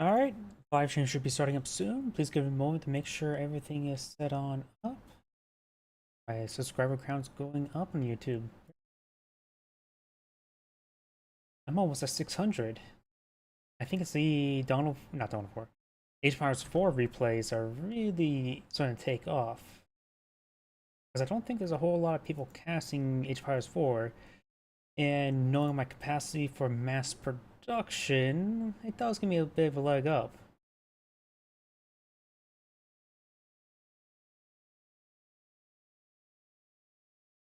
Alright, live stream should be starting up soon. Please give it a moment to make sure everything is set on up. My subscriber count's going up on YouTube. I'm almost at 600. I think it's the not Dawn of War. Age of Empires 4 replays are really starting to take off. Because I don't think there's a whole lot of people casting Age of Empires 4. And knowing my capacity for mass production, it does give me a bit of a leg up.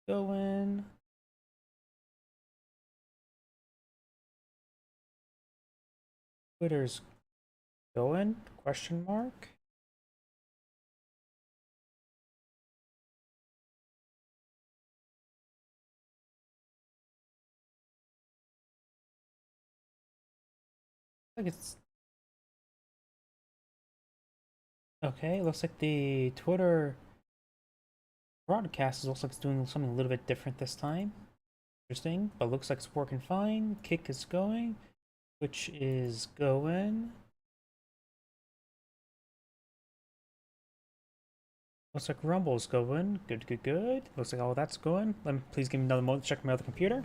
Going. Twitter's going? Question mark? Like it's okay. Looks like the Twitter broadcast looks like it's doing something a little bit different this time. Interesting, but looks like it's working fine. Kick is going, Twitch is going. Looks like Rumble's going. Good, good, good. Looks like all that's going. Let me please give me another moment to check my other computer.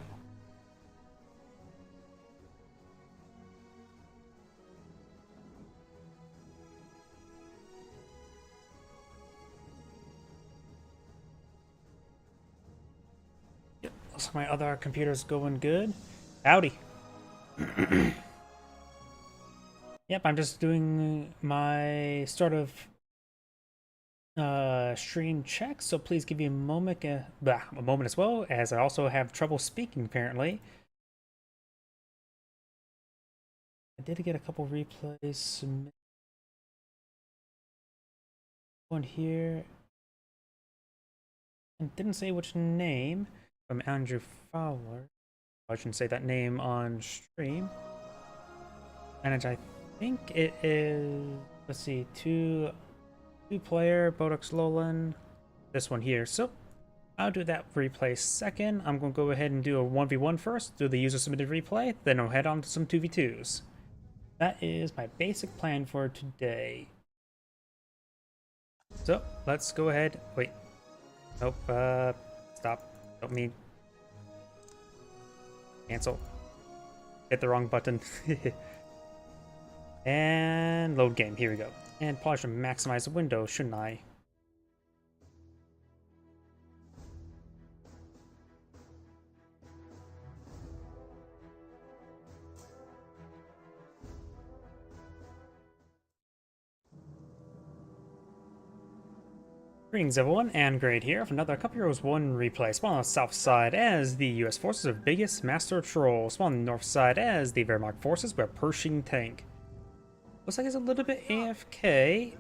Yep, looks like my other computer's going good. Howdy. Yep, I'm just doing my start of stream check, so please give me a moment, a moment as well, as I also have trouble speaking apparently. I did get a couple replays. One here, and didn't say which name, from Andrew Fowler. I shouldn't say that name on stream. And I think it is, let's see, two player, Bodox Lolan, this one here. So I'll do that replay second. I'm going to go ahead and do a 1v1 first, do the user submitted replay, then I'll head on to some 2v2s. That is my basic plan for today. So let's go ahead. Wait. Nope. Stop. Don't mean. Cancel. Hit the wrong button. And load game. Here we go. And probably should maximize the window, shouldn't I? Greetings everyone, and Great here for another Cup Heroes 1 replay. Spawn on the south side as the US forces of Biggest Master Troll. Spawn on the north side as the Wehrmacht forces with Pershing Tank. Looks like he's a little bit AFK.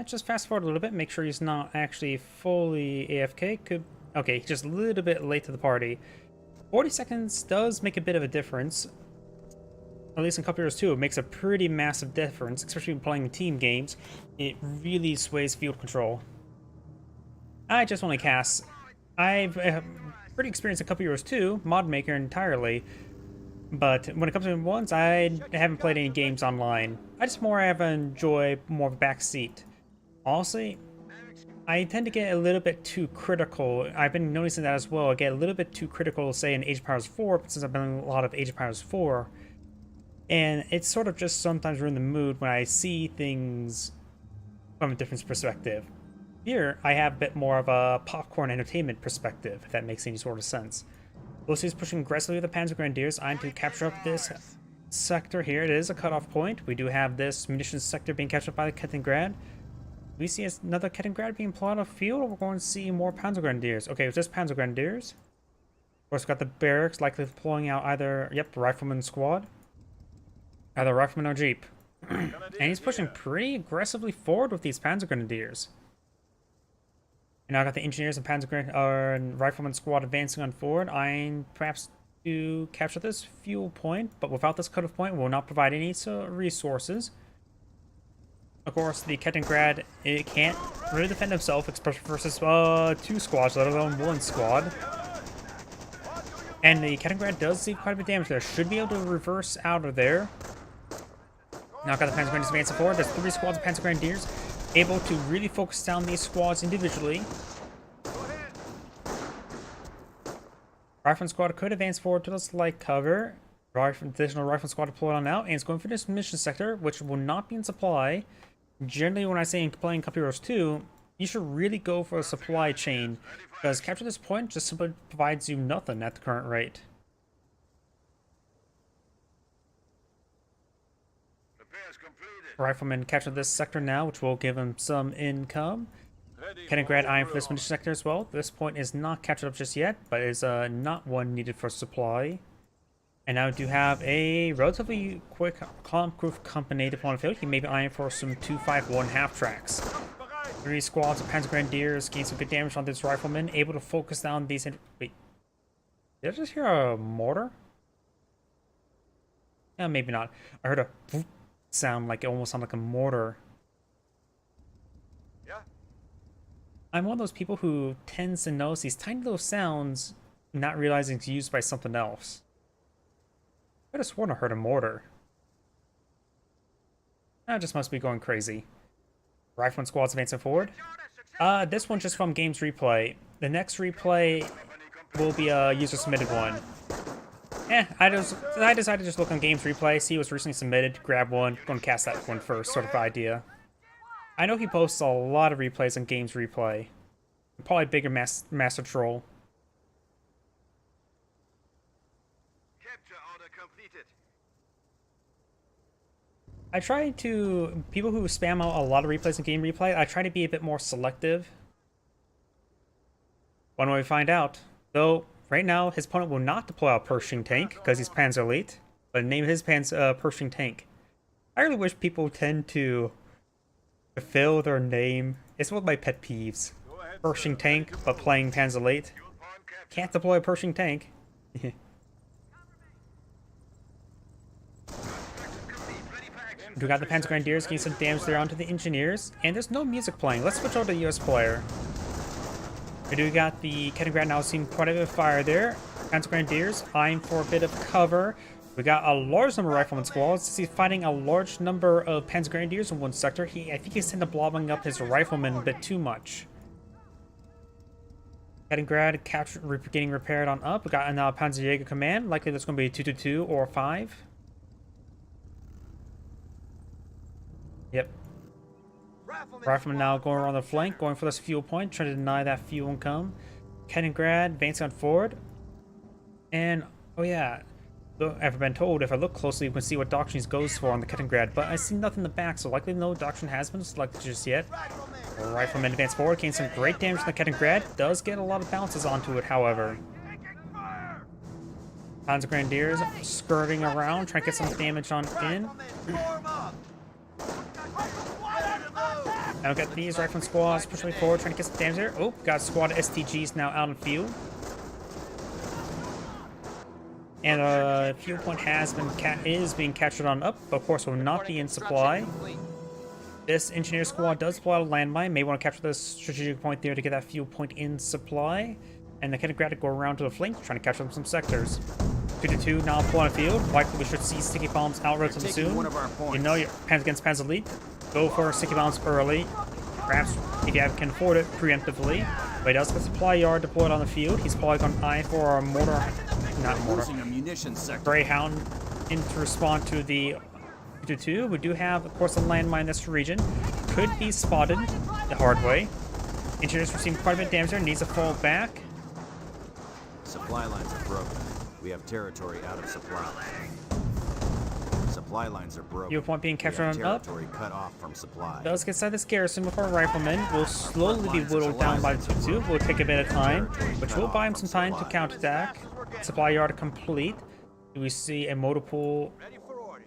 Just fast forward a little bit, make sure he's not actually fully AFK. Okay, he's just a little bit late to the party. 40 seconds does make a bit of a difference. At least in Cup Heroes 2, it makes a pretty massive difference, especially when playing team games. It really sways field control. I just only cast. I've pretty experienced in Cup Heroes 2, mod maker entirely. But when it comes to ones, I haven't played any games online. I just enjoy more of a backseat. Honestly, I tend to get a little bit too critical. I've been noticing that as well. I get a little bit too critical, say, in Age of Empires 4, since I've been in a lot of Age of Empires 4. And it's sort of just sometimes ruin the mood when I see things from a different perspective. Here, I have a bit more of a popcorn entertainment perspective, if that makes any sort of sense. Lucy is pushing aggressively with the Panzer Grenadiers. I need to capture up this sector here. It is a cutoff point. We do have this munitions sector being captured by the Kettengrad. We see another Kettengrad being plotted off field, or we're going to see more Panzer Grenadiers. Okay, it's just Panzer Grenadiers. Of course, we've got the barracks likely deploying out either, yep, Rifleman squad. Either Rifleman or Jeep. And he's pushing pretty aggressively forward with these Panzer Grenadiers. And now I got the engineers and and Rifleman squad advancing on forward, eyeing perhaps to capture this fuel point, but without this cutoff point, will not provide any resources. Of course, the Kettengrad, it can't really defend himself, especially versus 2 squads, let alone 1 squad. And the Kettengrad does see quite a bit of damage there. Should be able to reverse out of there. Now got the Panzer Grenadiers advancing forward. There's 3 squads of Panzer Grenadiers, able to really focus down these squads individually. Rifleman squad could advance forward to this light cover. Additional rifleman squad deployed on out, and it's going for this mission sector, which will not be in supply. Generally, when I say in playing Cup Heroes 2, you should really go for a supply chain, because capture this point just simply provides you nothing at the current rate. Riflemen capture this sector now, which will give him some income. Kaliningrad eyeing for this mission sector as well. This point is not captured up just yet, but is not one needed for supply. And now we do have a relatively quick column-proof company deployed on the field. He may be eyeing for some 251 half-tracks. 3 squads of Panzer Grenadiers gain some good damage on this rifleman, able to focus down these... Wait, did I just hear a mortar? Yeah, maybe not. I heard a sound like it almost sounded like a mortar. Yeah. I'm one of those people who tends to notice these tiny little sounds, not realizing it's used by something else. I could have sworn I heard a mortar. I just must be going crazy. Rifleman squad's advancing forward. This one just from Games Replay. The next replay will be a user-submitted one. I decided to just look on Games Replay, see what's recently submitted, grab one, go and cast that one first, sort of idea. I know he posts a lot of replays on Games Replay. Probably bigger Master Troll. I try to, people who spam out a lot of replays in Game Replay, I try to be a bit more selective. When we find out, though, right now his opponent will not deploy a Pershing tank because he's Panzer Elite, but name his Pershing tank. I really wish people tend to fulfill their name. It's one of my pet peeves. Pershing tank, but playing Panzer Elite. Can't deploy a Pershing tank. We got the Panzer Grenadiers getting some damage there onto the engineers, and there's no music playing. Let's switch over to the US player. We do got the Kaliningrad now seeing quite a bit of fire there. Panzer Grenadiers eyeing for a bit of cover. We got a large number of rifleman squads. He's fighting a large number of Panzer Grenadiers in one sector. I think he's tended to blobbing up his riflemen a bit too much. Kaliningrad getting repaired on up. We got a Panzerjäger command. Likely that's going to be 222 or 5. Yep. Rifleman now going around the flank, going for this fuel point, trying to deny that fuel income. Kaliningrad advancing on forward. And, oh yeah, I've been told if I look closely, you can see what doctrine goes for on the Kaliningrad, but I see nothing in the back, so likely no doctrine has been selected just yet. Rifleman advance forward, gains some great damage from the Kaliningrad. Does get a lot of bounces onto it, however. Panzer Grenadiers skirting around, trying to get some damage on in. Now got these rifleman squads pushing forward, trying to get some damage there. Oh, got a squad of STGs now out in field. And a fuel point is being captured on up, but of course will not be in supply. This engineer squad does pull out a landmine. May want to capture this strategic point there to get that fuel point in supply. And the Kaliningrad go around to the flank, trying to capture some sectors. 2-2 now pull on the field. Likely we should see sticky bombs out relatively soon. You know your Panzer against Panzer Elite. Go for sticky bombs early. Perhaps if you can afford it preemptively. But he does have a supply yard deployed on the field. He's probably going to eye for a mortar. Not mortar. Greyhound in to respond to the 2-2. We do have, of course, a landmine in this region. Could be spotted the hard way. Engineers receiving quite a bit of damage there. Needs to fall back. Supply lines are broken. We have territory out of supply. Supply lines are broken. Fuel point being captured on up. Territory cut off from supply. Does get inside this garrison with our riflemen. Will slowly be whittled down by the 2-2. Will take a bit of time, which will buy him some time to counterattack. Supply yard complete. Do we see a motor pool?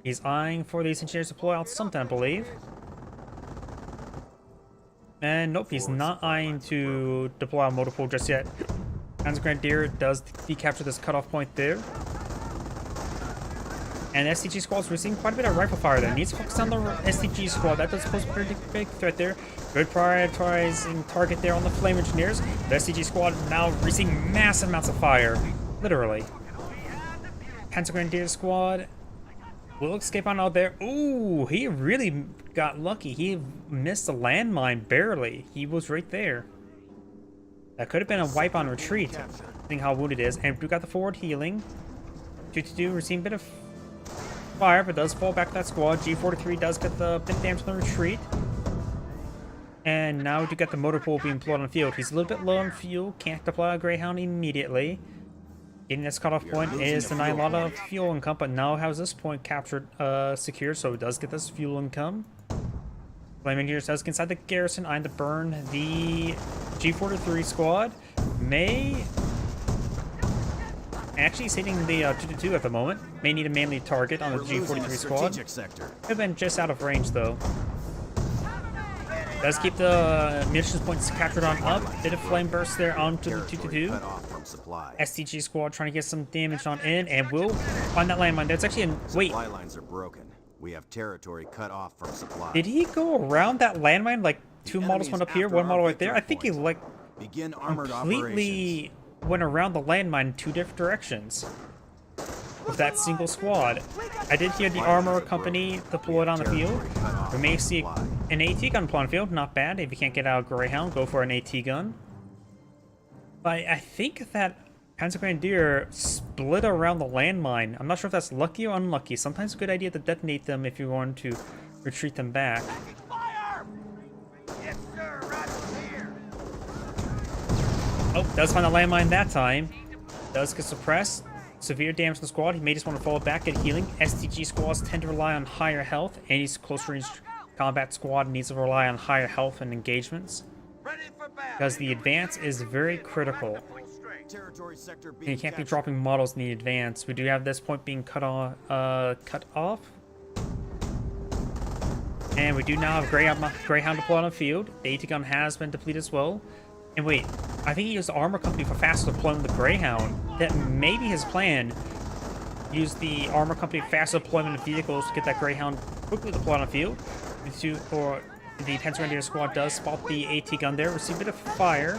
He's eyeing for these engineers to pull out something, I believe. And nope, he's not eyeing to deploy a motor pool just yet. Panzer Grenadier does decapture this cutoff point there. And STG squad's receiving quite a bit of rifle fire there. Needs to focus on the STG squad. That does pose a pretty big threat there. Good prioritizing target there on the flame engineers. The STG squad now receiving massive amounts of fire. Literally. Panzer Grenadier squad Will escape on out there. Ooh, he really got lucky. He missed a landmine barely. He was right there. That could have been a wipe on retreat, seeing how wounded it is. And we got the forward healing. 222 receiving a bit of fire, but does fall back to that squad. G43 does get the bit of damage on the retreat. And now we do get the motor pool being deployed on the field. He's a little bit low on fuel. Can't deploy a Greyhound immediately. Getting this cutoff point is denying a lot of fuel income, but now has this point captured, secure, so it does get this fuel income. Flame Engineers does get inside the garrison, eyeing to burn the G43 squad. May... Actually, he's hitting the 222 at the moment. May need a manly target on the G43 squad. Could have been just out of range, though. Does keep the munitions points captured on up. Bit of flame burst there onto the 222. STG squad trying to get some damage on in, and will find that landmine. That's actually an... Wait. Supply lines are broken. We have territory cut off from supply. Did he go around that landmine? Like, two models went up here, one model right there? I think he, like, completely went around the landmine in two different directions with that single squad. I did hear the armor company deployed on the field. We may see an AT gun deployed on the field. Not bad. If you can't get out of Greyhound, go for an AT gun. But I think that Panzer Grenadier split around the landmine. I'm not sure if that's lucky or unlucky. Sometimes it's a good idea to detonate them if you want to retreat them back. Yes, sir, right here. Oh, does find the landmine that time. Does get suppressed. Severe damage to the squad. He may just want to fall back, get healing. STG squads tend to rely on higher health. Any close range combat squad needs to rely on higher health and engagements, because the advance is very critical. And you can't be dropping models in the advance. We do have this point being cut off. And we do now have Greyhound deployed on the field. The AT gun has been depleted as well. And wait, I think he used the armor company for faster deployment of the Greyhound. That may be his plan. Use the armor company for faster deployment of vehicles to get that Greyhound quickly deployed on the field. The Panzer Grenadier squad does spot the AT gun there, receive a bit of fire.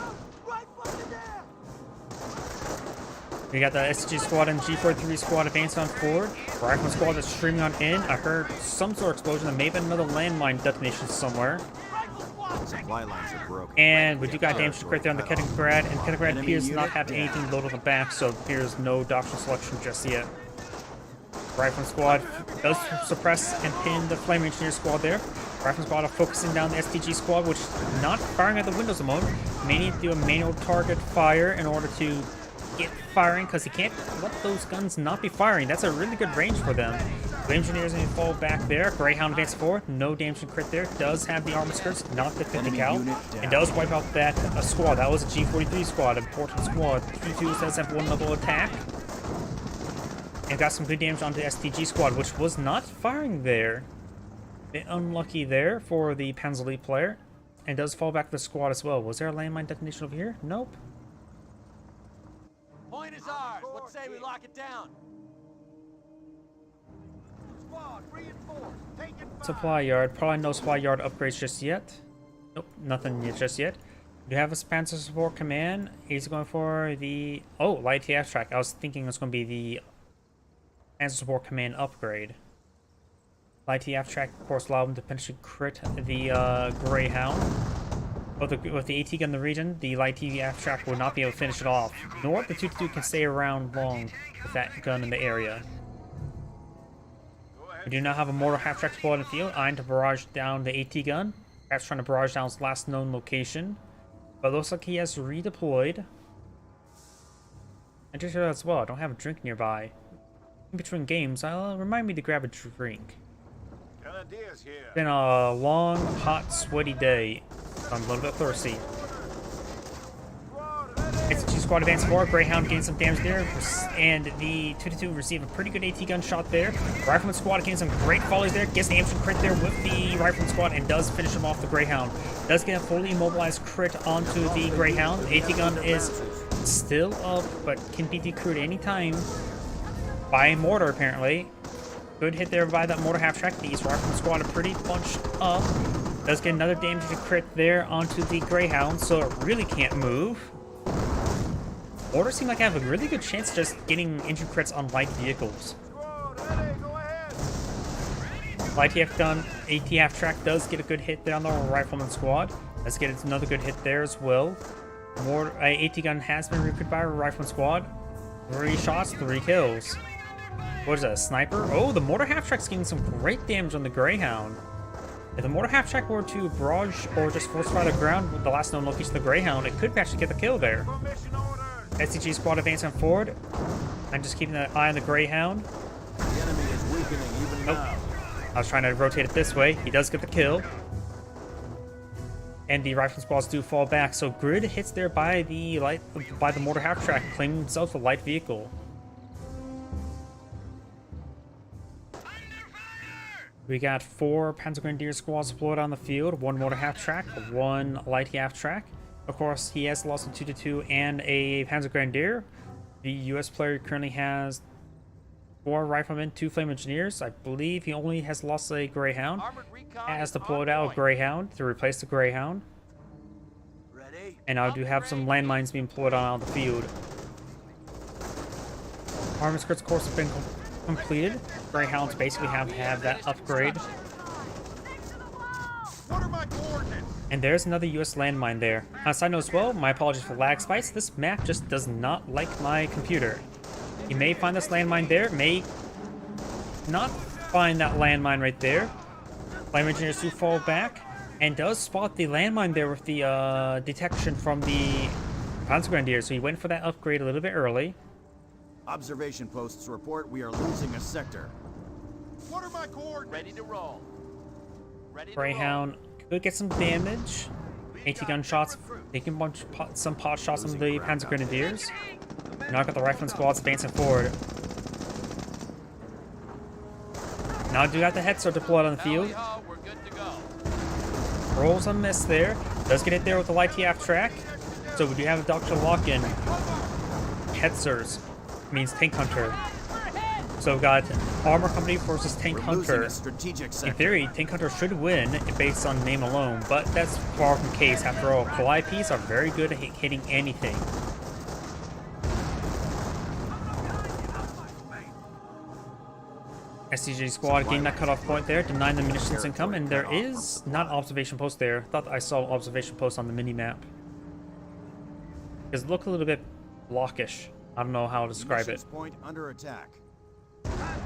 We got the SG squad and G43 squad advancing on forward. Rifleman squad is streaming on in. I heard some sort of explosion. There may have been another landmine detonation somewhere. Supply lines are broken. And we do got damage to crit there on the Kaliningrad, and Kaliningrad appears to not have anything loaded on the back, so there's no doctrine selection just yet. Rifleman squad does suppress and pin the Flame Engineer squad there. Rifleman squad are focusing down the STG squad, which is not firing at the windows at the moment. May need to do a manual target fire in order to get firing, because he can't let those guns not be firing. That's a really good range for them. The engineers need to fall back there. Greyhound advances forward. No damage to crit there. Does have the armor skirts, not the 50 cal. And does wipe out that squad. That was a G43 squad, important squad. 32 does have one level attack. And got some good damage onto the STG squad, which was not firing there. Bit unlucky there for the Panzer Elite player. And does fall back to the squad as well. Was there a landmine detonation over here? Nope. Point is ours. What say we lock it down? Squad, reinforce. Taking fire. Supply yard. Probably no supply yard upgrades just yet. Nope, nothing yet just yet. We have a Panzer Support Command. He's going for the... Oh, light TF track. I was thinking it was going to be the Panzer Support Command upgrade. Light TF track, of course, allow him to potentially crit the Greyhound. With the AT gun in the region, the light TF track will not be able to finish it off. Nor the 222 can stay around long with that gun in the area. We do now have a mortar half-track deployed in the field, eyeing to barrage down the AT gun. Perhaps trying to barrage down his last known location. But it looks like he has redeployed. I just realized as well, I don't have a drink nearby. In between games, remind me to grab a drink. It's been a long, hot, sweaty day. I'm a little bit thirsty. SG squad advance forward. Greyhound gains some damage there, and the 222 receive a pretty good AT gun shot there. Rifleman squad gains some great volleys there, gets the aim crit there with the Rifleman squad, and does finish him off the Greyhound. Does get a fully immobilized crit onto the Greyhound. The AT gun is still up, but can be decrewed anytime by a mortar, apparently. Good hit there by that mortar half-track. These Rifleman squad are pretty bunched up. Does get another damage to crit there onto the Greyhound, so it really can't move. Mortars seem like I have a really good chance of just getting injury crits on light vehicles. ITF gun, ATF track does get a good hit there on the rifleman squad. Let's get another good hit there as well. More AT gun has been recruited by a rifleman squad. 3 shots, 3 kills. What is that, a sniper? Oh, the mortar half track's getting some great damage on the Greyhound. If the mortar half track were to barrage or just force fire the ground with the last known location of the Greyhound, it could actually get the kill there. SCG squad advancing forward. I'm just keeping an eye on the Greyhound. The enemy is weakening even now. I was trying to rotate it this way. He does get the kill. And the rifle squads do fall back. So Grid hits there by the mortar half track, claiming himself a light vehicle. We got 4 Panzer Grenadier squads deployed on the field, 1 mortar half track, 1 light half track. Of course, he has lost a 2-2 and a Panzer Grenadier. The US player currently has 4 riflemen, 2 flame engineers. I believe he only has lost a Greyhound. Has deployed out a Greyhound to replace the Greyhound. Ready? And I do have some landmines being deployed on the field. Armor skirts course have been completed. Greyhounds basically have that upgrade. What are my coordinates? And there's another US landmine there. On a side note as well, my apologies for lag spikes. This map just does not like my computer. You may find this landmine there, may not find that landmine right there. Flame engineers do fall back, and does spot the landmine there with the detection from the Panzer Grenadier, so he went for that upgrade a little bit early. Observation posts report we are losing a sector. What are my coordinates? Ready to roll. Ready to Greyhound could get some damage. AT gun shots, taking some pot shots on the Panzer Grenadiers. Now got the rifleman squads advancing forward. Now do got the Hetzer deployed on the field. roll. We're good to go. Rolls a miss there. Does get hit there with the light TF track. So we do have a Dr. Lock-in. Hetzers means Tank Hunter. So we've got Armor Company versus Tank We're losing Hunter. a strategic In sector. theory, Tank Hunter should win based on name alone, but that's far from the case. After all, Calliope's are very good at hitting anything. SCG squad getting that cutoff point there, denying the munitions income, and there is not an observation post there. Thought I saw an observation post on the mini-map. Because it looked a little bit blockish. I don't know how to describe it. Munitions point under attack.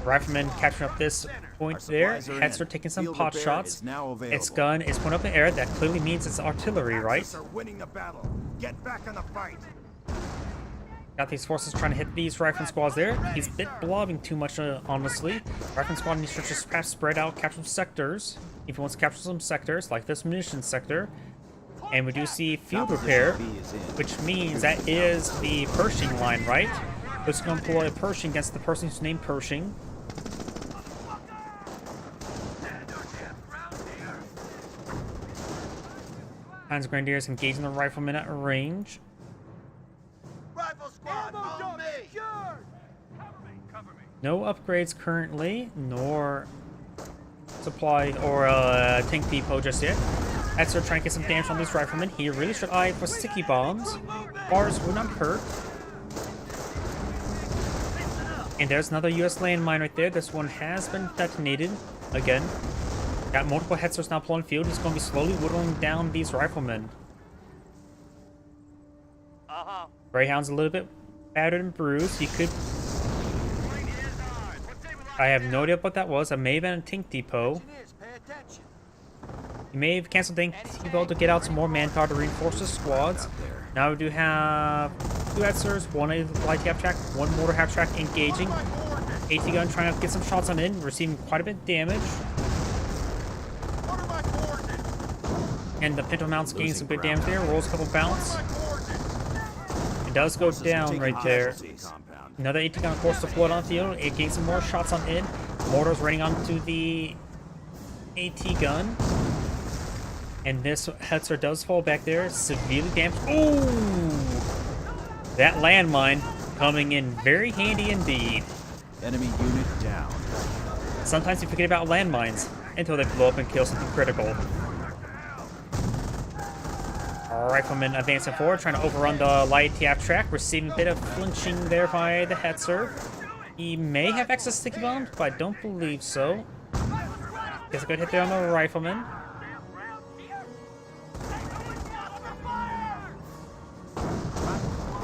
Rifleman capturing up this point Our there. supplies are Hetzer in. taking some Field pot repair shots. is now available. Its gun is pointed up in the air. That clearly means it's artillery, right? Axis are winning the battle. Get back in the fight. Got these forces trying to hit these rifleman squads there. He's a bit blobbing too much, honestly. Rifleman squad needs to just perhaps spread out, capture some sectors. If he wants to capture some sectors, like this munitions sector. And we do see field repair, which means that is the Pershing line, right? It's going to employ Pershing against the person who's named Pershing. Panzer Grenadiers engaging the riflemen at range. Rifle squad, on me. Cover me. No upgrades currently, nor supply or tank depot just yet. Hetzer trying to get some damage on these riflemen. He really should eye for sticky bombs. Bars would not hurt. And there's another US landmine right there. This one has been detonated again. Got multiple Hetzers now pulling field. He's going to be slowly whittling down these riflemen. Greyhound's a little bit battered and bruised. He could... I have no idea what that was. That may have been a tank depot. Engineers, pay attention. He may have canceled tank depot to get out some more manpower to reinforce the squads. Now we do have 2 Hetzers, 1 light half track, 1 mortar half track engaging. My coordinates. AT gun trying to get some shots on in, receiving quite a bit of damage. What are my coordinates? And the Pinto Mount's getting some good Losing damage there. Rolls a couple bounce. My coordinates. It does go Forces are down taking right there. casualties. Compound. Another AT gun, of course, deployed on the field. It gains some more shots on in. Mortars raining onto the AT gun. And this Hetzer does fall back there. Severely damaged. Ooh! That landmine coming in very handy indeed. Enemy unit down. Sometimes you forget about landmines until they blow up and kill something critical. Rifleman advancing forward, trying to overrun the light TF track, receiving a bit of flinching there by the Hetzer. He may have access to sticky bombs, but I don't believe so. Gets a good hit there on the rifleman.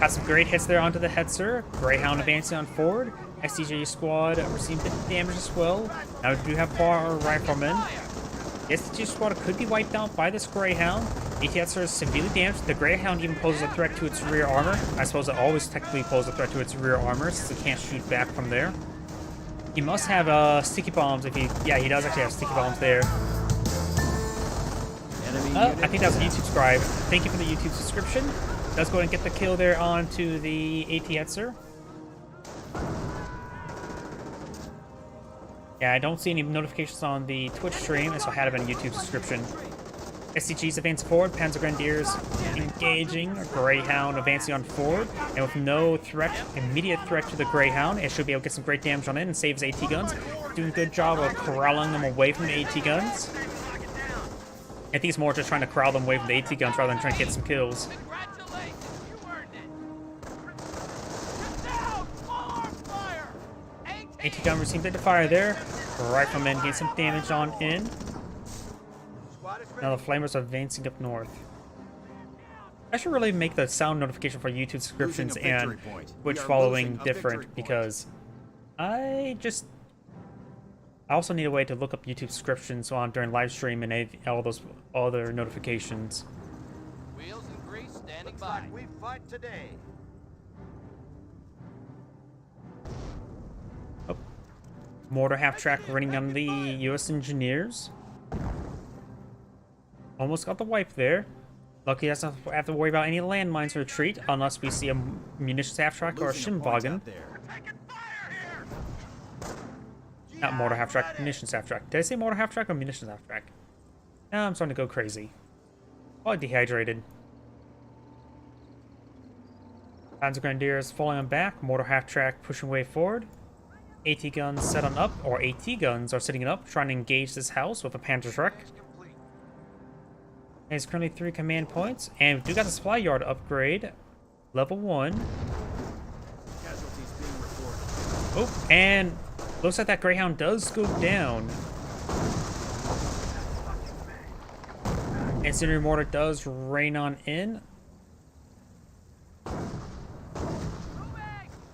Got some great hits there onto the Hetzer. Greyhound advancing on forward. STG squad receiving a bit of damage as well. Now we do have our riflemen. The STG squad could be wiped out by this Greyhound. AT-Hetzer is severely damaged. The Greyhound even poses a threat to its rear armor. I suppose it always technically poses a threat to its rear armor since it can't shoot back from there. He must have sticky bombs if he... Yeah, he does actually have sticky bombs there. I think that was a YouTube subscribe. Thank you for the YouTube subscription. Let's go ahead and get the kill there onto the AT-Hetzer. Yeah, I don't see any notifications on the Twitch stream, so I had it on a YouTube subscription. SCG's advancing forward, Panzer Grenadiers engaging, Greyhound advancing on forward, and with no threat, immediate threat to the Greyhound, it should be able to get some great damage on it and save his AT guns. Doing a good job of corralling them away from the AT guns. I think it's more just trying to corral them away from the AT guns rather than trying to get some kills. AT gun received the fire there. Riflemen gain some damage on in. Now the flamers are advancing up north. I should really make the sound notification for YouTube subscriptions and Twitch following different because I also need a way to look up YouTube subscriptions on during live stream and all those other notifications. Wheels and grease standing by. We fight today. Oh. Mortar half-track running on the U.S. Engineers. Almost got the wipe there. Lucky doesn't have to worry about any landmines retreat unless we see a munitions half-track or a Schimmwagen. Not mortar half-track, munitions half-track. Did I say mortar half-track or munitions half-track? Now I'm starting to go crazy. Oh, dehydrated. Panzer Grenadiers falling on back. Mortar half-track pushing way forward. AT guns set on up, or AT guns are sitting up, trying to engage this house with a Panzerschreck. There's currently 3 command points, and we do got the supply yard upgrade, level 1. Oh, and looks like that Greyhound does go down. Incendiary mortar does rain on in.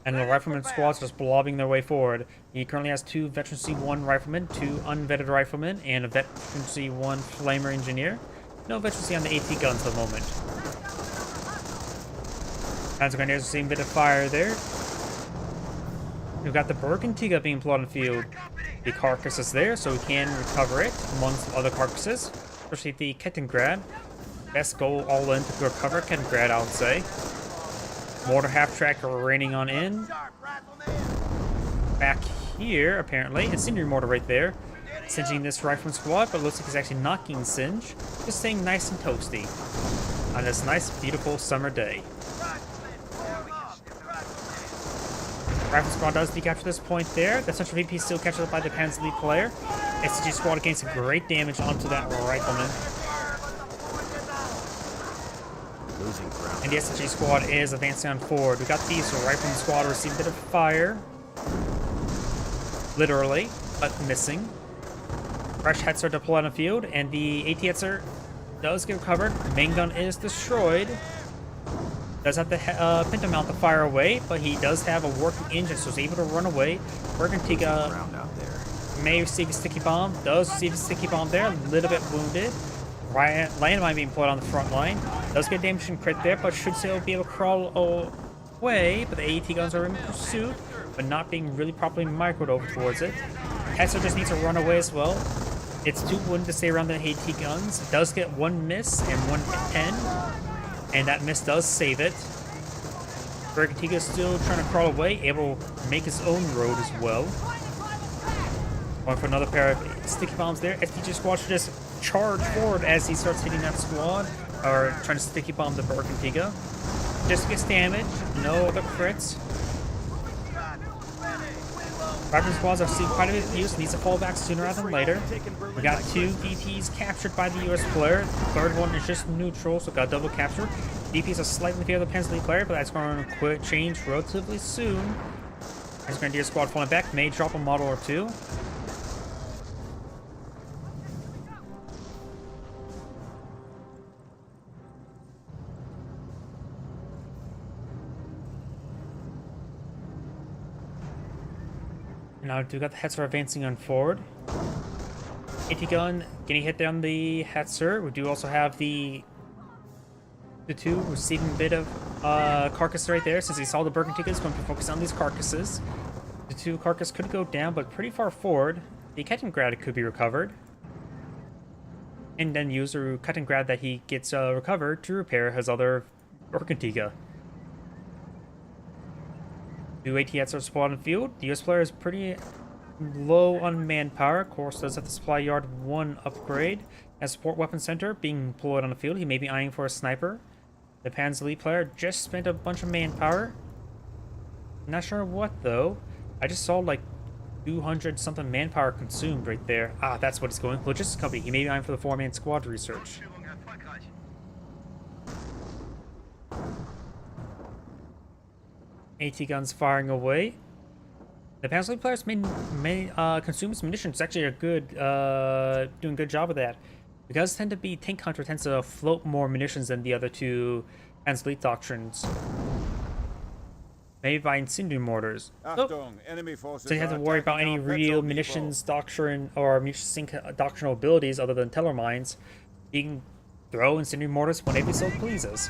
And the rifleman squad's just blobbing their way forward. He currently has 2 Veteran C1 riflemen, 2 unvetted riflemen, and a Veteran C1 flamer engineer. No Veteran C on the AT guns at the moment. Panzer Grenadiers are seeing a bit of fire there. We've got the Berg-Antigua being plotted on the field. The carcass is there, so we can recover it amongst other carcasses. Especially the Kettengrad. Best go all in to recover Kettengrad, I would say. Mortar half-track raining on in. Back here, apparently. Incendiary mortar right there. Singeing this rifleman squad, but it looks like he's actually knocking Singe. Just staying nice and toasty on this nice, beautiful summer day. Rifle squad does decapture this point there. The central VP still captured up by the Panzer League player. SCG squad gains some great damage onto that rifleman. Losing ground. And the SCG squad is advancing on forward. We got these rifleman squad receiving a bit of fire. Literally, but missing. Fresh Hetzer deployed on the field, and the AT-Hetzer does get recovered. Main gun is destroyed. Does have to Pinto mount the fire away, but he does have a working engine, so he's able to run away. Berg-Antigua may receive a sticky bomb. Does receive a sticky bomb there. A little bit wounded. Landmine being put on the front line. Does get damage and crit there, but should still be able to crawl away. But the AT guns are in pursuit, but not being really properly microed over towards it. Hetzer just needs to run away as well. It's too wounded to stay around the AT guns. It does get 1 miss and 1 hit 10. And that miss does save it. Berg-Antigua is still trying to crawl away, able to make his own road as well. Going for another pair of sticky bombs there. STG squad should just charge forward as he starts hitting that squad, or trying to sticky bomb the Berg-Antigua. Just gets damage, no other crits. Rifle squads are seeing quite a bit of use, needs to fall back sooner rather than later. We got 2 DPs captured by the US player. The third one is just neutral, so got double capture. DPs are slightly in favor of the Panzer League player, but that's going to change relatively soon. As Grenadier squad falling back, may drop a model or 2. Now do got the Hetzer advancing on forward. AT gun getting hit there on the Hetzer. We do also have the two receiving a bit of carcass right there, since he saw the Bergentica is going to focus on these carcasses. The two carcass could go down, but pretty far forward. The Kettengrad could be recovered. And then use the Kettengrad that he gets recovered to repair his other Bergentica. Two ATs are spotted in the field. The US player is pretty low on manpower. Of course, does have the supply yard 1 upgrade. As support weapon center being employed on the field, he may be eyeing for a sniper. The Pan's elite player just spent a bunch of manpower. Not sure what though. I just saw like 200 something manpower consumed right there. Ah, that's what he's going. Logistics company. He may be eyeing for the 4-man squad research. AT guns firing away. The Pan's elite players may consume some munitions. It's actually a good, doing a good job of that. Because tend to be tank hunter tends to float more munitions than the other two Pan's elite doctrines. Maybe by incendiary mortars. Achtung, enemy forces So you have to worry about any real munitions doctrine or munitions sync doctrinal abilities other than teller mines. You can throw incendiary mortars whenever he so pleases.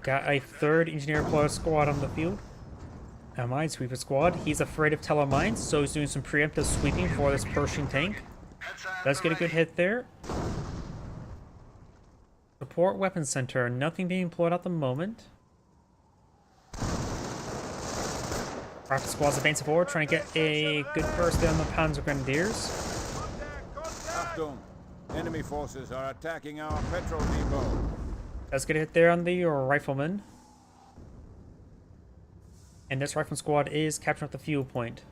Got a 3rd engineer player squad on the field. A minesweeper squad. He's afraid of teller mines, so he's doing some preemptive sweeping for this Pershing tank. Does get a good hit there. Support weapons center. Nothing being employed at the moment. Rocket squad's advancing forward, trying to get a good burst there on the Panzer Grenadiers. Achtung, enemy forces are attacking our petrol depot. Does get a hit there on the rifleman. And this rifle squad is capturing up the fuel point.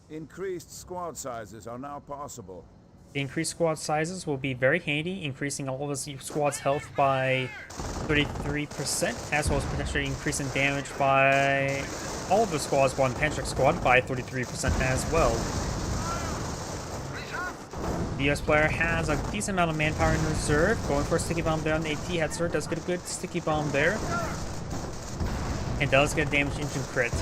Increased squad sizes are now possible. The increased squad sizes will be very handy, increasing all of his squad's health by 33%, as well as potentially increasing damage by all of the squads, one Panzer squad, by 33% as well. The US player has a decent amount of manpower in reserve, going for a sticky bomb there on the AT Hetzer, does get a good sticky bomb there. And does get a damaged engine crit.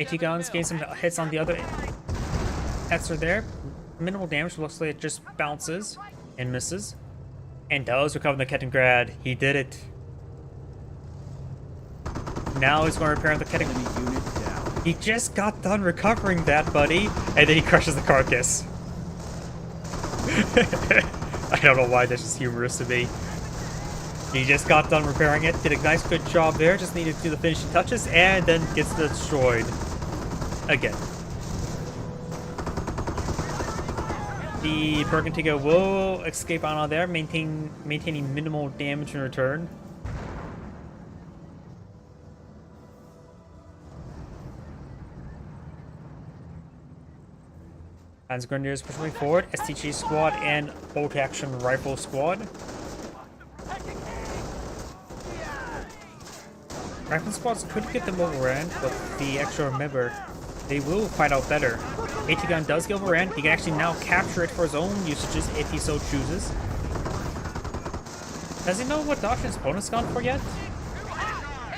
AT guns gain some hits on the other Hetzer there. Minimal damage, looks like it just bounces and misses. And does recover the Kettengrad. He did it. Now he's going to repair the Kettengrad. He just got done recovering that, buddy. And then he crushes the carcass. I don't know why that's just humorous to me. He just got done repairing it, did a nice good job there, just needed to do the finishing touches, and then gets destroyed. Again. The Bergentica will escape out of there, maintaining minimal damage in return. Panzer Grenadiers pushing forward, STG squad and bolt action rifle squad. Rifle squads could get them overran, but the extra member, they will fight out better. AT gun does get overran. He can actually now capture it for his own usages if he so chooses. Does he know what doctrine his opponent's gone for yet?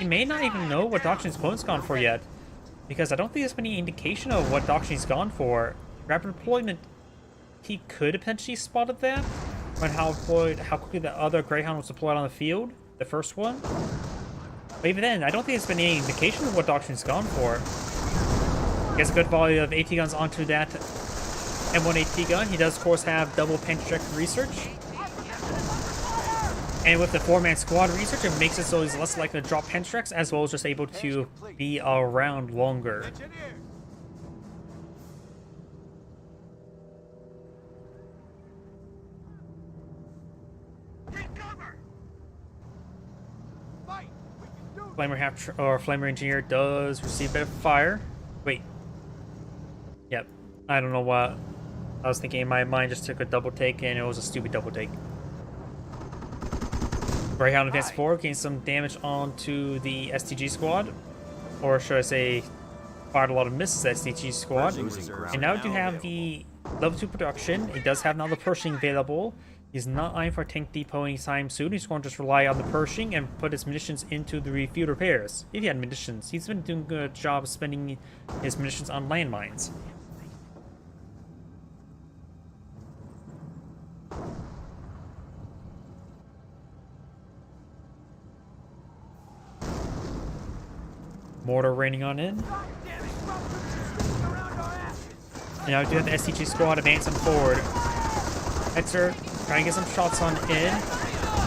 He may not even know what doctrine his opponent's gone for yet, because I don't think there's been any indication of what doctrine he's gone for. Rapid deployment, he could have potentially spotted that, when how quickly the other Greyhound was deployed on the field, the first one. But even then, I don't think there's been any indication of what doctrine's gone for. Gets a good volley of AT guns onto that M1 AT gun. He does, of course, have double Panzer research. And with the 4-man squad research, it makes it so he's less likely to drop Panzer, as well as just able to be around longer. Flamer Engineer does receive a bit of fire. Wait. Yep. I don't know what I was thinking. My mind just took a double take, and it was a stupid double take. Greyhound advances forward, gains some damage onto the STG squad. Or should I say, fired a lot of misses at STG squad. And now we do have the level 2 production. It does have now the Pershing available. He's not eyeing for a tank depot anytime soon. He's going to just rely on the Pershing and put his munitions into the field repairs. If he had munitions, he's been doing a good job spending his munitions on landmines. Mortar raining on in. And now we do have the STG squad advancing forward. Hetzer trying to get some shots on in.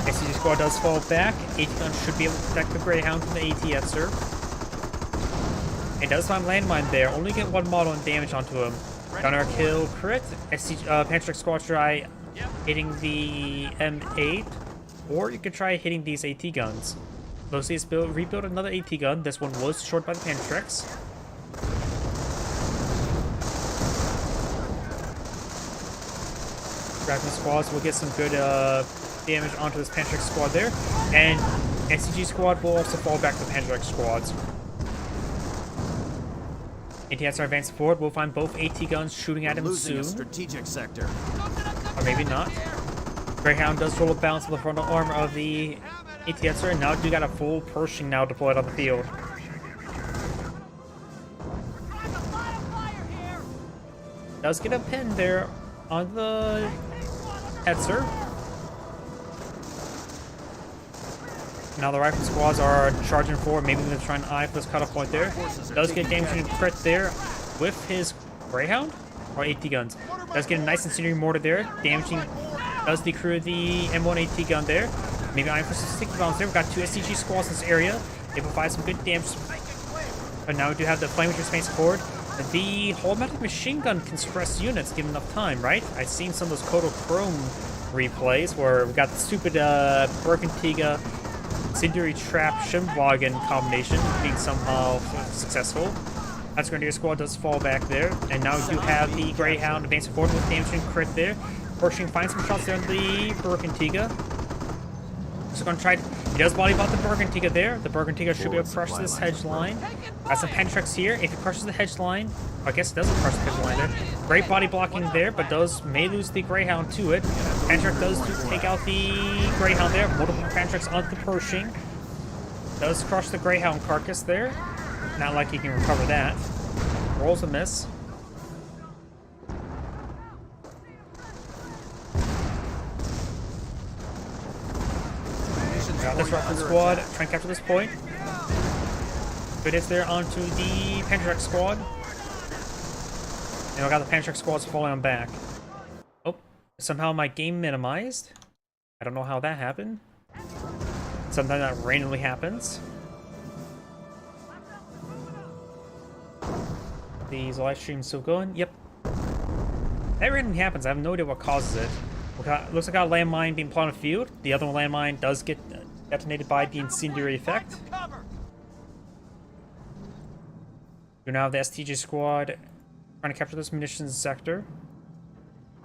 STG squad does fall back. AT gun should be able to protect the Greyhound from the AT Hetzer. It does find landmine there. Only get one model and damage onto him. Gunner kill crit. Panzer squad try hitting the M8. Or you could try hitting these AT guns. Losius rebuild another AT gun. This one was short by the Pantrex. Dragon squads will get some good damage onto this Pantrex squad there. And SCG squad will also fall back to the Pantrex squads. ATs are advancing forward. We'll find both AT guns shooting at him Losing a soon. strategic sector. Or maybe not. Greyhound does roll a bounce on the frontal armor of the ATSR, and now you got a full Pershing now deployed on the field. Does get a pin there on the Hetzer. Now the rifle squads are charging forward. Maybe they're trying to eye for this cutoff point there. Does get damaging crit there with his Greyhound or AT guns. Does get a nice incendiary mortar there. Damaging does decrew the M1 AT gun there. Maybe eyeing for some sticky bombs there. We've got two STG squads in this area. They provide some good damage. But now we do have the Flamewager space forward. The automatic machine gun can suppress units given enough time, right? I've seen some of those Kodo Chrome replays where we got the stupid Berkantiga Incendiary Trap Shimwagen combination being somehow successful. That's Grenadier Squad does fall back there. And now we do have the Greyhound advancing forward with damage and crit there. Pershing finds some shots there on the Berkantiga. Just gonna try. He does body bot the Berkantiga there. The Berkantiga should be able to crush this hedge line. Got some Pantrex here. If he crushes the hedge line, I guess it doesn't crush the hedge line there. Great body blocking there, but may lose the Greyhound to it. Pantrex does take out the Greyhound there. Multiple Pantrex onto the Pershing. Does crush the Greyhound carcass there. Not like he can recover that. Rolls a miss. Got this rifle squad, trying to capture this point. Good hits there onto the Pantrex squad. And I got the Pantrex squads falling on back. Oh, somehow my game minimized. I don't know how that happened. Sometimes that randomly happens. These live streams still going? Yep. That randomly happens. I have no idea what causes it. Looks like I got a landmine being planted on the field. The other landmine does get detonated by the incendiary effect. We now have the STG squad trying to capture this munitions sector.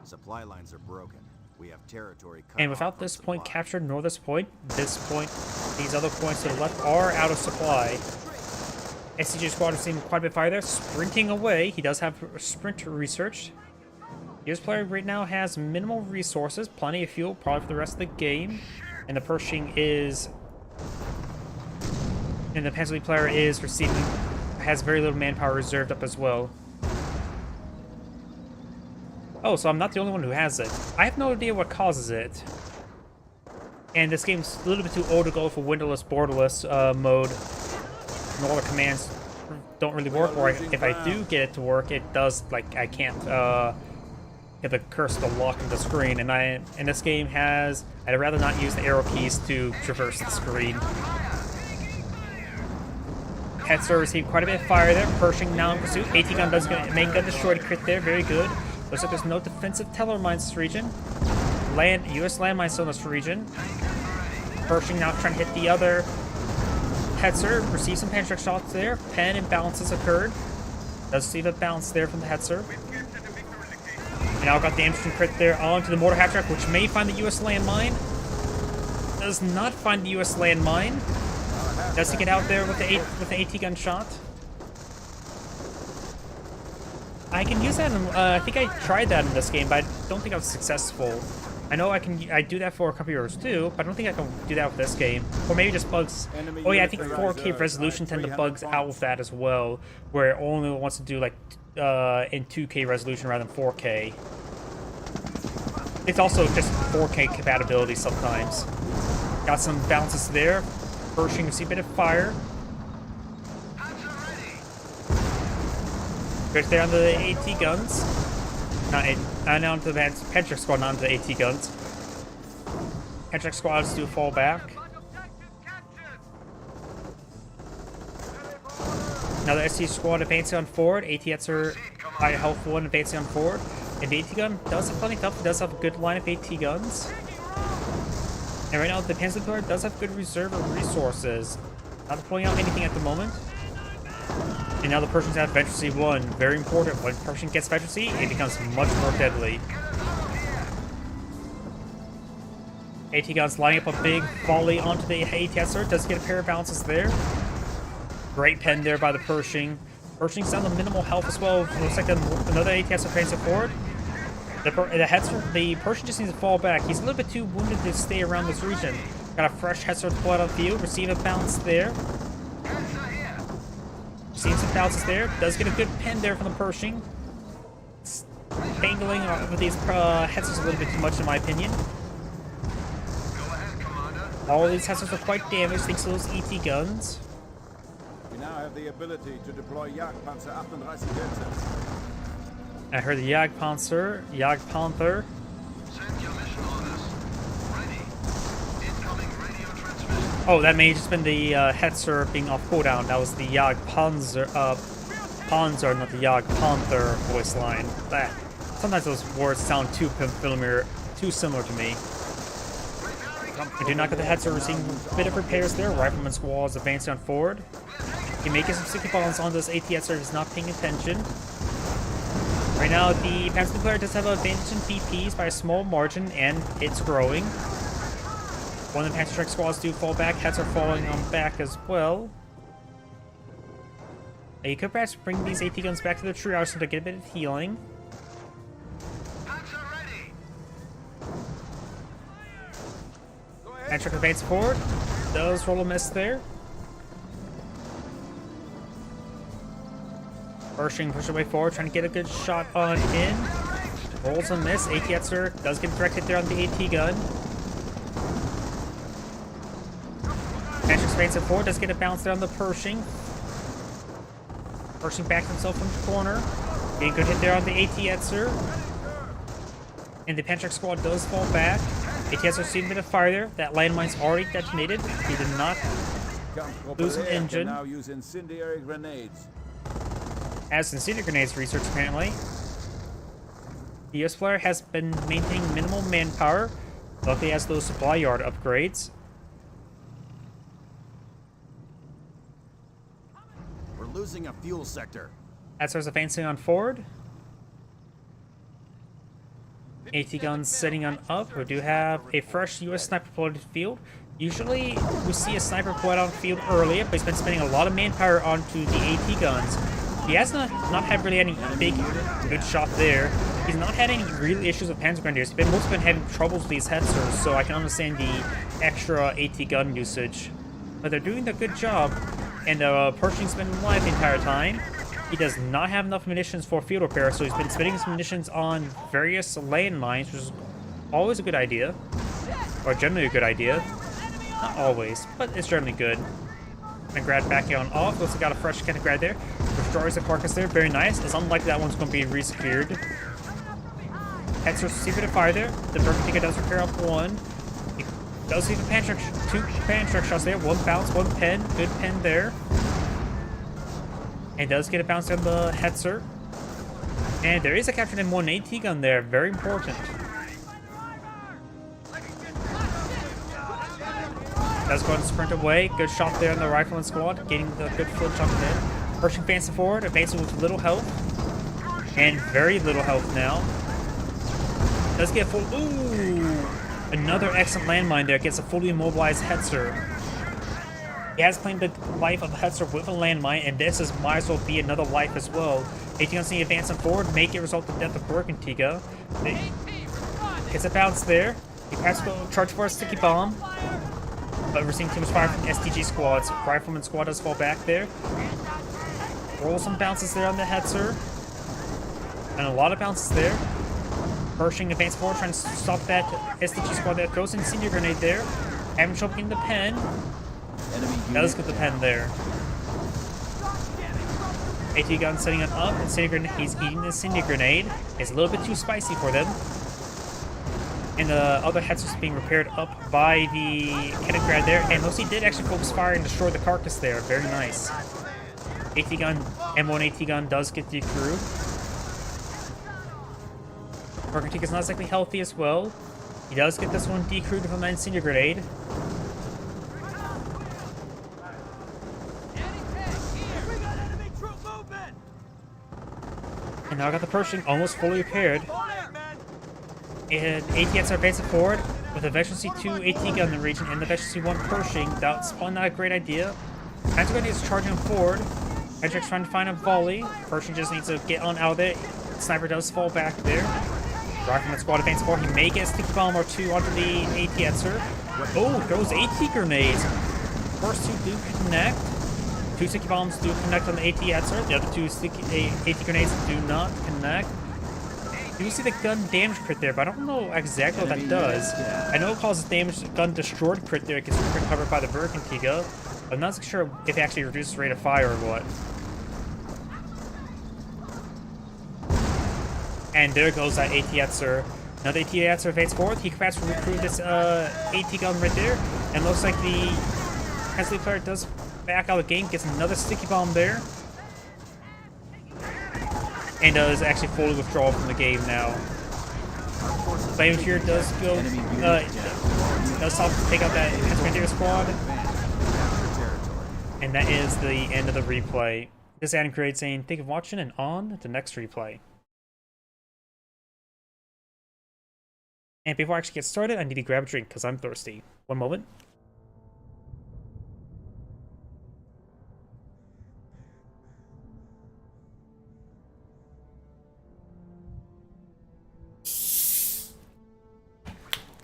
Supply lines are broken. We have territory cut And off without from this point supply. captured, nor this point, these other points to the left are out of supply. STG squad is seeing quite a bit of fire there, sprinting away. He does have sprint research. This player right now has minimal resources, plenty of fuel, probably for the rest of the game. And the Pershing is... And the Panzer player is has very little manpower reserved up as well. Oh, so I'm not the only one who has it. I have no idea what causes it. And this game's a little bit too old to go for windowless, borderless mode. And all the commands don't really work, or if I do get it to work, it does, like, I can't get the cursor to lock the screen. And this game has, I'd rather not use the arrow keys to traverse the screen. Hetzer received quite a bit of fire there. Pershing now in pursuit. AT gun does get main gun destroyed crit there. Very good. Looks like there's no defensive teller mines in this region. US landmines still in this region. Pershing now trying to hit the other Hetzer. Receives some Pantrex shots there. Pen imbalances occurred. Does see the bounce there from the Hetzer. And now got the damage crit there onto the mortar hatchback, which may find the US landmine. Does not find the US landmine. Does he get out there with the AT gun shot? I can use that. I think I tried that in this game, but I don't think I was successful. I know I do that for computers too, but I don't think I can do that with this game. Or maybe just bugs. Enemy Oh yeah, I think units 4K reserve, resolution tend to 300 bugs out with that as well, where it only wants to do like in 2K resolution rather than 4K. It's also just 4K compatibility sometimes. Got some bounces there. Pershing, you see a bit of fire. Good there on the AT guns. Not onto the Pentrix squad, not onto the AT guns. Pentrix squads do fall back. Another SC squad advancing on forward. ATs are high health one advancing on forward. And the AT gun does have plenty of health. It does have a good line of AT guns. And right now the Panzer Deployer does have good reserve of resources. Not deploying out anything at the moment. And now the Pershings have Veterancy 1. Very important. When Pershing gets Veterancy, it becomes much more deadly. AT guns lining up a big volley onto the ATSR. Does get a pair of bounces there. Great pen there by the Pershing. Pershing's down to minimal health as well. Looks like another ATSR transfer forward. The Pershing just needs to fall back. He's a little bit too wounded to stay around this region. Got a fresh Hetzer deployed on the field. Receive a bounce there. Seeing some bounces there. Does get a good pen there from the Pershing. Angling over these Hetzers a little bit too much in my opinion. All of these Hetzers are quite damaged thanks to those ET guns. We now have the ability to deploy Jagdpanzer 38 Delta. I heard the Jagdpanzer. Send your mission orders. Ready. Incoming radio transmission. Oh, that may have just been the Hetzer being off cooldown. That was the Jagdpanzer, Panzer, not the Jagdpanther voice line. That sometimes those words sound too familiar, too similar to me. We do not get the Hetzer receiving a bit of repairs there. Rifleman squad is advancing on forward. He may get some sticky bombs on this ATSR if he's not paying attention. Right now, the Panzer Deployer does have an advantage in BPs by a small margin, and it's growing. One of the Panzer Strike squads do fall back. Heads are falling on back as well. You could perhaps bring these AT guns back to the triage so to get a bit of healing. Panzer advance forward. Does roll a miss there. Pershing push away forward, trying to get a good shot on in. Rolls a miss. ATSR does get directed there on the AT gun. Panzer expansive forward, does get a bounce there on the Pershing. Pershing backs himself from the corner. Getting a good hit there on the ATSR. And the Panzer squad does fall back. ATSR seen a bit of fire there. That landmine's already detonated. He did not lose an engine. Now use incendiary grenades. As incendiary grenades research apparently. The US player has been maintaining minimal manpower. Luckily has those supply yard upgrades. We're losing a fuel sector. Hetzer's advancing on forward. AT guns setting on up. We do have a fresh US sniper deployed to the field. Usually we see a sniper deployed on the field earlier, but he's been spending a lot of manpower onto the AT guns. He has not had really any big good shot there. He's not had any real issues with Panzer Grenadiers. He's been mostly been having troubles with these Hetzers, so I can understand the extra AT gun usage. But they're doing a good job, and Pershing's been alive the entire time. He does not have enough munitions for field repair, so he's been spending his munitions on various landmines, which is always a good idea. Or generally a good idea. Not always, but it's generally good. And grad backing on off. Looks like got a fresh kind of grad there. Destroys the carcass there. Very nice. It's unlikely that one's going to be resecured. Hetzer receives a bit of fire there. The Bergentinga does repair up one. He does leave a two Panzer shots there. One bounce, one pen. Good pen there. And does get a bounce on the Hetzer. And there is a captured M1 AT gun there. Very important. Does go and sprint away. Good shot there on the Rifleman squad. Getting the good flinch on there. Pershing advancing forward. Advancing with little health. And very little health now. Does get full. Ooh! Another excellent landmine there. Gets a fully immobilized Hetzer. He has claimed the life of the Hetzer with a landmine, and this might as well be another life as well. AT guns need advancing forward. Make it result in the death of Bergentinga. Gets a bounce there. He perhaps go charge for a sticky bomb. But we're seeing too much fire from STG squads. Rifleman squad does fall back there. Roll some bounces there on the Hetzer. And a lot of bounces there. Pershing advance forward, trying to stop that STG squad that throws an incendiary grenade there. Having trouble getting the pen. Does get the pen there. AT gun setting him up. Incendiary grenade. He's eating the incendiary grenade. It's a little bit too spicy for them. And the other Hetzer's being repaired up by the cannon grad there. And Mosey did actually focus fire and destroy the carcass there. Very nice. AT gun, M1 AT gun does get decrewed. Arcantique is not exactly healthy as well. He does get this one decrewed from an incendiary grenade. And now I got the Pershing almost fully repaired. And ATX are advancing forward with a Veteran C2 AT gun in the region and the Veteran C1 Pershing. That's probably not a great idea. Antigone is charging him forward. Hendrix trying to find a volley. Pershing just needs to get on out of it. Sniper does fall back there. Rifleman squad advancing forward. He may get a sticky bomb or two onto the ATXer. Oh, throws AT grenades. First two do connect. Two sticky bombs do connect on the ATXer. The other two sticky AT grenades do not connect. You see the gun damage crit there, but I don't know exactly what that does. I know it causes damage to gun destroyed crit there, it gets recovered by the Verkantiga. I'm not sure if it actually reduces rate of fire or what. And there goes that AT-Etzer. Now the AT-Etzer evades forward. He can perhaps recruit this AT gun right there. And looks like the Hensley player does back out of the game, gets another sticky bomb there. And does actually fully withdraw from the game now. Flame here does go, does help take out that Inspector squad. And that is the end of the replay. This is Adam Create saying, thank you for watching and on to the next replay. And before I actually get started, I need to grab a drink because I'm thirsty. One moment.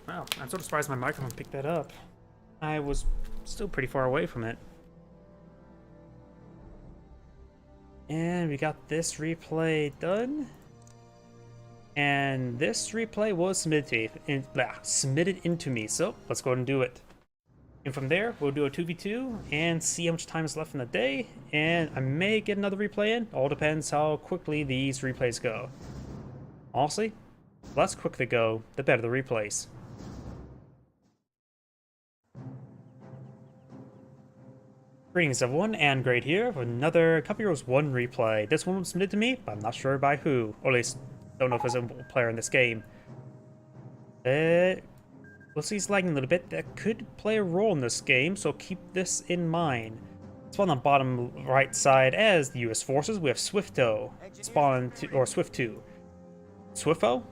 Wow, I'm sort of surprised my microphone picked that up. I was still pretty far away from it. And we got this replay done. And this replay was submitted into me, so let's go ahead and do it. And from there, we'll do a 2v2 and see how much time is left in the day. And I may get another replay in. All depends how quickly these replays go. Honestly, the less quick they go, the better the replays. Greetings everyone, and Great here with another Cup Heroes 1 replay. This one was submitted to me, but I'm not sure by who, or at least don't know if there's a player in this game. We'll see it's lagging a little bit. That could play a role in this game, so keep this in mind. Spawn on the bottom right side as the US forces, we have Swifto, or Swift 2. Swifto?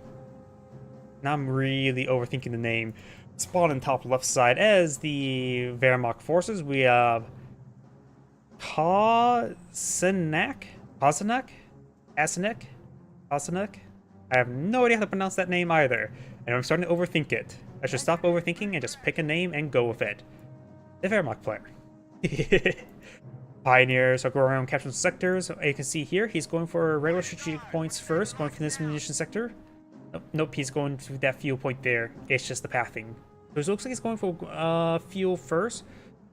Now I'm really overthinking the name. Spawn on top left side as the Wehrmacht forces, we have Kosenek? I have no idea how to pronounce that name either, and I'm starting to overthink it. I should stop overthinking and just pick a name and go with it. The Wehrmacht player. Pioneers are going around capturing sectors. You can see here, he's going for regular strategic points first, going for this munition sector. Nope, he's going to that fuel point there. It's just the pathing. So it looks like he's going for fuel first.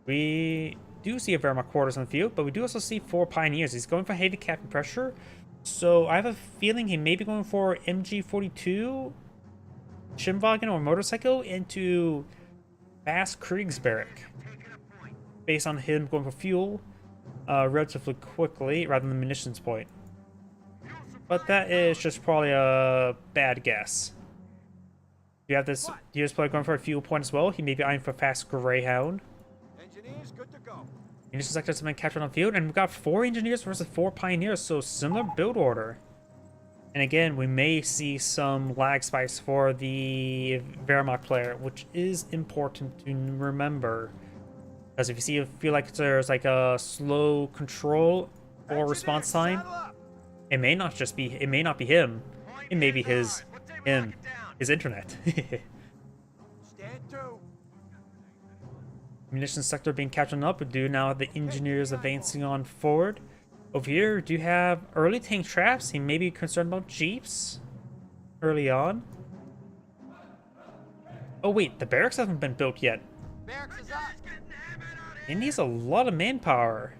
We do see a Wehrmacht quarters on the field, but we do also see 4 Pioneers. He's going for heavy cap and pressure. So I have a feeling he may be going for MG42, Schimwagen, or motorcycle into fast Kriegsberg. Based on him going for fuel relatively quickly rather than the munitions point. But that is just probably a bad guess. You have this US player going for a fuel point as well. He may be eyeing for fast Greyhound. Engineers, good to go. Munition sectors have been captured on the field, and we've got 4 engineers versus 4 pioneers, so similar build order. And again, we may see some lag spikes for the Wehrmacht player, which is important to remember. Because if you feel like there's like a slow control or response time, it may not be him. It may be him. his internet. Stand to. Munitions sector being captured up. We do now have the engineers advancing on forward. Over here, do you have early tank traps? He may be concerned about jeeps early on. Oh wait, the barracks haven't been built yet. Barracks is up. It needs a lot of manpower.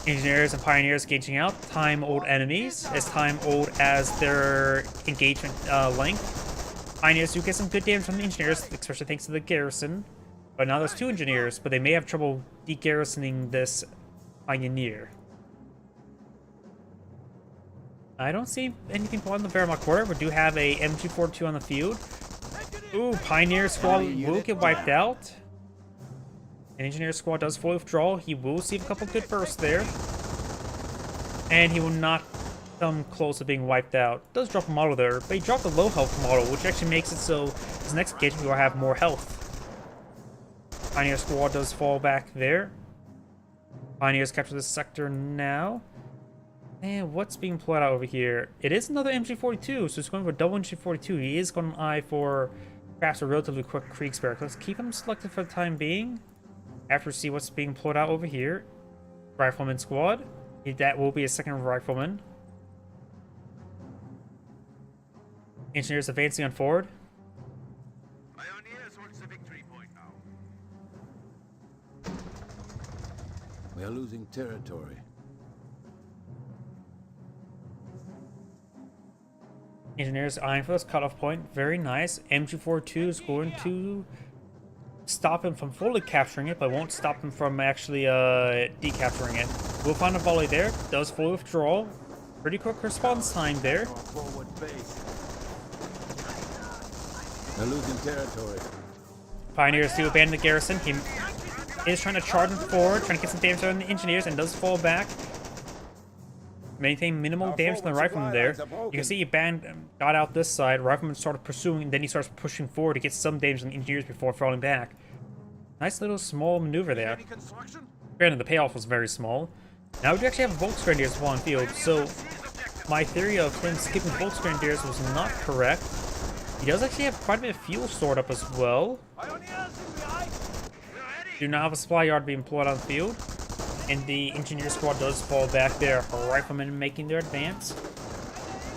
Engineers and pioneers gauging out time-old enemies, as time-old as their engagement length. Pioneers do get some good damage from the engineers, especially thanks to the garrison. But now there's 2 engineers, but they may have trouble de-garrisoning this pioneer. I don't see anything on the Wehrmacht quarter. We do have a MG42 on the field. Ooh, Pioneer squad will get wiped out. An Engineer squad does fully withdraw. He will receive a couple good bursts there. And he will not come close to being wiped out. Does drop a model there, but he dropped a low health model, which actually makes it so his next engagement will have more health. Pioneer squad does fall back there. Pioneers capture this sector now. And what's being played out over here? It is another MG42, so it's going for a double MG42. He is going to eye for perhaps a relatively quick Kriegsberg. Let's keep him selected for the time being. After we see what's being pulled out over here. Rifleman squad. That will be a second rifleman. Engineers advancing on forward. Pioneers holds the victory point now. We are losing territory. Engineers eyeing for this cutoff point. Very nice. MG42 is going to stop him from fully capturing it, but won't stop him from actually decapturing it. We'll find a volley there. Does fully withdraw. Pretty quick response time there. Forward base. We're losing territory. Pioneers do abandon the garrison. He is trying to charge him forward, trying to get some damage on the engineers, and does fall back. Maintain minimal damage from the rifleman there. You can see he got out this side. Rifleman started pursuing, and then he starts pushing forward to get some damage on the engineers before falling back. Nice little small maneuver there. Any construction? Granted, the payoff was very small. Now we do actually have Volksgrenadiers on field, so my theory of him skipping Volksgrenadiers was not correct. He does actually have quite a bit of fuel stored up as well. Pioneers in the eye. Do now have a supply yard being employed on the field. And the engineer squad does fall back there. Riflemen making their advance.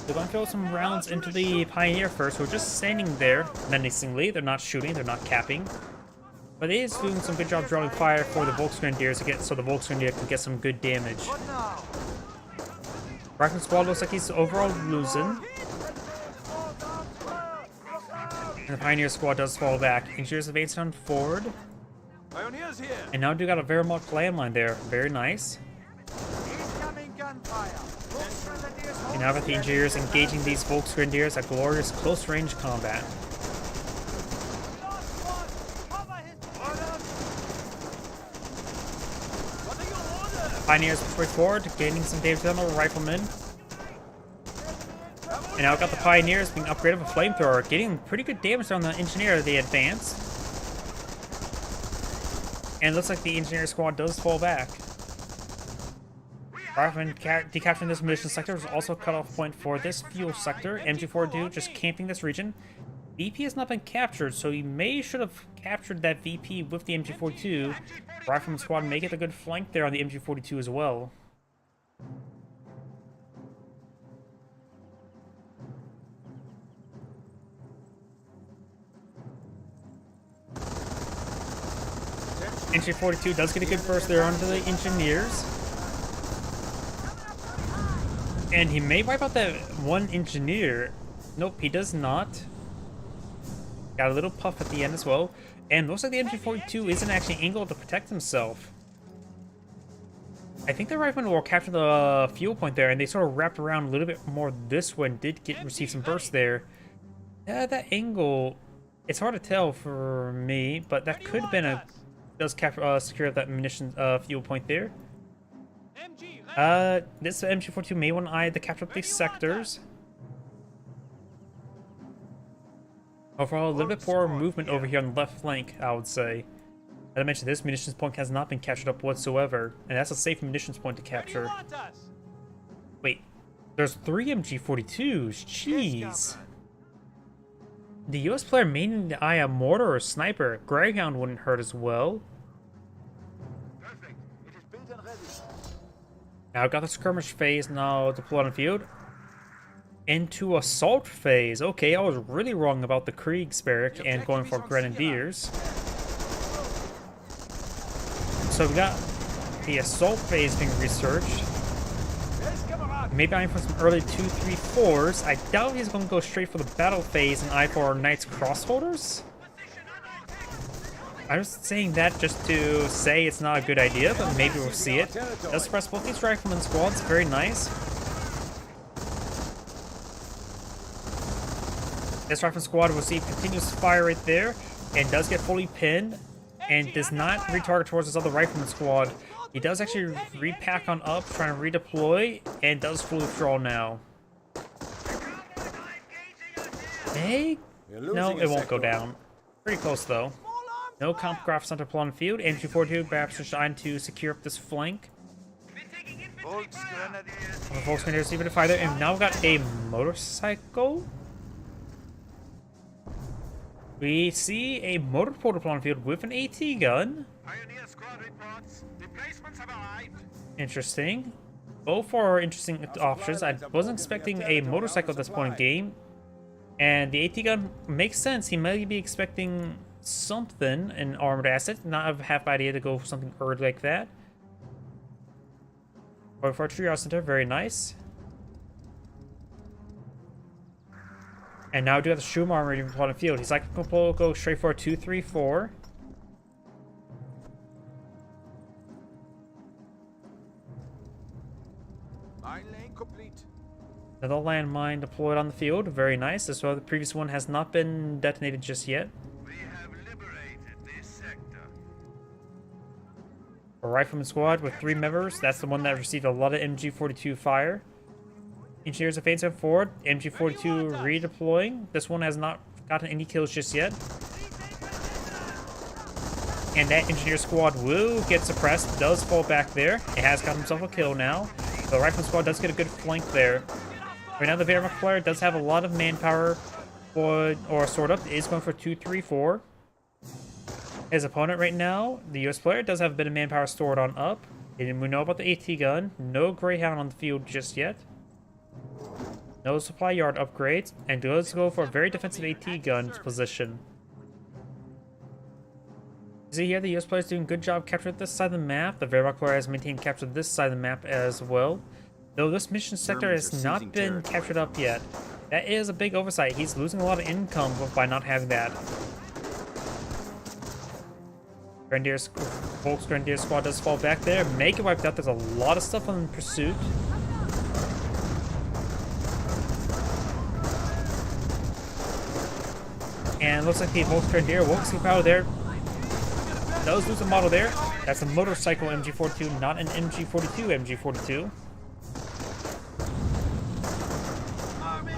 They're going to throw some rounds into the Pioneer first, who are just standing there menacingly. They're not shooting, they're not capping. But it is doing some good job drawing fire for the Volksgrenadiers to get so the Volksgrenadier can get some good damage. What now? Rifleman squad looks like he's overall losing. And the Pioneer squad does fall back. Engineers advance on forward. Pioneers here. And now we got a Wehrmacht landmine there. Very nice. Incoming gunfire. Volksgrenadiers And now with the engineers engaging these Volksgrenadiers at glorious close range combat. Pioneers push forward, gaining some damage on the riflemen. And now we got the Pioneers being upgraded with a flamethrower, getting pretty good damage on the engineer as they advance. And it looks like the engineer squad does fall back. Riflemen decapturing this munition sector is also a cutoff point for this fuel sector. MG42 just camping this region. VP has not been captured, so he should have captured that VP with the MG42. Rifleman squad may get a good flank there on the MG42 as well. MG42 does get a good burst there onto the engineers. And he may wipe out that one engineer. Nope, he does not. Got a little puff at the end as well. And looks like the MG42 isn't actually angled to protect himself. I think the rifleman will capture the fuel point there, and they sort of wrapped around a little bit more this one. Did receive some bursts there. Yeah, that angle, it's hard to tell for me, but that could have been a... Does secure that munition fuel point there. This MG42 may want to eye the capture of these sectors. Overall, a little bit poor movement over here on the left flank, I would say. As I mentioned, this munitions point has not been captured up whatsoever, and that's a safe munitions point to capture. Wait, there's 3 MG42s. Jeez. The US player may need to eye a mortar or sniper. Greyhound wouldn't hurt as well. Perfect. It is built and ready. Now got the skirmish phase now deployed on the field. Into assault phase. Okay, I was really wrong about the Kriegsberg and going for Grenadiers. So we got the assault phase being researched. Maybe I'm for some early 2-3-4s. I doubt he's going to go straight for the battle phase and eye for Knights Crossholders. I'm just saying that just to say it's not a good idea, but maybe we'll see it. Does suppress both these rifleman squads, very nice. This rifle squad will receive continuous fire right there, and does get fully pinned, and does not retarget towards this other rifleman squad. He does actually repack on up, trying to redeploy, and does fully withdraw now. Hey? No, it won't go down. Pretty close though. No Kampfkraft center deployed on the field. MG42 perhaps trying to secure up this flank. The Volksgrenadiers even to fire there, and now we've got a motorcycle. We see a motor deployed on the field with an AT gun. Pioneer squad reports. Replacements have arrived. Interesting. Both are interesting options. I wasn't expecting a motorcycle at this point in the game. And the AT gun makes sense. He might be expecting something, an armored asset. Not a half idea to go for something early like that. Or for a triage center, very nice. And now we do have the Schumann armor even on the field. He's like, go straight for a 2-3-4. Mine lane complete. Another landmine deployed on the field. Very nice. This one, the previous one has not been detonated just yet. We have liberated this sector. A rifleman squad with 3 members. That's the one that received a lot of MG42 fire. Engineers advancing forward. MG42 redeploying. This one has not gotten any kills just yet. And that engineer squad will get suppressed. Does fall back there. It has got himself a kill now. The rifleman squad does get a good flank there. Right now the Wehrmacht player does have a lot of manpower for, or sort of, is going for 2-3-4. His opponent right now, the US player, does have a bit of manpower stored on up. And we know about the AT gun. No Greyhound on the field just yet. No supply yard upgrades, and does go for a very defensive AT gun position. See here, the US player is doing a good job capturing this side of the map. The Wehrmacht player has maintained capture this side of the map as well. Though this mission sector has not been captured up yet. That is a big oversight. He's losing a lot of income by not having that. Volksgrenadier squad does fall back there. Make it wiped out. There's a lot of stuff on pursuit. And it looks like the Volksgrenadier will escape out of there. Does lose a model there. That's a motorcycle MG42, not an MG42 MG42.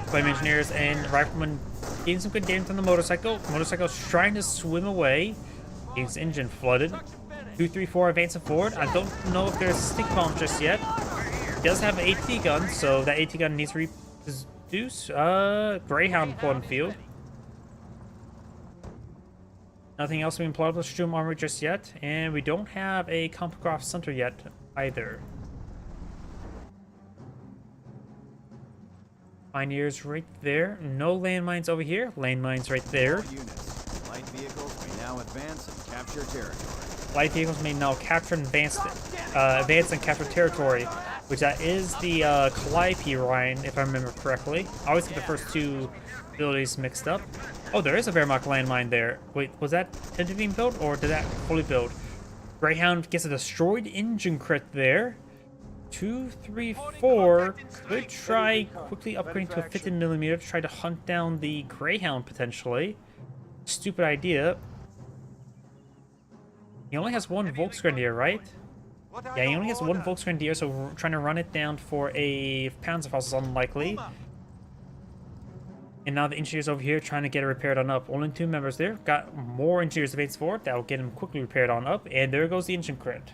Flame engineers and riflemen getting some good damage on the motorcycle. Motorcycle's trying to swim away. His engine flooded. 2-3-4 advancing forward. I don't know if there's a stick bomb just yet. He does have an AT gun, so that AT gun needs to reduce. Greyhound deployed in the field. Nothing else being employed with Sturm armor just yet, and we don't have a Kampfkraft center yet either. Pioneers right there. No landmines over here. Landmines right there. Units. Light vehicles may now advance and capture territory. Light vehicles may now capture and advance and capture territory, which that is the Calliope Rhine, if I remember correctly. I always get the first two abilities mixed up. Oh, there is a Wehrmacht landmine there. Wait, was that intended being built, or did that fully build? Greyhound gets a destroyed engine crit there. 2-3-4 could try quickly upgrading to a 15mm to try to hunt down the Greyhound potentially. Stupid idea. He only has one Volksgrenadier, right? Yeah, he only has one Volksgrenadier, so we're trying to run it down for a Panzerfaust is unlikely. And now the engineers over here trying to get it repaired on up. Only 2 members there. Got more engineers advanced forward. That will get him quickly repaired on up. And there goes the engine crit.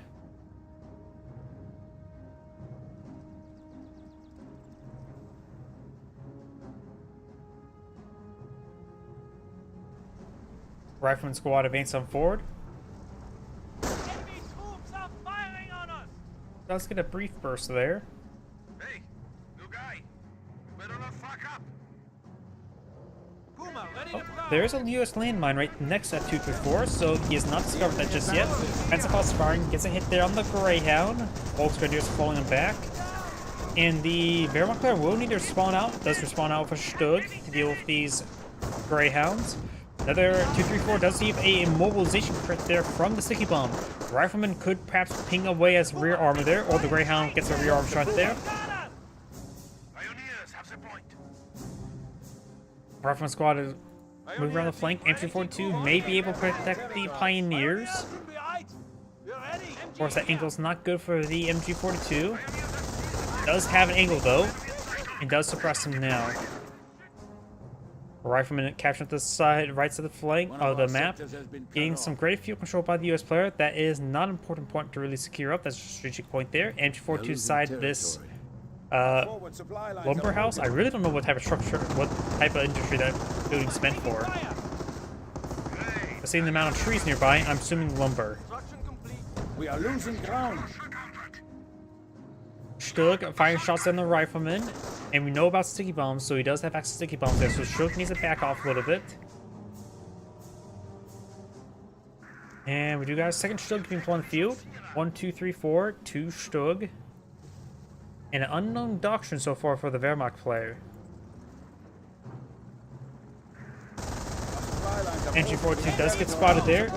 Rifleman squad advance on forward. Enemy troops are firing on us! Does get a brief burst there. Hey, new guy. Better not fuck up. Puma, ready to go! There's a US landmine right next to that 234, so he has not discovered that just yet. Pensacole's firing, gets a hit there on the Greyhound. Volksgrenadiers falling him back. And the Wehrmacht player will need to respawn out. Does respawn out for Stug to deal with these Greyhounds. Another 234 does receive a immobilization crit there from the sticky bomb. The Rifleman could perhaps ping away as rear armor there, or the Greyhound gets a rear arm shot there. Pioneers have the point. Rifleman squad is moving around the flank. MG42 may be able to protect the Pioneers. Of course, that angle's not good for the MG42. Does have an angle though, and does suppress him now. Rifleman capturing the side, right side of the flank of the map, getting some great field control by the US player. That is not an important point to really secure up. That's a strategic point there. MG42 side this lumber house. I really don't know what type of structure, what type of industry that building's meant for. I've seen the amount of trees nearby. I'm assuming lumber. We are losing ground. Stug firing shots on the Rifleman, and we know about sticky bombs, so he does have access to sticky bombs there, so Stug needs to back off a little bit. And we do got a second Stug being put on the field. 1, 2, 3, 4, 2 Stug. And an unknown doctrine so far for the Wehrmacht player. NG42 does get spotted there.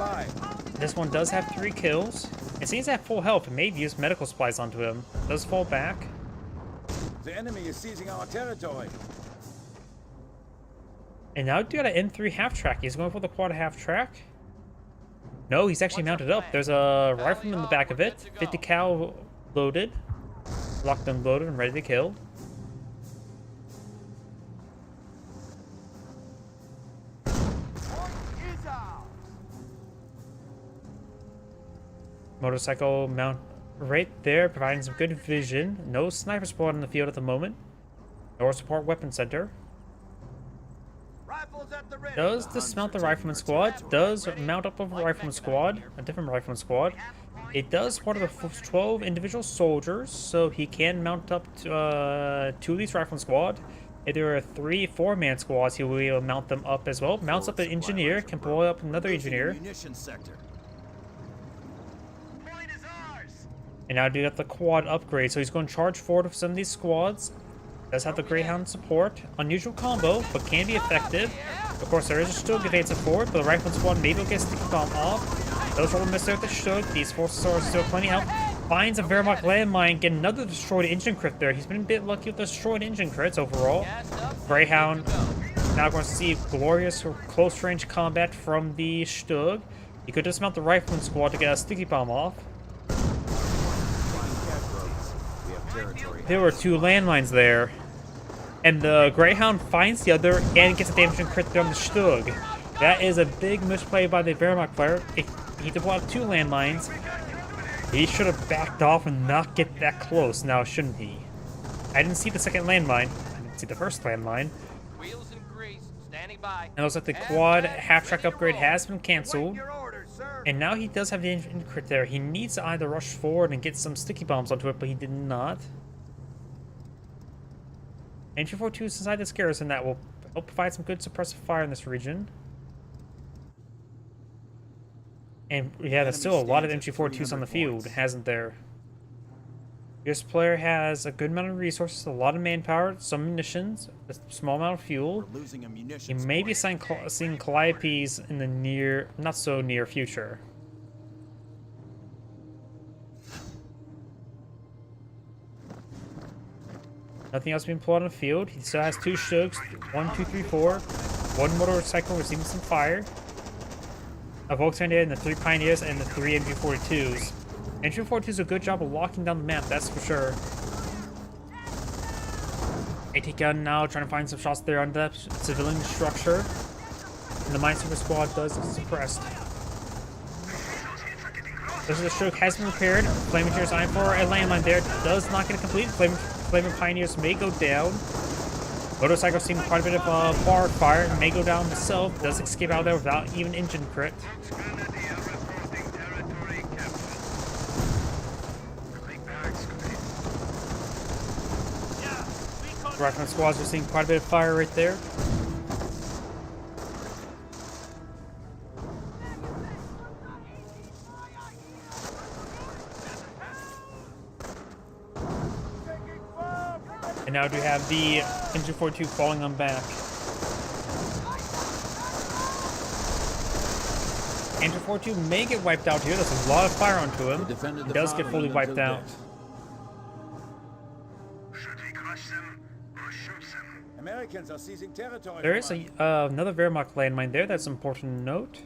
This one does have 3 kills. It seems to have full health and may use medical supplies onto him. Does fall back. The enemy is seizing our territory. And now we got an M3 half track. He's going for the quad half track. No, he's actually mounted up. There's a rifleman in the back of it. 50 cal loaded. Locked and loaded and ready to kill. Motorcycle mount right there, providing some good vision. No sniper squad in the field at the moment. Nor support weapon center. Does dismount the rifleman squad. Does mount up a rifleman squad. A different rifleman squad. It does support the 12 individual soldiers, so he can mount up to 2 of these rifleman squad. If there are 3 4-man squads, he will be able to mount them up as well. Mounts up an engineer, can blow up another engineer. And now do got the quad upgrade, so he's going to charge forward with some of these squads. Does have the Greyhound support. Unusual combo, but can be effective. Of course, there is a Stug evasive forward, but the rifleman squad maybe will get sticky bomb off. Those will miss out the Stug. These forces are still plenty health. Finds a Wehrmacht landmine, get another destroyed engine crit there. He's been a bit lucky with the destroyed engine crits overall. Greyhound now going to see glorious close range combat from the Stug. He could dismount the rifleman squad to get a sticky bomb off. There were 2 landmines there. And the Greyhound finds the other and gets a damaging crit on the Stug. That is a big misplay by the Wehrmacht player. If he deployed 2 landmines, he should have backed off and not get that close now, shouldn't he? I didn't see the second landmine. I didn't see the first landmine. Wheels and grease, standing by. And it looks like the quad half-track upgrade has been cancelled. And now he does have the engine crit there. He needs to either rush forward and get some sticky bombs onto it, but he did not. MG42 is inside this garrison that will help provide some good suppressive fire in this region. And yeah, there's still a lot of MG42s on the field, hasn't there? This player has a good amount of resources, a lot of manpower, some munitions, a small amount of fuel. He may be seeing Calliopes in the near, not so near future. Nothing else being pulled on the field. He still has 2 Stugs, 1, 2, 3, 4. 1 motorcycle receiving some fire. A Volksgrenadier and the 3 Pioneers and the 3 MG42s. MG42 does a good job of locking down the map, that's for sure. AT gun now trying to find some shots there on the civilian structure. And the Minesweeper squad does suppressed. This is the stroke has been repaired. Flame Engineers eyeing for a landmine there. Does not get it complete. Flame Pioneers may go down. Motorcycle seeing quite a bit of bar fire, may go down himself, does escape out of there without even engine crit. Grenadier reporting territory captured. Click back, Scotty. Rifleman squads are seeing quite a bit of fire right there. And now do you have the MG42 falling on back. MG42 may get wiped out here. There's a lot of fire onto him. They defended He the does get farming fully until wiped out. death. Should we crush them or shoot them? Americans are seizing territory. There from is us. another Wehrmacht landmine there. That's important to note.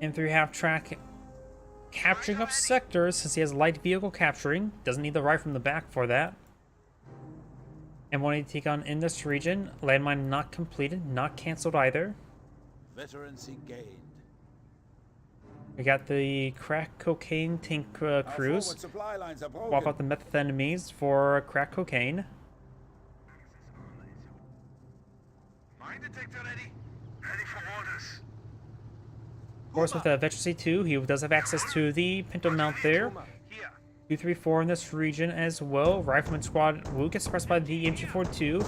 M3 half-track capturing up sectors since he has light vehicle capturing. Doesn't need the rifle from the back for that. M180 gun in this region. Landmine not completed, not cancelled either. Veterancy gained. We got the crack cocaine tank Our crews. forward supply lines are broken. Swap out the methamphetamines for crack cocaine. Mine detector ready. Ready for orders. Of course, with the Veteran C2, he does have access to the Pinto mount there. Here. 234 in this region as well. Rifleman squad will get suppressed by the MG42,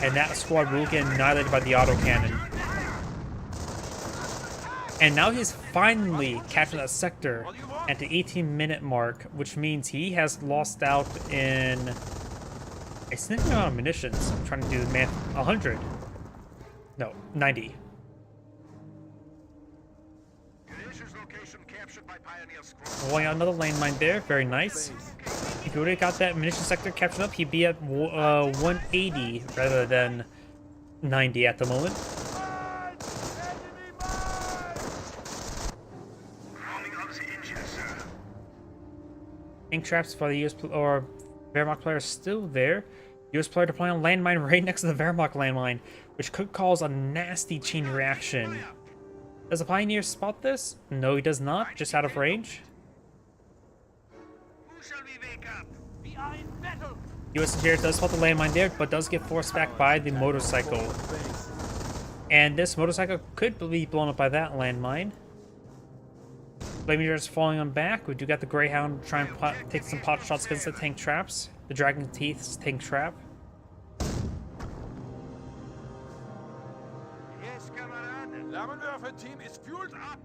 and that squad will get annihilated by the autocannon. And now he's finally captured that sector at the 18-minute mark, which means he has lost out in a significant amount of munitions. I'm trying to do the math. 100. No, 90. Gracious location captured by Pioneer Squad. Rolling out another landmine there. Very nice. If he already got that munition sector captured up, he'd be at 180 rather than 90 at the moment. Rounding up the engine, sir. Ink traps for the US or Wehrmacht player is still there. US player deploying a landmine right next to the Wehrmacht landmine, which could cause a nasty chain reaction. Does the Pioneer spot this? No, he does not. Just out of range. Who shall we wake up? We are in battle. US engineer does spot the landmine there, but does get forced back by the motorcycle. And this motorcycle could be blown up by that landmine. Flaming is falling on back. We do got the Greyhound trying to take some pot shots against the tank traps. The Dragon Teeth's tank trap. Yes, Kamerad. Flammenwerfer team is fueled up.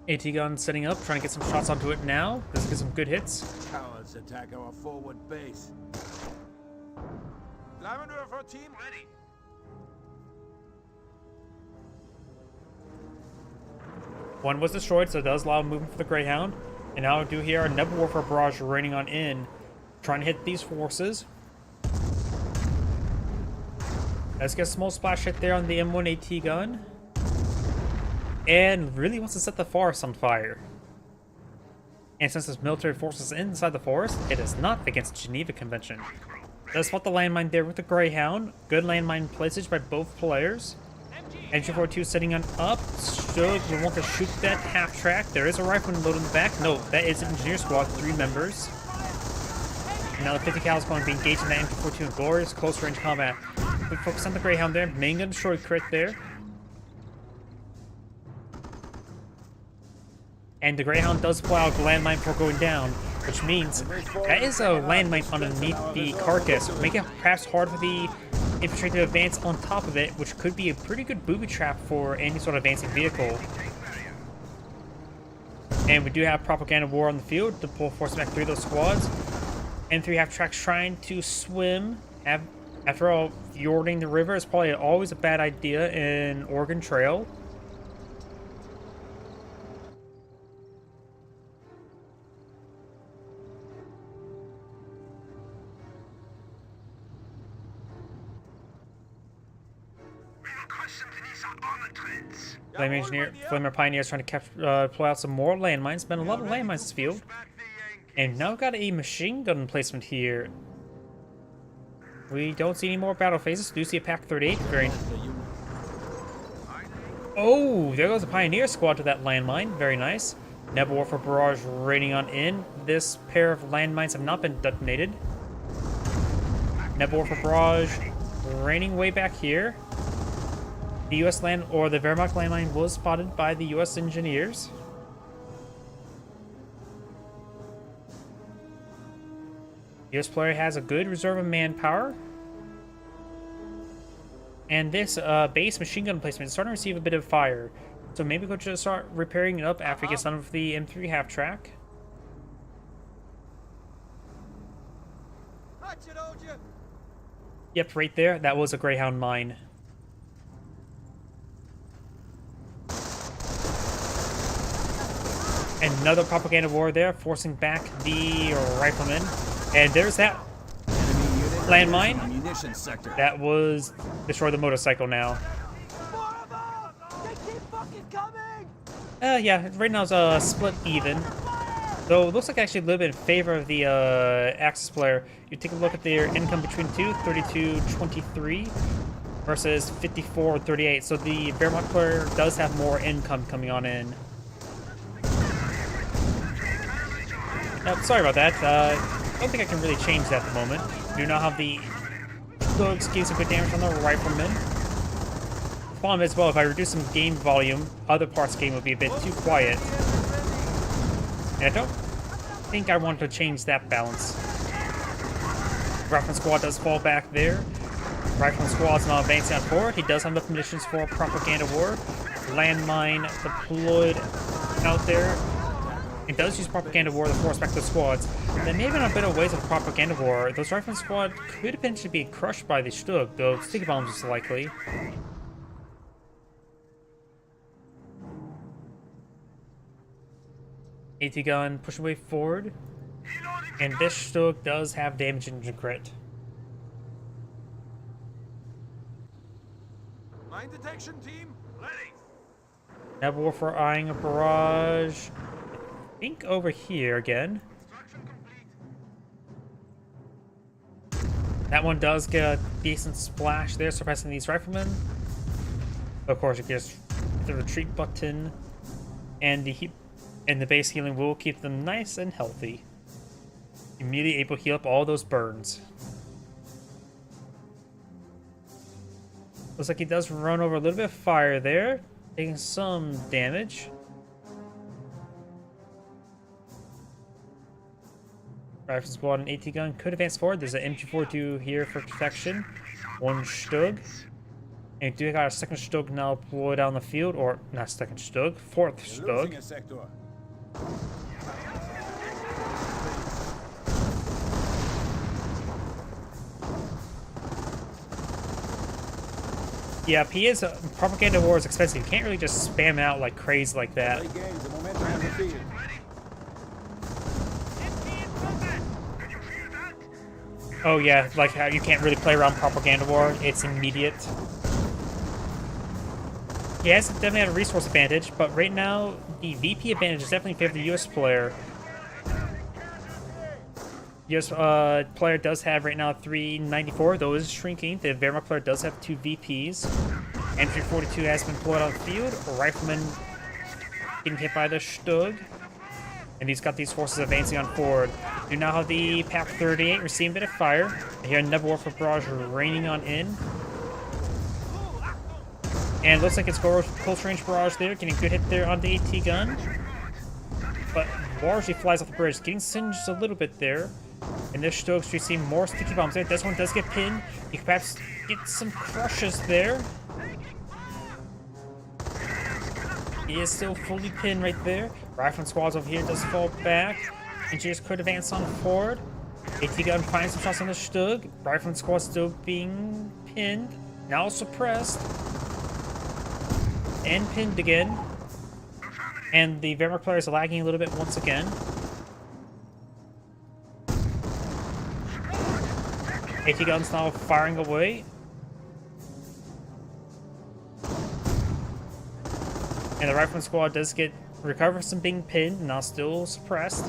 AT gun setting up, trying to get some shots onto it now. Does get some good hits. Cowards attack our forward base. Flammenwerfer team Ready. One was destroyed, so it does allow movement for the Greyhound. And now we do hear our Nebel Warfare barrage raining on in, trying to hit these forces. Let's get a small splash hit there on the M1 AT gun. And really wants to set the forest on fire. And since this military force is inside the forest, it is not against the Geneva Convention. Does spot the landmine there with the Greyhound. Good landmine placage by both players. MG42 setting on up. Still we want to shoot that half track. There is a rifleman load in the back. No, that is an engineer squad, 3 members. And now the 50 cal is going to be engaged in that MG42 in glorious close range combat. We focus on the Greyhound there. Main gun destroy crit there. And the Greyhound does plow the landmine before going down, which means that is a landmine underneath the carcass, making it perhaps hard for the infantry to advance on top of it, which could be a pretty good booby trap for any sort of advancing vehicle. And we do have propaganda war on the field to pull force back through those squads. M3 half tracks trying to swim. After all, fjording the river is probably always a bad idea in Oregon Trail. Flamer Pioneer is trying to pull out some more landmines. Been a lot of landmines in this field. And now got a machine gun placement here. We don't see any more battle phases. Do see a Pack 38. Very. Oh, there goes a Pioneer squad to that landmine. Very nice. Nebel Warfare Barrage raining on in. This pair of landmines have not been detonated. Nebel Warfare Barrage raining way back here. The U.S. land, or the Wehrmacht landmine, was spotted by the U.S. engineers. U.S. player has a good reserve of manpower. And this base machine gun placement is starting to receive a bit of fire. So maybe we'll just start repairing it up after he gets done with the M3 half-track. Yep, right there. That was a Greyhound mine. Another propaganda war there, forcing back the riflemen. And there's that Enemy unit landmine. munitions sector. That was destroy the motorcycle now. Yeah, right now it's split even. Though it looks like actually a little bit in favor of the Axis player. You take a look at their income between two, 32-23 versus 54-38. So the Wehrmacht player does have more income coming on in. Sorry about that. I don't think I can really change that at the moment. I do not have the Thugs getting some good damage on the riflemen. The problem is, well, if I reduce some game volume, other parts of the game would be a bit too quiet. And I don't think I want to change that balance. Rifleman squad does fall back there. Rifleman squad's now advancing on forward. He does have enough munitions for a propaganda war. Landmine deployed out there. It does use propaganda war to force back the squads. There may have been a bit of ways of propaganda war. Those rifleman squad could potentially be crushed by the Stug, though sticky bombs is likely. AT gun push away forward. And this Stug does have damage and crit. Mine detection team, ready. Nebel Warfare eyeing a barrage. I think over here again. That one does get a decent splash there, suppressing these riflemen. Of course, it gets the retreat button, and the base healing will keep them nice and healthy. Immediately able to heal up all those burns. Looks like he does run over a little bit of fire there, taking some damage. Rifle squad and AT gun could advance forward. There's an MG42 here for protection. One Stug. And we do got a second Stug now deployed on the field, or not second Stug, fourth Losing Stug. a sector. Yeah, he is. Propaganda war is expensive. You can't really just spam out like crazy like that. They gain the momentum on the field. Oh yeah, like how you can't really play around propaganda war. It's immediate. He has definitely had a resource advantage, but right now the VP advantage is definitely in favor of the US player. US player does have right now 394, though it is shrinking. The Wehrmacht player does have 2 VPs. M342 has been deployed on the field. Rifleman getting hit by the Stug. And he's got these forces advancing on forward. Do now have the PAP-38 receiving a bit of fire. I hear Nebel Warfare Barrage raining on in. And it looks like it's close range barrage there, getting a good hit there on the AT gun. But largely flies off the bridge, getting singed a little bit there. And this Stokes, we see more sticky bombs there. This one does get pinned. You can perhaps get some crushes there. He is still fully pinned right there. Rifleman squads over here does fall back. Engineers could advance on forward. AT gun finds some shots on the Stug. Rifleman squad still being pinned. Now suppressed. And pinned again. And the Wehrmacht player is lagging a little bit once again. AT guns now firing away. And the Rifleman squad does recover from being pinned, now still suppressed.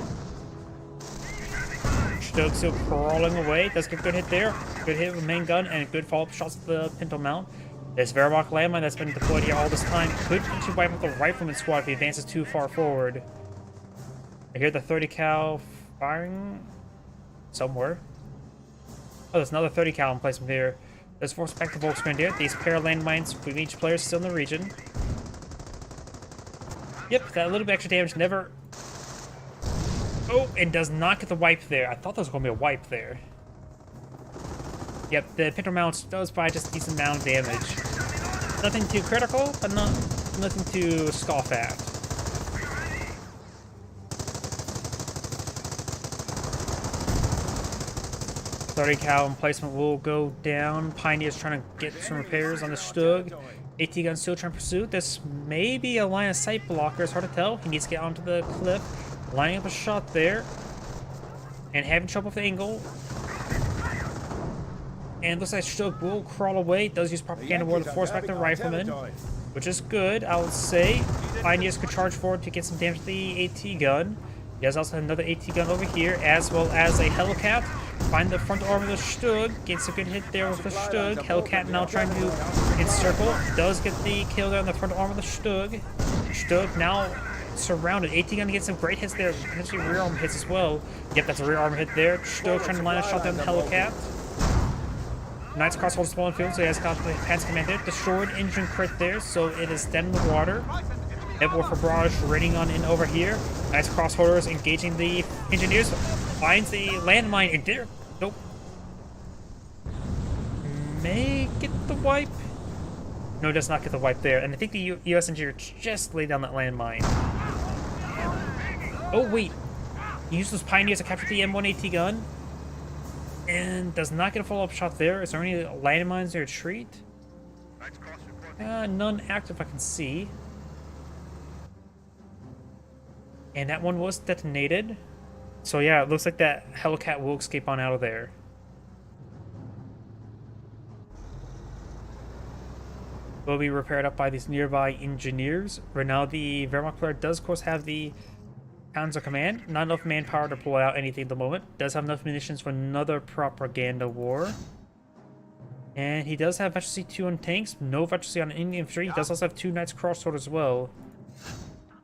Stug still crawling away, does get a good hit there. Good hit with the main gun and good follow-up shots at the Pinto mount. This Wehrmacht landmine that's been deployed here all this time could potentially wipe out the Rifleman squad if he advances too far forward. I hear the 30 cal firing somewhere. Oh, there's another 30 cal emplacement here. There's 4 Spectre Volksgrenadier. These pair of landmines for each player still in the region. Yep, that little bit extra damage never... Oh, and does not get the wipe there. I thought there was going to be a wipe there. Yep, the Pinto Mount does provide just a decent amount of damage. Nothing too critical, but nothing to scoff at. .30 cal emplacement will go down. Pioneer's trying to get some repairs on the Stug. AT gun still trying to pursue. This may be a line of sight blocker. It's hard to tell. He needs to get onto the cliff. Lining up a shot there. And having trouble with the angle. And looks like Stug will crawl away. Does use propaganda war to force back the rifleman, which is good, I would say. Pioneers could charge forward to get some damage to the AT gun. He does also have another AT gun over here, as well as a Hellcat. Find the front arm of the Stug. Gets a good hit there with the Stug. Hellcat now trying to encircle. Does get the kill there on the front arm of the Stug. Stug now surrounded. AT gun gets some great hits there. Potentially rear arm hits as well. Yep, that's a rear arm hit there. Stug trying to line a shot there on the Hellcat. Knight's Cross holds the ball in field, so he has got the Pants Command there. Destroyed engine crit there, so it is dead in the water. Edward for Barrage raining on in over here. Knight's Cross holders engaging the engineers. Finds the landmine in there. Nope. May get the wipe. No, it does not get the wipe there. And I think the U.S. engineer just laid down that landmine. Oh, wait. He used those Pioneers to capture the M1AT gun. And does not get a follow-up shot there. Is there any landmines near retreat? None active I can see. And that one was detonated. So yeah, it looks like that Hellcat will escape on out of there. Will be repaired up by these nearby engineers. Right now the Wehrmacht player does of course have the Panzer Command. Not enough manpower to pull out anything at the moment. Does have enough munitions for another propaganda war. And he does have Veteran C2 on tanks. No Veteran C on infantry. He does also have 2 Knights Crossroad as well.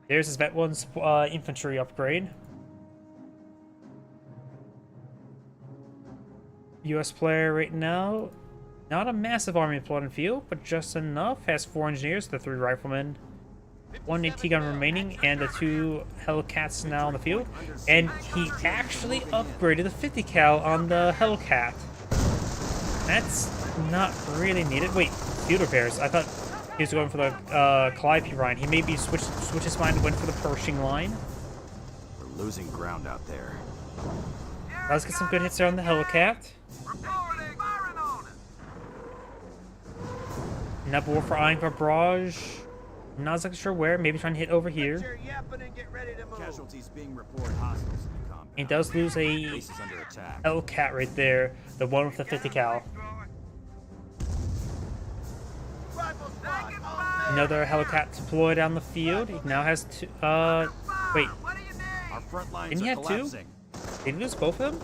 There's his Vet 1's infantry upgrade. US player right now. Not a massive army deployed in field, but just enough. Has 4 engineers, the 3 riflemen. 1 AT gun remaining, and the 2 Hellcats now in the field. And he actually upgraded the 50 cal on the Hellcat. That's not really needed. Wait, field repairs. I thought he was going for the Calliope line. He maybe switched his mind and went for the Pershing line. We're losing ground out there. Let's get some good hits there on the Hellcat. Nebel for eyeing for barrage. I'm not exactly sure where. Maybe trying to hit over here. Casualties being reported hostiles in the compound. He does lose a Base is under attack. Hellcat right there. The one with the 50 cal. Another Hellcat deployed on the field. He now has 2. Wait. Our front lines Didn't he are have 2? collapsing. Did he lose both of them?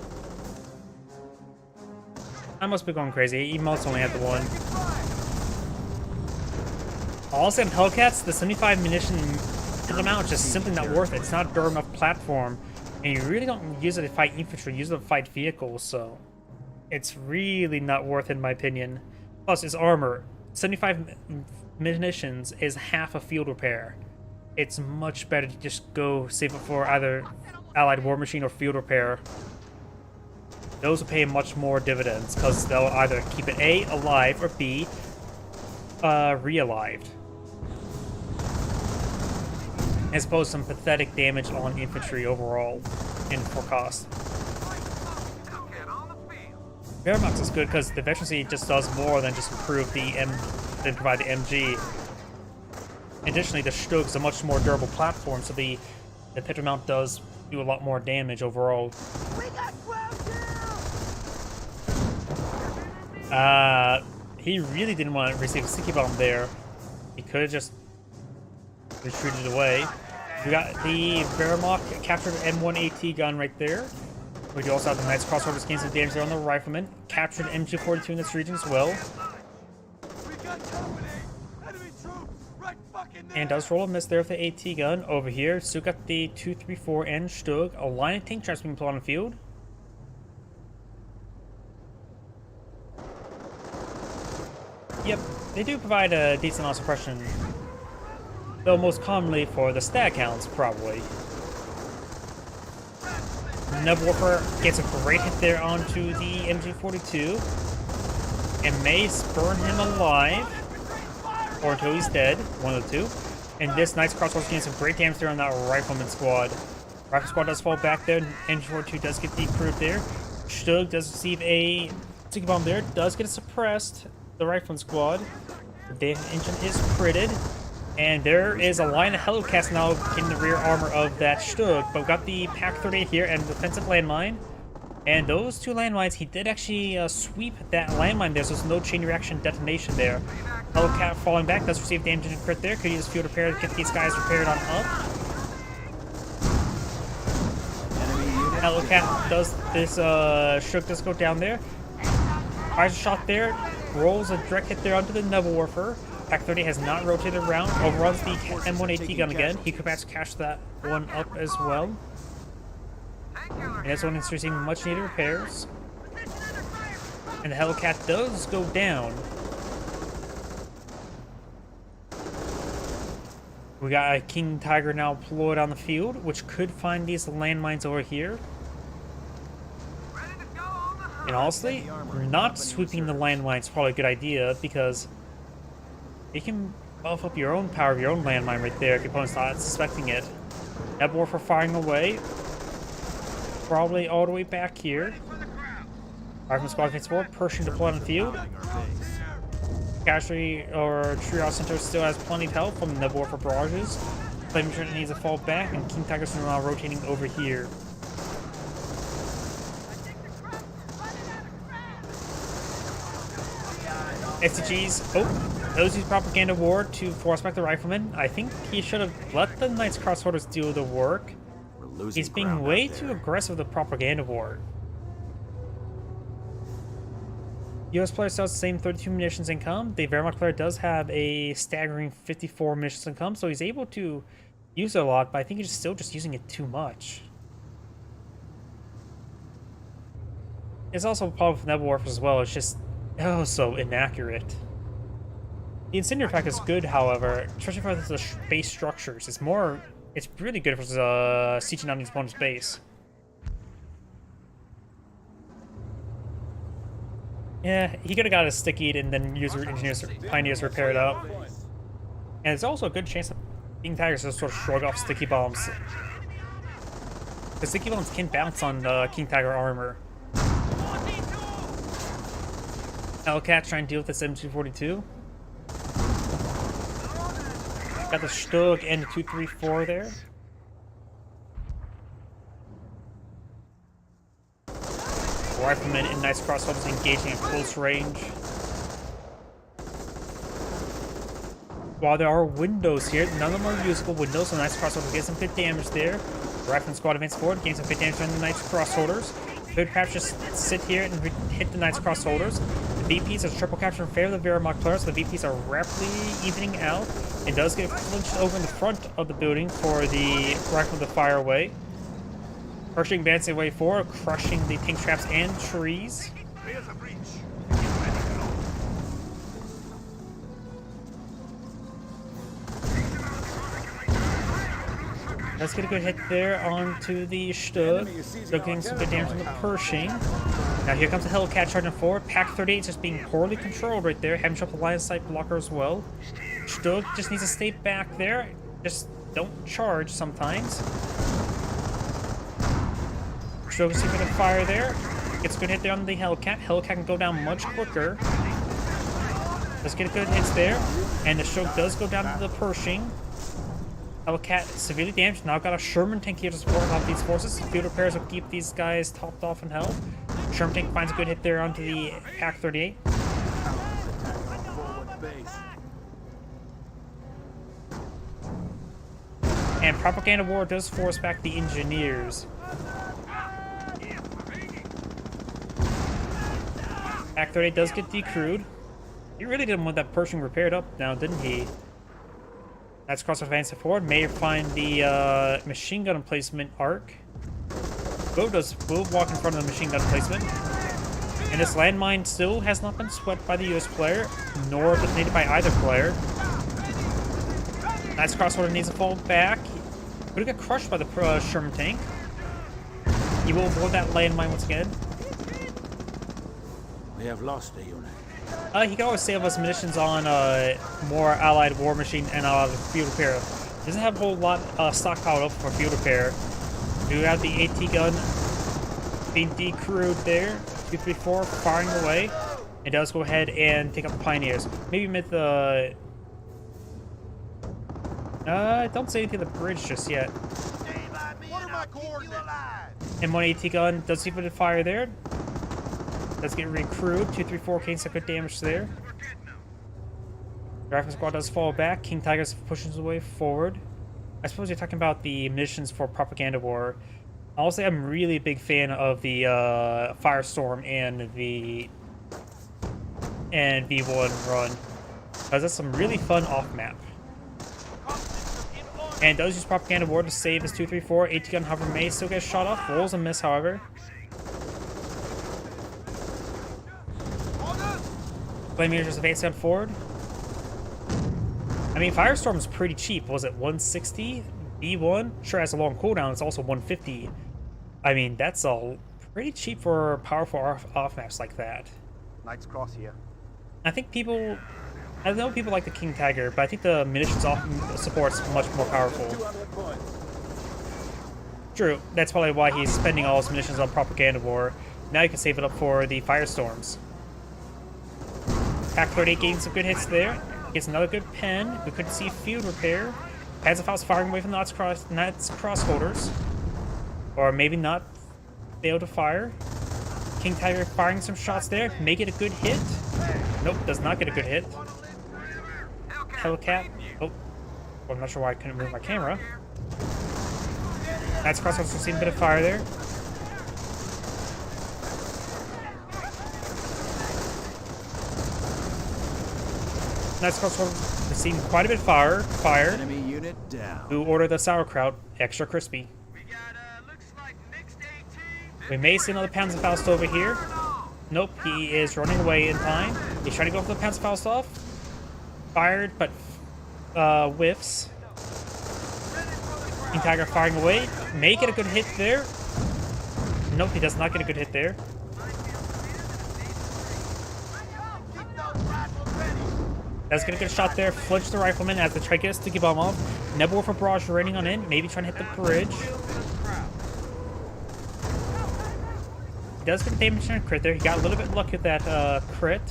I must be going crazy. He must only have the 1. Also, in Hellcats, the 75 munition amount is just simply not worth it. It's not a durable enough platform, and you really don't use it to fight infantry. You use it to fight vehicles, so it's really not worth it in my opinion. Plus, his armor, 75 munitions is half a field repair. It's much better to just go save it for either Allied War Machine or field repair. Those will pay much more dividends because they'll either keep it A, alive, or B, re-alived. As opposed to some pathetic damage on infantry overall in for cost. Wehrmacht is good because the veterancy just does more than just improve than provide the MG. Additionally, the Stug's a much more durable platform, so the Pinto Mount does do a lot more damage overall. He really didn't want to receive a sticky bomb there. He could have just retreated away. We got the Wehrmacht captured M1AT gun right there. We do also have the Knights Crossovers gain some damage there on the rifleman. Captured MG42 in this region as well. We got company! Enemy troops! Right fucking And does roll a miss there with the AT gun. Over here, still got the 234 and Stug. A line of tank traps being put on the field. Yep, they do provide a decent amount of suppression. Though most commonly for the stag hounds, probably. Nebwolfer gets a great hit there onto the MG42. And may burn him alive. Or until he's dead, one of the two. And this Knight's Crossbow getting some great damage there on that Rifleman squad. Rifle squad does fall back there, MG42 does get decrewed there. Stug does receive a sticky bomb there, does get suppressed, the Rifleman squad. The engine is critted. And there is a line of Hellcats now in the rear armor of that Stug. But we've got the Pak-38 here and the defensive landmine. And those two landmines, he did actually sweep that landmine there, so there's no chain reaction detonation there. Hellcat falling back, does receive damage and crit there. Could use field repair to get these guys repaired on up. Hellcat does this, Shook does go down there. Fires a shot there, rolls a direct hit there onto the Nebelwerfer. Pak-38 has not rotated around, overruns the M1AT gun again. He could perhaps catch that one up as well. And this one is receiving much needed repairs. And the Hellcat does go down. We got a King Tiger now deployed on the field, which could find these landmines over here. And honestly, not sweeping the landmines is probably a good idea, because you can buff up your own power of your own landmine right there if your opponent's not suspecting it. Nebelwerfer firing away. Probably all the way back here. Rifleman squad advance forward, Pershing deployed on the field. Casualty or Triage Center still has plenty of help from the Nebelwerfer barrages. Flaming Trident needs to fall back, and King Tiger's now rotating over here. SCGs, those use Propaganda War to force back the Rifleman. I think he should have let the Knights Crossholders do the work. He's being way too aggressive with the Propaganda War. US player still has the same 32 munitions income. The Wehrmacht player does have a staggering 54 munitions income, so he's able to use it a lot, but I think he's still just using it too much. It's also a problem with Nebelwerfer as well. It's just so inaccurate. The Incendiary Pack is good, however, especially for the base structures. It's really good for sieging on his opponent's base. Yeah, he could have got a stickied and then Pioneers repair it up. And it's also a good chance that King Tigers just sort of shrug off sticky bombs. The sticky bombs can bounce on King Tiger armor. Hellcat trying to deal with this M242. Got the Stug and the 234 there. Rifleman and Knight's Crossholders engaging at close range. While there are windows here, none of them are usable windows, so Knight's Crossholders get some good damage there. Rifleman squad advance forward, gain some good damage on the Knight's Crossholders. Could perhaps just sit here and hit the Knight's Crossholders. The VPs are triple capture in favor of the Wehrmacht players, so the VPs are rapidly evening out. It does get flinched over in the front of the building for the Rifleman to fire away. Pershing advancing way forward, crushing the tank traps and trees. Let's get a good hit there onto the Stug. Stug getting some good damage on the Pershing. Now here comes the Hellcat charging forward. Pak-38 just being poorly controlled right there. Having trouble with the line of sight blocker as well. Stug just needs to stay back there. Just don't charge sometimes. Stug is going to fire there. Gets a good hit there on the Hellcat. Hellcat can go down much quicker. Let's get a good hits there. And the Stug does go down to the Pershing. Hellcat severely damaged. Now got a Sherman tank here to support off these forces. Field repairs will keep these guys topped off in health. Sherman tank finds a good hit there onto the Pak-38. And Propaganda War does force back the engineers. Pak-38 does get decrewed. He really didn't want that Pershing repaired up now, didn't he? That's cross advancing forward. May find the machine gun emplacement arc. Will walk in front of the machine gun placement. And this landmine still has not been swept by the US player, nor detonated by either player. Nice crossover needs to fall back. Could get crushed by the Sherman tank. He will avoid that landmine once again. We have lost a unit. He can always save us munitions on more Allied War Machine and field repair. Doesn't have a whole lot stockpiled up for field repair. We have the AT gun being decrewed there. 234 firing away. It does go ahead and take up the Pioneers. Maybe mid the. Don't say anything to the bridge just yet. What are my coordinates? M1 AT gun does see a bit of fire there. Does get recrewed. 234 gains some good damage there. Rifle squad does fall back. King Tigers pushes his way forward. I suppose you're talking about the missions for Propaganda War. I'll say I'm really a big fan of the Firestorm and the V1 run, because that's some really fun off map. And does use Propaganda War to save his 234. AT gun hover may still get shot off. Rolls a miss, however. Flameers just advancing forward. I mean, Firestorm's pretty cheap. Was it 160? B1 sure has a long cooldown. It's also 150. I mean, that's all pretty cheap for powerful off maps like that. Knight's Cross here. I think I know people like the King Tiger, but I think the munitions support's much more powerful. True, that's probably why he's spending all his munitions on Propaganda War. Now you can save it up for the Firestorms. Pack 38 gains some good hits there. Gets another good pen. We could see field repair. Panzerfaust firing away from the Nats crossholders. Or maybe not fail to fire. King Tiger firing some shots there. Make it a good hit. Nope, does not get a good hit. Hellcat. Oh, well, I'm not sure why I couldn't move my camera. Nats crossholders seen a bit of fire there. Nats crossholders have seen quite a bit of fire. Enemy unit down. Who ordered the sauerkraut extra crispy. We may see another Panzerfaust over here. Nope, he is running away in time. He's trying to go for the Panzerfaust off. Fired, but whiffs. King Tiger firing away. May get a good hit there. Nope, he does not get a good hit there. That's gonna get a shot there. Flinch the rifleman as the try gets to Gibamov. Nebelwerfer barrage raining on in. Maybe trying to hit the bridge. He does get damage and a crit there. He got a little bit lucky with that crit.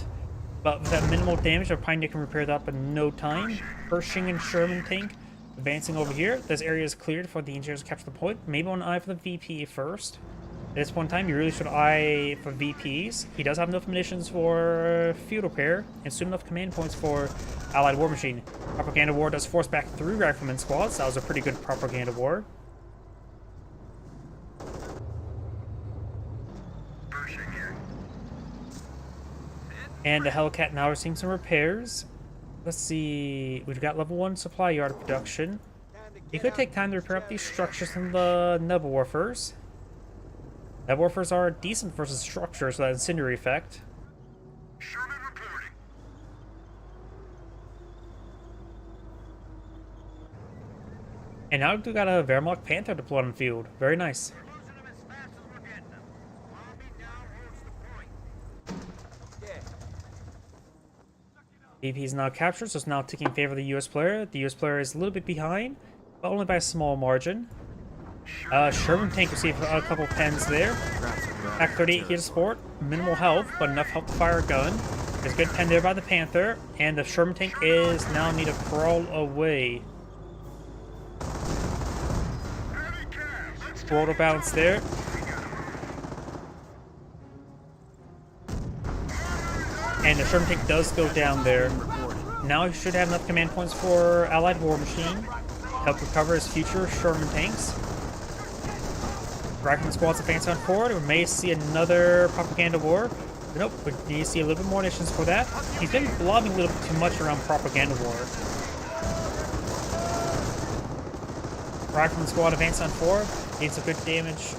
But with that minimal damage, our Pioneer can repair that up in no time. Pershing and Sherman tank advancing over here. This area is cleared for the engineers to capture the point. Maybe on eye for the VP first. At this point in time, you really should eye for VPs. He does have enough munitions for field repair and soon enough command points for Allied War Machine. Propaganda War does force back 3 rifleman squads. That was a pretty good Propaganda War. And the Hellcat now is seeing some repairs. Let's see. We've got level 1 supply yard of production. You could take time to repair up these structures in the Nebelwerfers. Nebelwerfers are decent versus structures with that incendiary effect. Sherman reporting. And now we've got a Wehrmacht Panther deployed on the field. Very nice. We're losing them as fast as we're getting them. Army now holds the point. VP is now captured, so it's now taking favor of the US player. The US player is a little bit behind, but only by a small margin. Sherman tank received a couple pens there. Pack 38 here to support. Minimal health, but enough help to fire a gun. There's a good pen there by the Panther, and the Sherman tank is now need to crawl away. Roll to bounce there. And the Sherman tank does go down there. Now he should have enough command points for Allied War Machine. Help recover his future Sherman tanks. Rifleman squads advance on forward. We may see another Propaganda War. But nope, we need to see a little bit more missions for that. He's been blobbing a little bit too much around Propaganda War. Rifleman squad advance on 4. Gain some good damage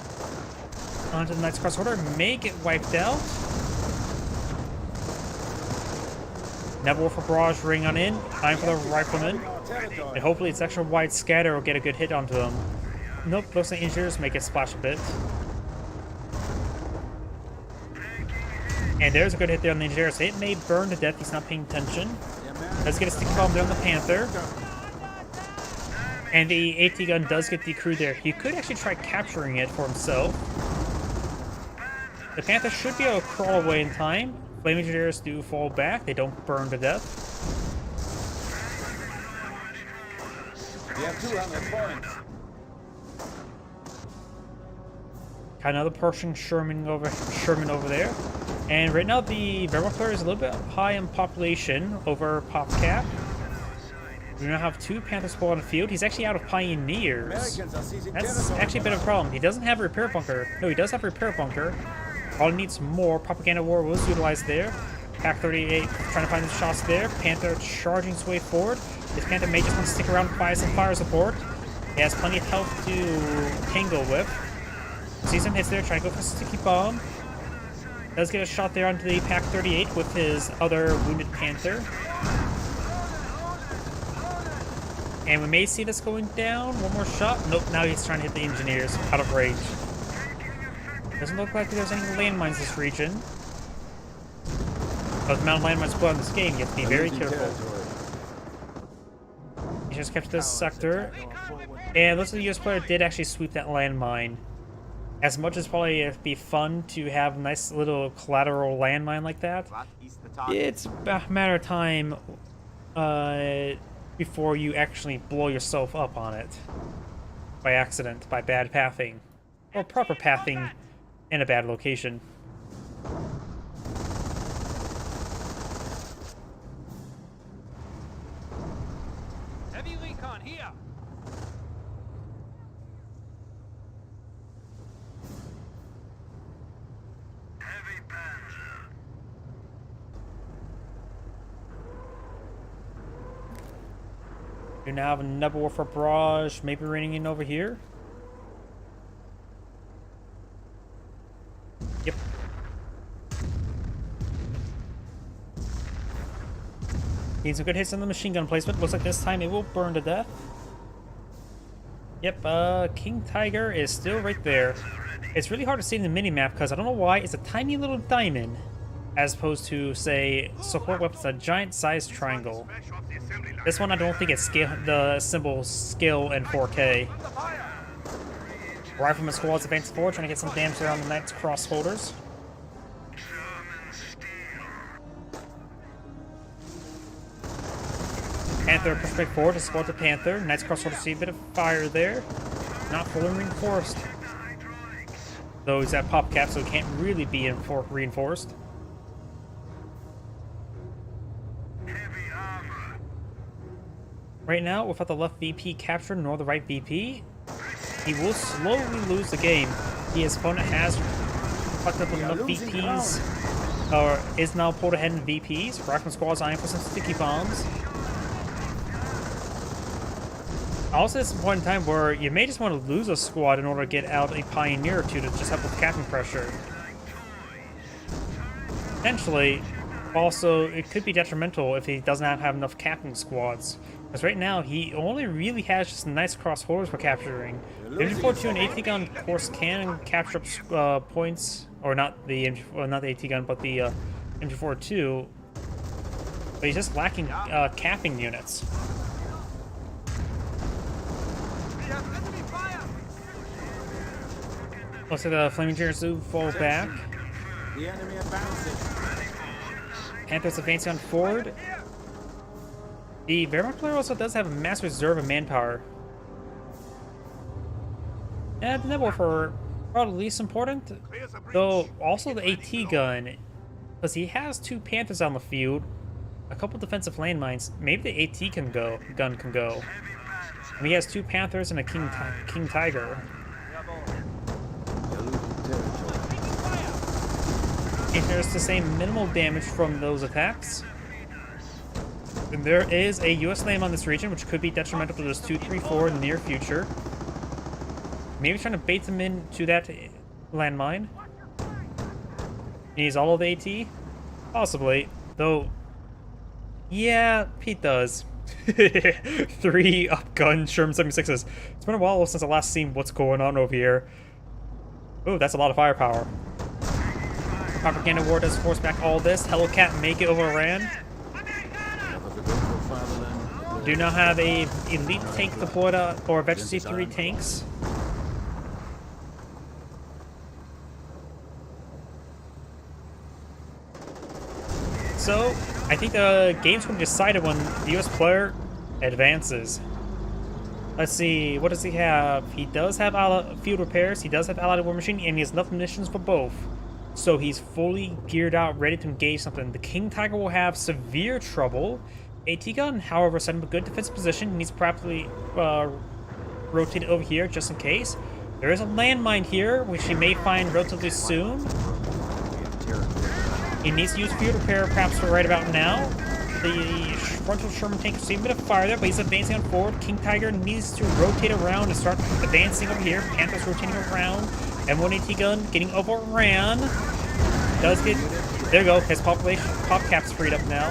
onto the Knights Cross Order. May get wiped out. Nebelwerfer Barrage ring on in. Time for the Rifleman. And hopefully its extra wide scatter will get a good hit onto them. Nope, those engineers make it splash a bit. And there's a good hit there on the engineers. It may burn to death. He's not paying attention. Let's get a sticky bomb there on the Panther. And the AT gun does get decrewed there. He could actually try capturing it for himself. The Panther should be able to crawl away in time. Flame engineers do fall back. They don't burn to death. We have 200 points. Got another Pershing Sherman over there. And right now the Wehrmacht is a little bit high in population over PopCap. We now have 2 Panther squad on the field. He's actually out of Pioneers. That's actually a bit of a problem. He doesn't have a repair bunker. No, he does have a repair bunker. Probably needs more. Propaganda War was utilized there. Pack 38 trying to find the shots there. Panther charging his way forward. This Panther may just want to stick around and provide some fire support. He has plenty of health to tangle with. See some hits there, trying to go for a sticky bomb. Does get a shot there onto the Pack 38 with his other wounded Panther. And we may see this going down. One more shot. Nope, now he's trying to hit the engineers out of range. Doesn't look like there's any landmines in this region. But the amount of landmines put on this game, you have to be very careful. He just kept this sector. And looks like the US player did actually sweep that landmine. As much as probably it'd be fun to have a nice little collateral landmine like that, it's a matter of time before you actually blow yourself up on it. By accident, by bad pathing. Or proper pathing in a bad location. Heavy recon here. Heavy Panzer. You now have a Nebelwerfer Barrage maybe raining in over here. Yep. Getting some good hits on the machine gun placement. Looks like this time it will burn to death. Yep, King Tiger is still right there. It's really hard to see in the mini-map because I don't know why. It's a tiny little diamond as opposed to, say, support weapons, a giant-sized triangle. This one I don't think it's scale, the symbol scale in 4K. Rifleman squads advance forward, trying to get some damage there on the Knights Cross holders. Panther push straight forward to support the Panther. Knights Cross holders see a bit of fire there. Not fully reinforced. Though he's at PopCap, so it can't really be reinforced. Right now, without the left VP captured nor the right VP, he will slowly lose the game. His opponent has fucked up enough VPs, or is now pulled ahead in VPs. Rifleman squad's eyeing for some sticky bombs. Also, it's a point in time where you may just want to lose a squad in order to get out a Pioneer or two to just help with capping pressure. Potentially, also, it could be detrimental if he does not have enough capping squads. Because right now, he only really has just nice cross holders for capturing. The MG42 and AT gun, of course, can capture up points, or not the AT gun, but the MG42. But he's just lacking capping units. Looks like the Flaming Engineers do fall back. The enemy advances. Panther's advancing on forward. The Wehrmacht player also does have a mass reserve of manpower. And the Nebelwerfer, probably least important, though also the AT gun, because he has 2 Panthers on the field, a couple defensive landmines. Maybe the AT gun can go. And he has 2 Panthers and a King Tiger. And there's the same minimal damage from those attacks. And there is a US land on this region, which could be detrimental to those 2, 3, 4 in the near future. Maybe trying to bait them into that landmine. He needs all of the AT? Possibly. Though, yeah, Pete does. 3 up-gun Sherman 76s. It's been a while since I last seen what's going on over here. Ooh, that's a lot of firepower. Propaganda war does force back all this. Hellcat make it overran. Enough of the good profiler then. Do not have a elite tank deployed or Veteran C3 tanks. So, I think the game's going to be decided when the US player advances. Let's see, what does he have? He does have field repairs, he does have allied war machine, and he has enough munitions for both. So he's fully geared out, ready to engage something. The King Tiger will have severe trouble. AT gun, however, set him a good defensive position. He needs to properly rotate over here just in case. There is a landmine here, which he may find relatively soon. He needs to use field repair perhaps right about now. The frontal Sherman tank is receiving a bit of fire there, but he's advancing on forward. King Tiger needs to rotate around and start advancing over here. Panther's rotating around. M1 AT gun getting overran. Does get... There you go. His pop cap's freed up now.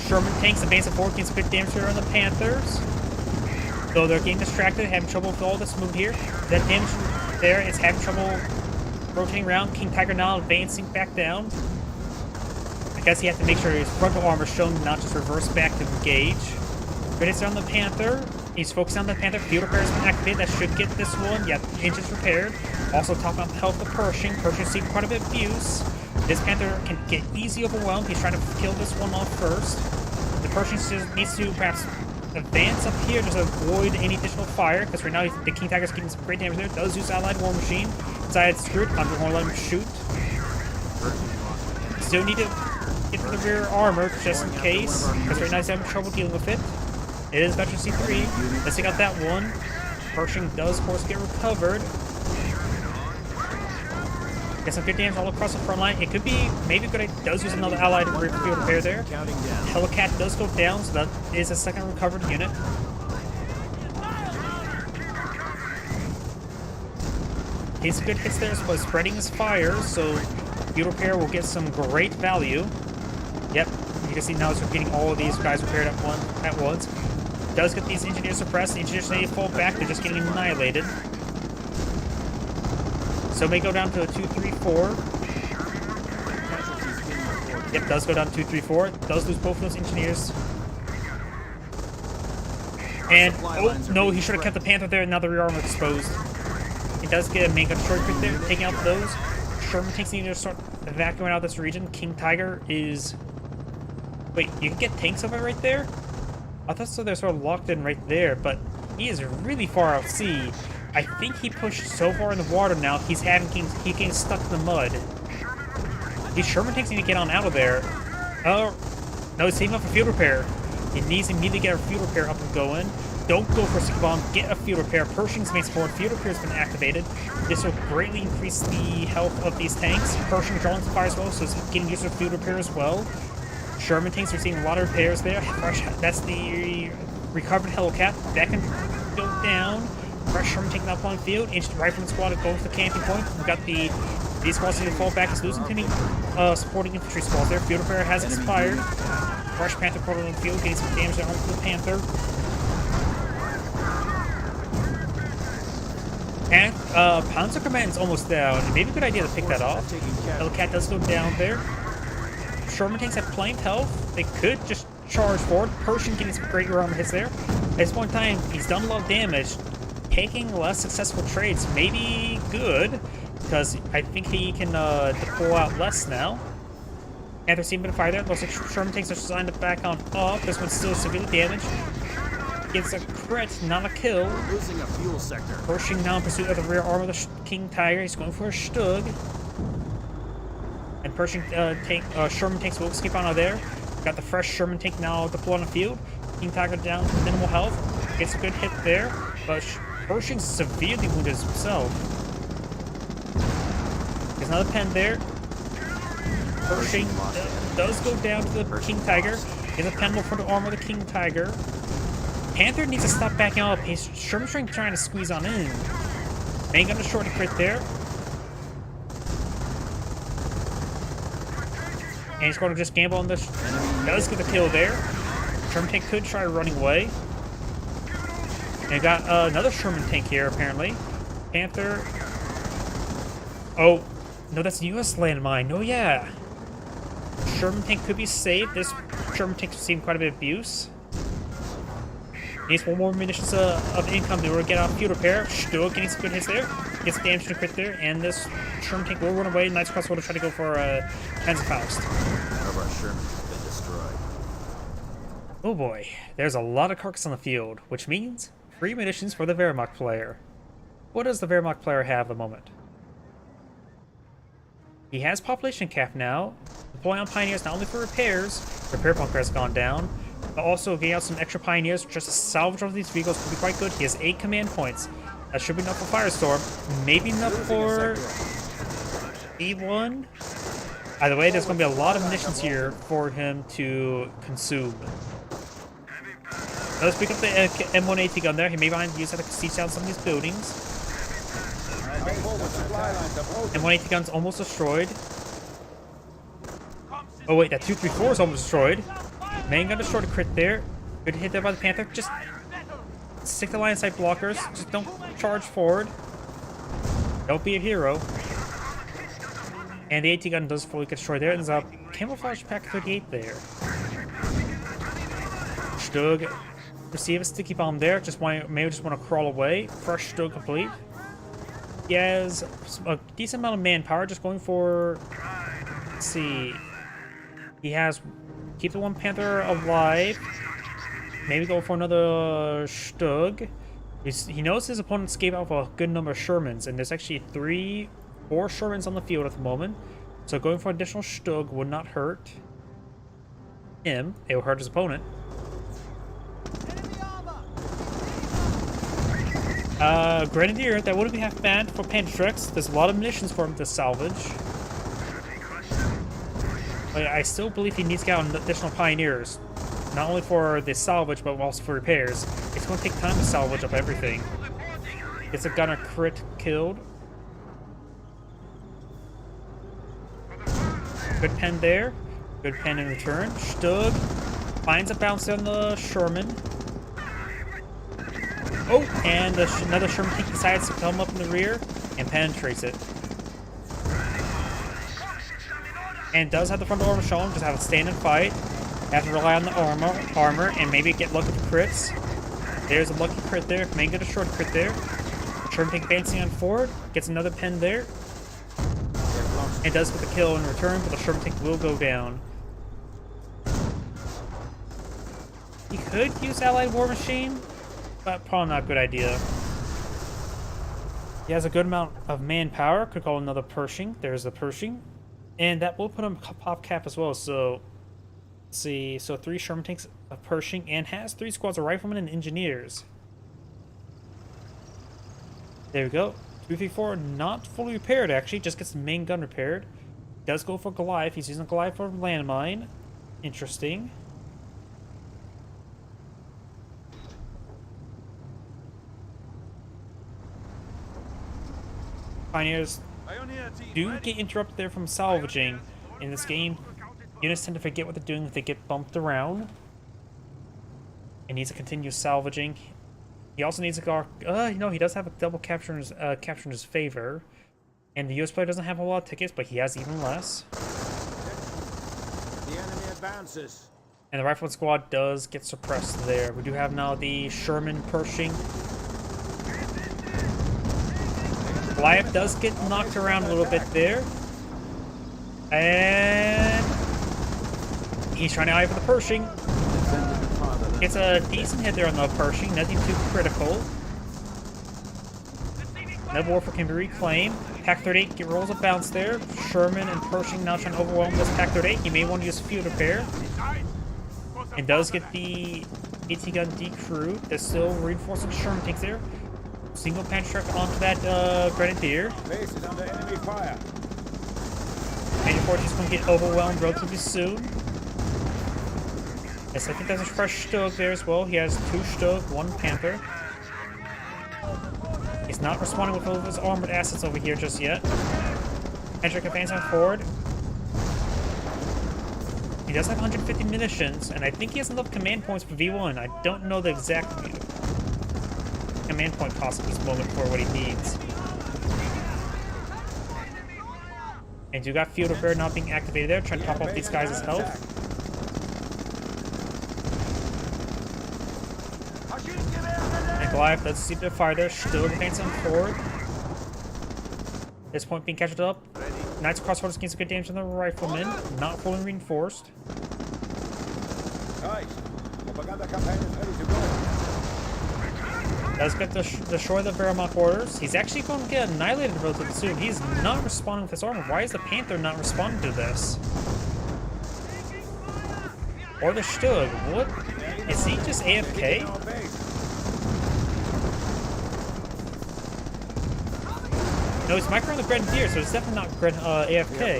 Sherman tanks advancing forward, getting some good damage here on the Panthers. Though they're getting distracted, having trouble with all this move here. That damage there is having trouble rotating around. King Tiger now advancing back down. I guess he has to make sure his frontal armor is shown, not just reverse back to engage. Good hits on the Panther. He's focused on the Panther. Field repair has been activated. That should get this one. Yeah, inches repaired. Also top up health of Pershing. Pershing's seen quite a bit of abuse. This Panther can get easily overwhelmed. He's trying to kill this one off first. The Pershing needs to perhaps advance up here just to avoid any additional fire, because right now the King Tiger's getting some great damage there. Does use allied war machine. Decided to screw it. I'm going to let him shoot. Still need to get to the rear armor just in case, because right now he's having trouble dealing with it. It is Veteran C3. Let's take out that one. Pershing does, of course, get recovered. Get some good damage all across the front line. It could be maybe good. It does use another allied field repair there. Hellcat does go down, so that is a second recovered unit. He's good hits there by spreading his fire, so field repair will get some great value. Yep, you can see now he's getting all of these guys repaired at once. Does get these engineers suppressed. The engineers need to fall back. They're just getting annihilated. So may go down to a 2-3-4. Yep, does go down to 2-3-4. Does lose both of those engineers. And, oh, no, he should have kept the Panther there, and now the rear armor exposed. He does get a main gun short quick there, taking out those. Sherman tanks need to start evacuating out of this region. King Tiger is... Wait, you can get tanks over right there? I thought so they're sort of locked in right there, but he is really far out sea. I think he pushed so far in the water now, he's getting stuck in the mud. These Sherman tanks need to get on out of there. Oh, no, he's saving up for field repair. He needs to immediately get a field repair up and going. Don't go for a stick bomb, get a field repair. Pershing's main support, field repair has been activated. This will greatly increase the health of these tanks. Pershing drawing some fire as well, so he's getting used to field repair as well. Sherman tanks are seeing a lot of repairs there. That's the recovered Hellcat. That can go down. Fresh Sherman taking up on field. Inched rifleman squad going to the camping point. We've got these squads need to fall back. He's losing to the supporting infantry squads there. Field repair has expired. Fresh Panther quarter on the field, getting some damage down to the Panther. And Panzer Command's almost down. Maybe a good idea to pick that off. Hellcat does go down there. Sherman tanks have plenty of health. They could just charge forward. Pershing getting some great armor hits there. At this point in time, he's done a lot of damage. Taking less successful trades may be good, because I think he can deploy out less now. And there's a bit of fire there. Looks like Sherman tanks are designed to back on up. This one's still severely damaged. Gets a crit, not a kill. Losing a fuel sector. Pershing now in pursuit of the rear armor of the King Tiger. He's going for a Stug. And Pershing Sherman tanks will escape out of there. Got the fresh Sherman tank now deployed on the field. King Tiger down to minimal health. Gets a good hit there. But Pershing's severely wounded himself. There's another pen there. Pershing does go down to the King Tiger. Gets a pen more for the armor of the King Tiger. Panther needs to stop backing up. He's Sherman trying to squeeze on in. Main gun to short crit there. And he's going to just gamble on this. Does get the kill there. Sherman tank could try running away. And got another Sherman tank here, apparently. Panther. Oh, no, that's a U.S. landmine. Oh, yeah. Sherman tank could be saved. This Sherman tank has seen quite a bit of abuse. Needs one more munitions of income in order to get out field repair. Still getting some good hits there. Gets damage to crit there. And this Sherman tank will run away. Knights Crossbow to try to go for Panzerfaust. None of our Shermans have been destroyed. Oh boy, there's a lot of carcass on the field, which means free munitions for the Wehrmacht player. What does the Wehrmacht player have at the moment? He has population cap now. Deploying on Pioneers not only for repairs, repair bunker has gone down, but also getting out some extra Pioneers just to salvage all of these vehicles could be quite good. He has 8 command points. That should be enough for Firestorm. Maybe enough for E1. Either way, there's going to be a lot of munitions here for him to consume. Let's pick up the M180 gun there. He may mind use that to siege down some of these buildings. M180 gun's almost destroyed. Oh wait, that 234 is almost destroyed. Main gun destroyed a crit there. Good hit there by the Panther. Just stick the line of sight blockers. Just don't charge forward. Don't be a hero. And the AT gun does fully get destroyed there. There's a camouflage pack 38 there. Stug receive a sticky bomb there. Maybe just want to crawl away. Fresh Stug complete. He has a decent amount of manpower. Just going for. Let's see. He has keep the one Panther alive. Maybe go for another Stug. He knows his opponents gave out a good number of Shermans, and there's actually 4 Shermans on the field at the moment. So going for additional Stug would not hurt him. It will hurt his opponent. Grenadier, that wouldn't be half bad for Pantrix. There's a lot of munitions for him to salvage. But I still believe he needs to get out additional Pioneers. Not only for the salvage, but also for repairs. It's going to take time to salvage up everything. Gets a gunner crit killed. Good pen there. Good pen in return. Stug finds a bounce on the Sherman. Oh, and another Sherman tank decides to come up in the rear and penetrates it. And does have the frontal armor shown, just have a stand and fight. Have to rely on the armor and maybe get lucky with crits. There's a lucky crit there. May get a short crit there. Sherman tank advancing on forward. Gets another pen there. And does get the kill in return, but the Sherman tank will go down. He could use Allied War Machine, but probably not a good idea. He has a good amount of manpower. Could call another Pershing. There's the Pershing. And that will put him pop cap as well. So, let's see. So 3 Sherman tanks, a Pershing, and has 3 squads of riflemen and engineers. There we go. 234 not fully repaired, actually. Just gets the main gun repaired. Does go for Goliath. He's using Goliath for landmine. Interesting. Pioneers do get interrupted there from salvaging. In this game, units tend to forget what they're doing if they get bumped around. It needs to continue salvaging. He also needs to go. He does have a double capture in his favor. And the US player doesn't have a lot of tickets, but he has even less. The enemy advances. And the rifleman squad does get suppressed there. We do have now the Sherman Pershing. Goliath does get knocked around a little bit there. And he's trying to eye for the Pershing. Gets a decent hit there on the Pershing, nothing too critical. Another Warfare can be reclaimed. Pack 38 rolls a bounce there. Sherman and Pershing now trying to overwhelm this Pack 38. He may want to use field repair. And does get the AT gun decrewed. There's still reinforcing Sherman tanks there. Single punch truck onto that Grenadier. Base is under enemy fire. Major forces going to get overwhelmed relatively soon. Yes, I think there's a fresh Stug there as well. He has 2 Stug, 1 Panther. He's not responding with all of his armored assets over here just yet. Hendrik advances forward. He does have 150 munitions, and I think he has enough command points for V1. I don't know the exact command point cost at this moment for what he needs. And you got Field of Bear not being activated there, trying to top off these guys' health. And Goliath does see a bit of fire there, still advancing forward. This point being captured up. Knight's Crossbows gains some good damage on the Riflemen, not fully reinforced. Guys, propaganda campaign is ready to go. Does get to destroy the Wehrmacht orders. He's actually going to get annihilated relatively soon. He's not responding with his armor. Why is the Panther not responding to this? Or the Stug? What? Is he just AFK? No, he's micro on the Grenadier, so it's definitely not AFK.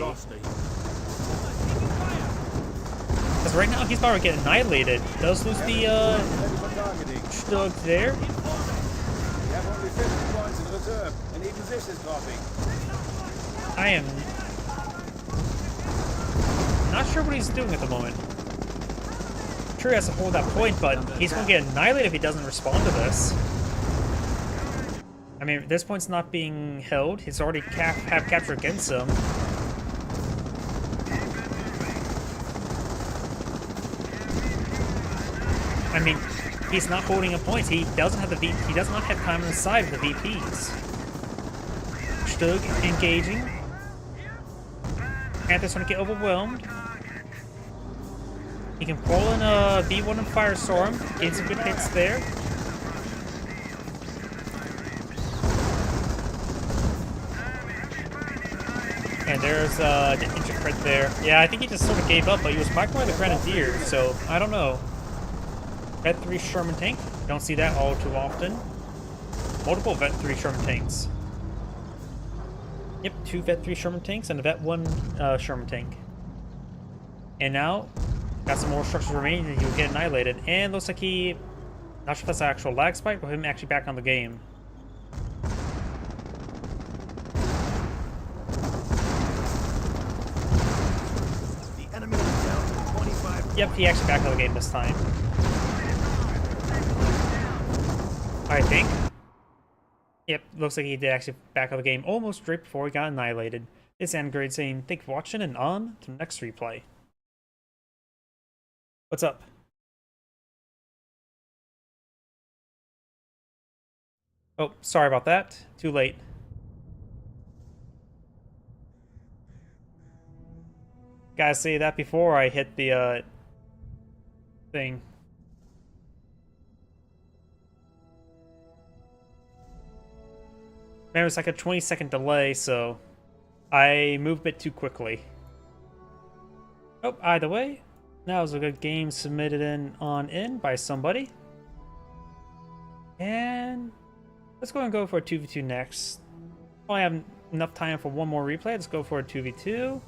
Because right now he's about to get annihilated. Does lose the Stug there. We have only 50 points in reserve, and even this is dropping. I am not sure what he's doing at the moment. I'm sure he has to hold that point, but he's going to get annihilated if he doesn't respond to this. I mean, this point's not being held. He's already have capture against him. I mean, he's not holding a point. He doesn't have he does not have time on the side of the VPs. Stug engaging. Panther's gonna get overwhelmed. He can pull in a V1 and Firestorm, gain some good hits there. And there's the injured crit there. Yeah, I think he just sort of gave up, but he was backed by the Grenadier, so I don't know. Vet 3 Sherman tank. Don't see that all too often. Multiple Vet 3 Sherman tanks. Yep, 2 Vet 3 Sherman tanks and a Vet 1 Sherman tank. And now, got some more structures remaining and he'll get annihilated. And looks like he... Not sure if that's an actual lag spike or him actually back on the game. Yep, he actually back on the game this time. I think. Yep, looks like he did actually back on the game almost straight before he got annihilated. It's Android saying, thank you for watching and on to the next replay. What's up? Oh, sorry about that. Too late. Gotta say that before I hit the thing. Man, it's like a 20-second delay, so I moved a bit too quickly. Oh, either way, that was a good game submitted in by somebody. And let's go and go for a 2v2 next. Probably have enough time for one more replay. Let's go for a 2v2.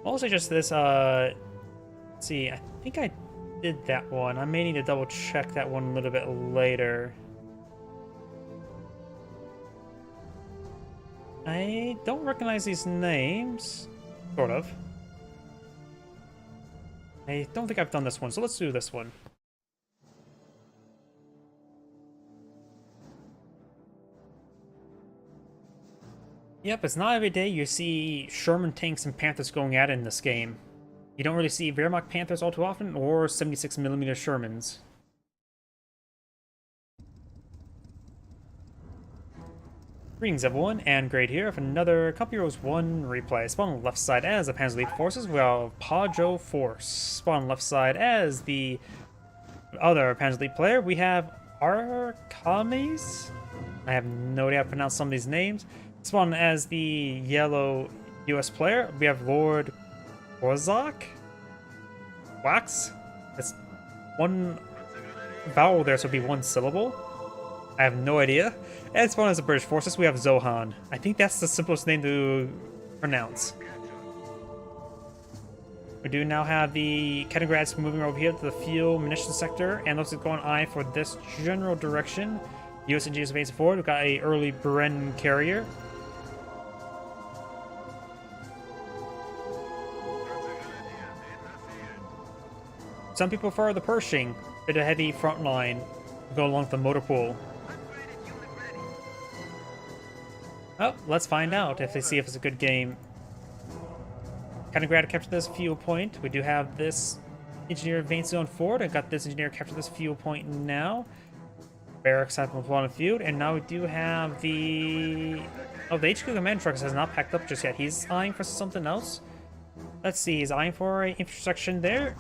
Also just this, let's see, I think I did that one. I may need to double check that one a little bit later. I don't recognize these names. Sort of. I don't think I've done this one, so let's do this one. Yep, it's not every day you see Sherman tanks and Panthers going at it in this game. You don't really see Wehrmacht Panthers all too often, or 76mm Shermans. Greetings everyone, and Great here for another Company Heroes 1 replay. Spawn on the left side as the Panzer Elite Forces, we have Pajo Force. Spawn on the left side as the other Panzer Elite player, we have Arkames? I have no idea how to pronounce some of these names. Spawn as the yellow US player, we have Lord Warzak? Wax? That's one vowel there, so it'd be one syllable. I have no idea. And spawn as the British Forces, we have Zohan. I think that's the simplest name to pronounce. We do now have the Kaliningrads moving over here to the fuel munitions sector, and looks like going eye for this general direction. U.S. engineers advancing forward. We've got a early Bren carrier. Some people prefer the Pershing, bit of heavy front line, go along with the motor pool. Oh, let's find out if they see if it's a good game. Kaliningrad captured this fuel point. We do have this engineer advancing on forward. I got this engineer capture this fuel point now. Barracks have been on the field, and now we do have the... Oh, the HQ command truck has not packed up just yet. He's eyeing for something else. Let's see, he's eyeing for an intersection there.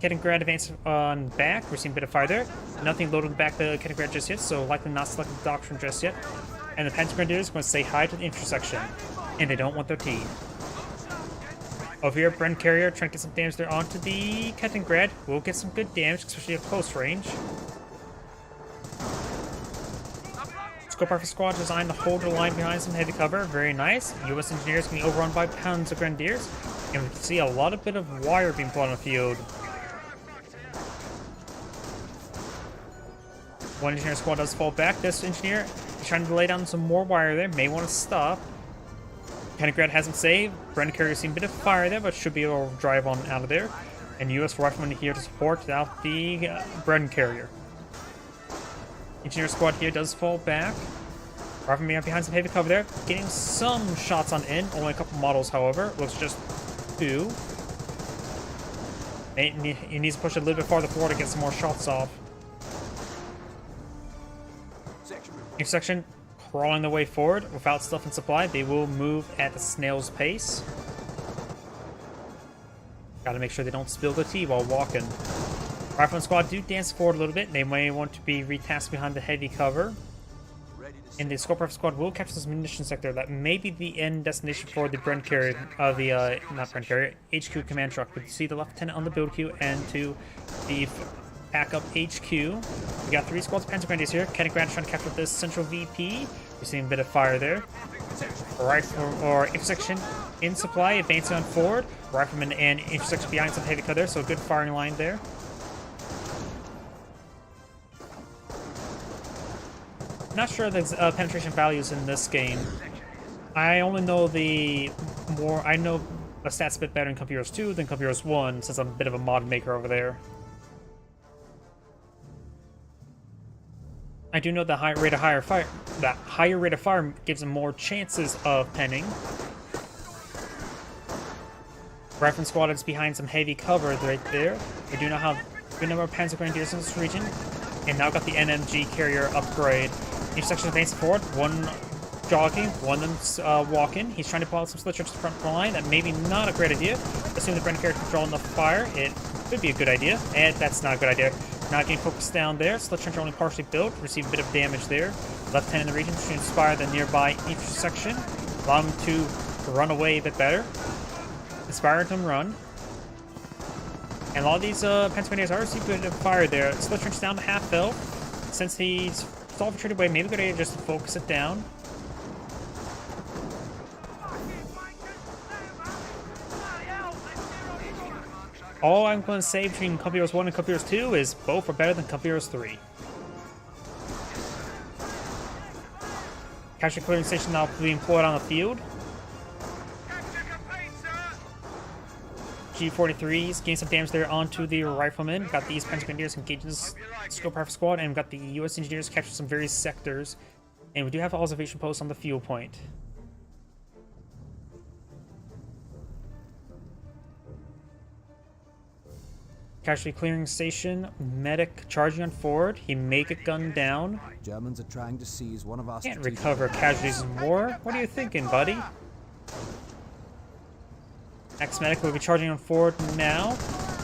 Kaliningrad advance on back. We're seeing a bit of fire there. Nothing loaded back to Kaliningrad just yet, so likely not selecting the doctrine just yet. And the Pentagram is going to say hi to the intersection, and they don't want their tea. Over here, Bren carrier trying to get some damage there onto the Kaliningrad. We'll get some good damage, especially at close range. Scope Rifle Squad designed to hold the line behind some heavy cover. Very nice. U.S. engineers being overrun by pounds of Grenadiers. And we can see a lot of bit of wire being put on the field. One engineer squad does fall back. This engineer is trying to lay down some more wire there. May want to stop. Kaliningrad hasn't saved. Bren carrier seen a bit of fire there, but should be able to drive on out of there. And U.S. riflemen here to support out the Bren carrier. Engineer squad here does fall back. Rifleman behind some heavy cover there. Getting some shots on in. Only a couple models, however. Looks just 2. He needs to push it a little bit farther forward to get some more shots off. Intersection crawling the way forward without stuff and supply. They will move at a snail's pace. Gotta make sure they don't spill the tea while walking. Rifleman squad do dance forward a little bit. They may want to be retasked behind the heavy cover. And the Scope Rifle squad will capture this munition sector. That may be the end destination for the Bren carrier, not Bren carrier, HQ command truck. But you see the lieutenant on the build queue and to the backup HQ. We got 3 squads of Panzer Grenadiers here. Kaliningrad trying to capture this central VP. We're seeing a bit of fire there. Rifle or intersection in supply, advancing on forward. Rifleman and intersection behind some heavy cover there, so a good firing line there. Not sure the penetration values in this game. I only know I know the stats a bit better in Comp Heroes 2 than Comp Heroes 1, since I'm a bit of a mod maker over there. I do know the higher rate of fire gives them more chances of penning. Rifleman squad is behind some heavy cover right there. We do now have a good number of Panzer Grenadiers in this region, and now got the NMG carrier upgrade. Intersection advancing forward, one jogging, one of them's walking. He's trying to pull out some slit trench to the front line. That may be not a great idea. Assuming the Bren carrier can control enough fire, it could be a good idea. And that's not a good idea. Not getting focused down there. Slit trench are only partially built. Receive a bit of damage there. Left 10 in the region to inspire the nearby intersection. Allow him to run away a bit better. Inspire him run. And a lot of these Panzer Grenadiers are receiving a bit of fire there. Slit trench down to half health. Since he's stall retreated away, maybe a good idea just to focus it down. All I'm going to say between Comp Heroes 1 and Comp Heroes 2 is both are better than Comp Heroes 3. Capture clearing station now being employed on the field. G43s getting some damage there onto the riflemen. Got these Panzer Grenadiers engaging this Scope Rifle squad, and we've got the U.S. engineers capture some various sectors. And we do have observation posts on the fuel point. Casualty clearing station, medic charging on forward. He may get gunned down. Germans are trying to seize one of our Can't strategic recover casualties in war. What are you thinking, buddy? Ex-medic will be charging on forward now.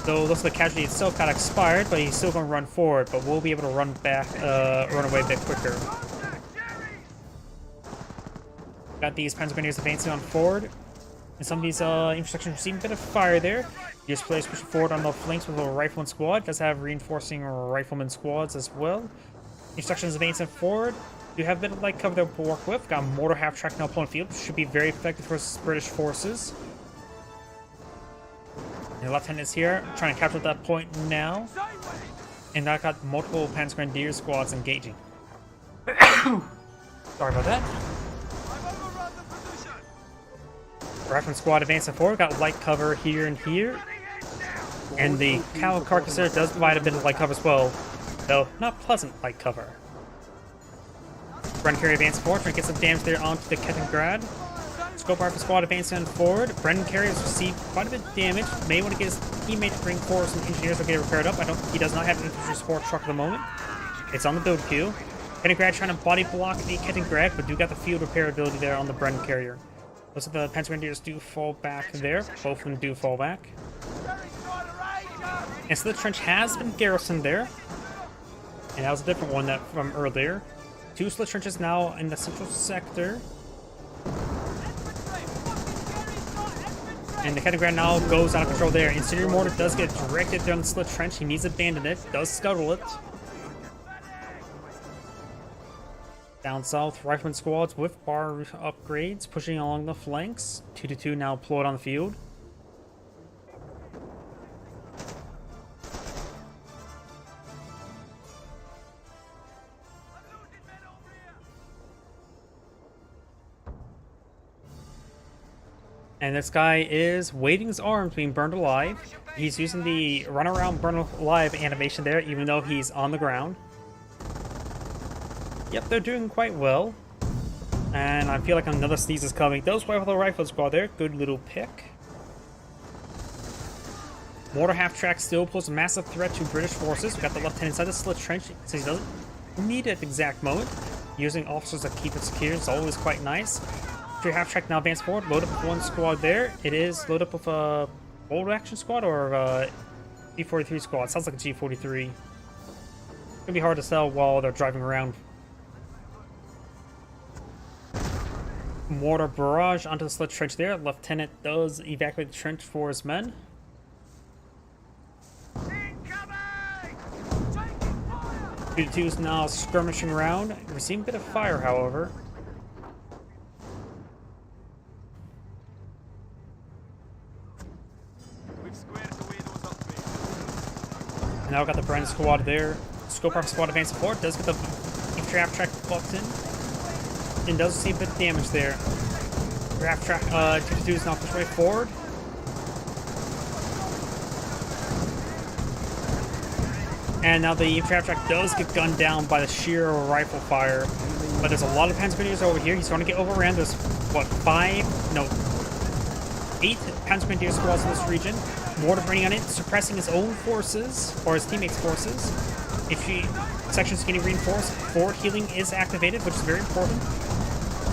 Though it looks like the casualty itself got expired, but he's still going to run forward. But we'll be able to run away a bit quicker. Got these Panzer Grenadiers advancing on forward. And some of these intersections receiving a bit of fire there. US players pushing forward on the flanks with a rifleman squad. Does have reinforcing rifleman squads as well. Intersections advancing forward. Do have a bit of light cover that we'll work with. Got mortar half-track now pulling field. Should be very effective for British forces. And the lieutenant is here, trying to capture that point now. And I got multiple Panzer Grenadier squads engaging. Sorry about that. Rifleman squad advancing forward, got light cover here and here. And the Cow Carcasser does provide a bit of light cover as well, though not pleasant light cover. Bren Carey advancing forward, trying to get some damage there onto the Kettengrad. Scope Rifle squad advancing forward. Brendan Carey has received quite a bit of damage. May want to get his teammate to bring forward some engineers to get it repaired up. He does not have an infantry support truck at the moment. It's on the build queue. Kettengrad trying to body block the Kettengrad, but do got the field repair ability there on the Brendan Carrier. Most of the Panzer Grenadiers do fall back there. Both of them do fall back. And so the trench has been garrisoned there. And that was a different one that from earlier. 2 split trenches now in the central sector. And the Kettengrad now goes out of control there. Incendiary mortar does get directed there on the split trench. He needs to abandon it. Does scuttle it. Down south, Rifleman squads with bar upgrades pushing along the flanks. 2-2 now deployed on the field. And this guy is waving his arms being burned alive. He's using the run around burn alive animation there, even though he's on the ground. Yep, they're doing quite well. And I feel like another sneeze is coming. Those rifle squad there, good little pick. Mortar half-track still poses a massive threat to British forces. We got the lieutenant inside the split trench, so he doesn't need it at the exact moment. Using officers that keep it secure is always quite nice. Half-track now advance forward, load up with 1 squad there. It is load up with a bold action squad or a G43 squad. Sounds like a G43. It's gonna be hard to tell while they're driving around. Mortar barrage onto the split trench there. Lieutenant does evacuate the trench for his men. Two is now skirmishing around, receiving a bit of fire, however. Now got the Bren squad there. Scope Rifle squad advancing forward. Does get the trap track button. And does see a bit of damage there. Trap track 2-2 is now pushed right forward. And now the trap track does get gunned down by the sheer rifle fire. But there's a lot of Panzer Grenadiers over here. He's going to get overran. There's what, 8 Panzer Grenadier squads in this region. Mortar burning on it, suppressing his own forces, or his teammates' forces. If section's getting reinforced, forward healing is activated, which is very important.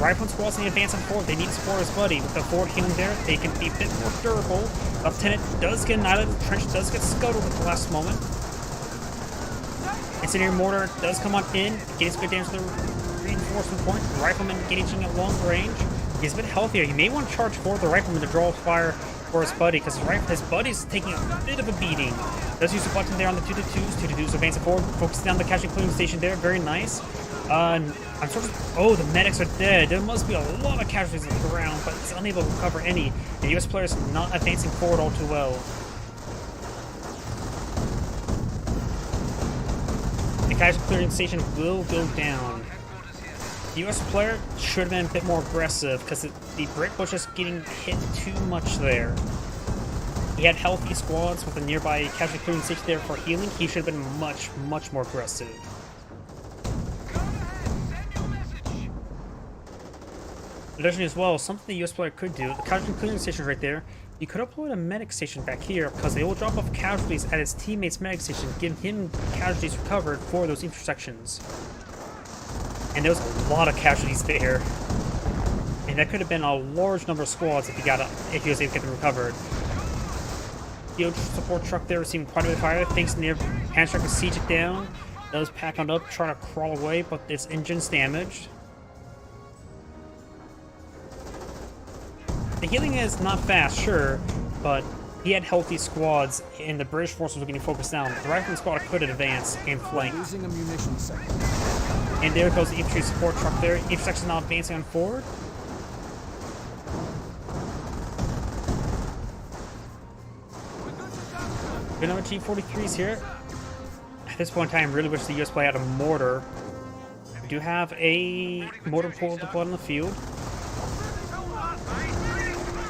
Rifleman squads need to advance on forward. They need to support his buddy. With the forward healing there, they can be a bit more durable. Lieutenant does get annihilated. The trench does get scuttled at the last moment. Incendiary mortar does come on in, getting some good damage to the reinforcement point. Rifleman engaging at long range. He's a bit healthier. He may want to charge forward the rifleman to draw fire for his buddy, because his buddy's taking a bit of a beating. Does use a button there on the 2-2s. 2-2s advancing forward, focusing on the casualty clearing station there. Very nice. I'm sort of... Oh, the medics are dead. There must be a lot of casualties on the ground, but it's unable to recover any. The US players not advancing forward all too well. The casualty clearing station will go down. The US player should have been a bit more aggressive because the Brit was just getting hit too much there. He had healthy squads with a nearby casualty clearing station there for healing. He should have been much, much more aggressive. Additionally as well, something the US player could do, the casualty clearing station right there, you could upload a medic station back here because they will drop off casualties at his teammate's medic station, giving him casualties recovered for those intersections. And there was a lot of casualties there. And that could have been a large number of squads if he was able to get them recovered. The support truck there receiving quite a bit of fire. Thinks near hand truck to siege it down. Does pack on up, try to crawl away, but its engine's damaged. The healing is not fast, sure, but he had healthy squads, and the British forces were getting focused down. The Rifleman squad could advance and flank. Losing a munition sector. And there goes the infantry support truck there. Infantry section now advancing on forward. Good number G43s here. At this point in time, I really wish the US play had a mortar. We do have a mortar pool deployed on the field.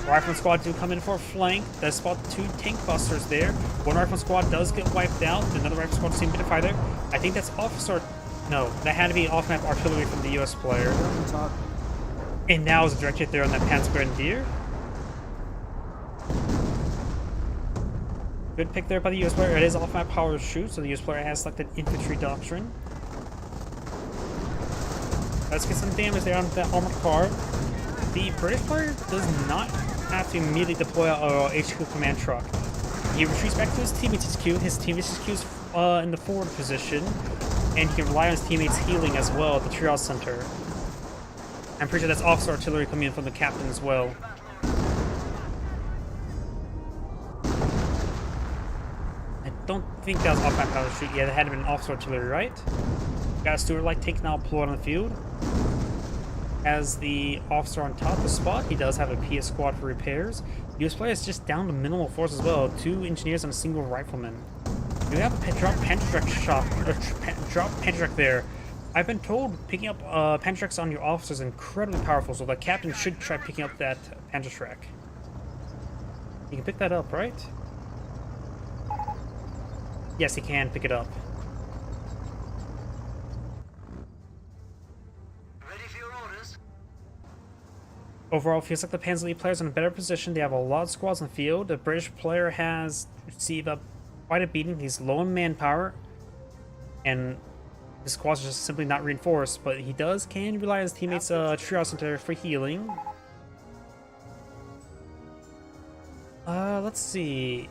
Rifleman squad do come in for a flank. Does spot 2 tank busters there. One rifleman squad does get wiped out. Another rifleman squad seems to be fire there. I think that's officer. No, that had to be off-map artillery from the US player. And now is a direct hit there on that Panzer Grenadier. Good pick there by the US player. It is off-map power shoot, so the US player has selected infantry doctrine. Let's get some damage there on that armored car. The British player does not have to immediately deploy a HQ command truck. He retreats back to his teammates' HQ. His teammates' HQ is in the forward position, and he can rely on his teammates' healing as well at the triage center. I'm pretty sure that's officer artillery coming in from the captain as well. I don't think that was off-map power shoot. Yeah, that had to be an officer artillery, right? Got a Stuart Light taken out, deployed on the field. As the officer on top of the spot, he does have a PS squad for repairs. The US player is just down to minimal force as well. 2 engineers and a single rifleman. You have a drop Panzertrack shot, drop Panzertrack there. I've been told picking up Panzertracks on your officers is incredibly powerful, so the captain should try picking up that Panzertrack. You can pick that up, right? Yes, he can pick it up. Overall, it feels like the Panzer League players are in a better position. They have a lot of squads on the field. The British player has received quite a beating. He's low in manpower, and his squads are just simply not reinforced. But he can rely on his teammates' triage center for healing. Let's see.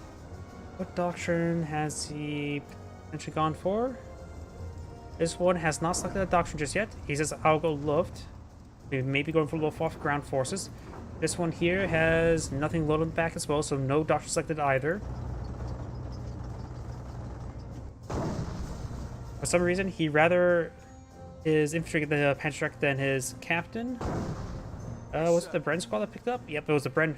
What doctrine has he potentially gone for? This one has not selected a doctrine just yet. He says, I'll go Luft. We may be going for Luftwaffe ground forces. This one here has nothing loaded on the back as well, so no doctrine selected either. For some reason, he rather his infantry get the Panzertrack than his captain. Was it the Bren squad that picked up? Yep, it was the Bren.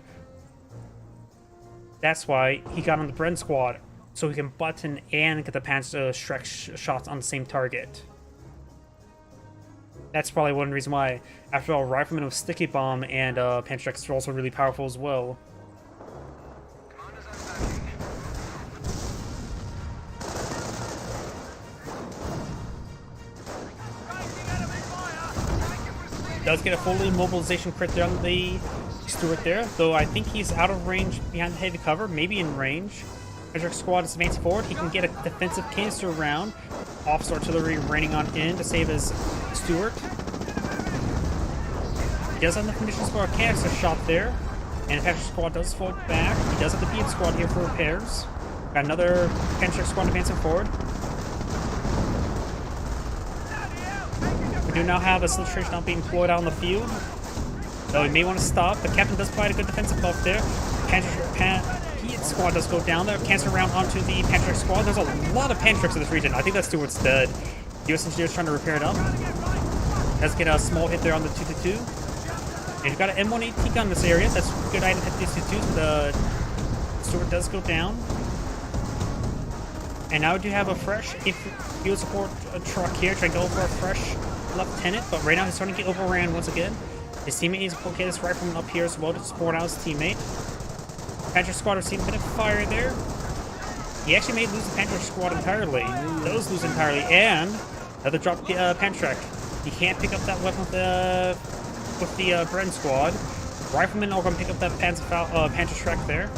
That's why he got on the Bren squad, so he can button and get the Panzertrack shots on the same target. That's probably one reason why. After all, Rifleman with Sticky Bomb and Panzertracks are also really powerful as well. Does get a full immobilization crit there on the Stuart there, though I think he's out of range behind the heavy cover, maybe in range. Panzertrack squad is advancing forward. He can get a defensive canister round. Officer artillery raining on in to save his Stuart. He does have the conditions for a canister shot there, and the Panzertrack squad does fall back. He does have the beam squad here for repairs. Got another Panzertrack squad advancing forward. We do now have a Slitration not being deployed out on the field, though he may want to stop. The captain does provide a good defensive buff there. Panzertrack squad does go down there. Cancer round onto the Panzertrack squad. There's a lot of Panzertracks in this region. I think that Stuart's dead. US engineers trying to repair it up. Does get a small hit there on the 222. And you've got an M1AT gun in this area. That's a good item to hit these 222s. The Stuart does go down. And now we do have a fresh field support truck here trying to go for a fresh lieutenant, but right now he's starting to get overran once again. His teammate needs to locate this rifleman up here as well to support out his teammate. Panzer squad receiving a bit of fire there. He actually may lose the Panzer squad entirely. He does lose entirely, and another drop Panzertrack. He can't pick up that weapon with the Bren squad. Riflemen are going to pick up that Panzertrack there.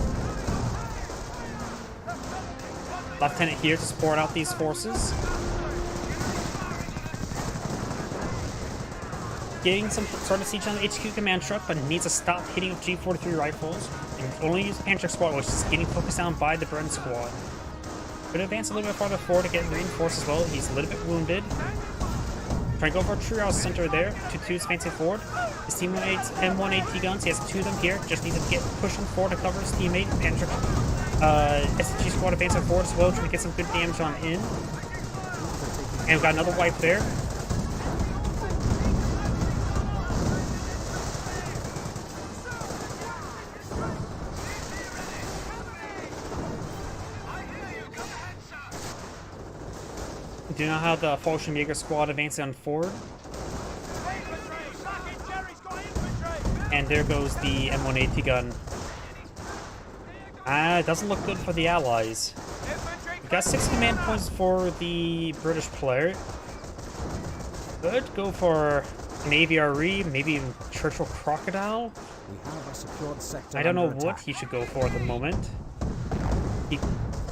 Lieutenant here to support out these forces. Getting some sort of siege on the HQ command truck, but needs to stop hitting with G43 rifles and only use the Panzer squad, which is getting focused on by the Bren squad. Could advance a little bit farther forward to get reinforced as well. He's a little bit wounded. Trying to go for a triage center there. 2-2's advancing forward. His teammates M1AT guns. He has 2 of them here. Just needs to get pushing forward to cover his teammate. Panzer SG squad advancing forward as well, trying to get some good damage on in. And we've got another wipe there. do not have the Fallschirmjäger squad advancing on forward. And there goes the M1 AT gun. It doesn't look good for the Allies. We got 6 command points for the British player. Could go for an AVRE, maybe even Churchill Crocodile. We have a secured sector I don't know under what attack. he should go for at the moment. He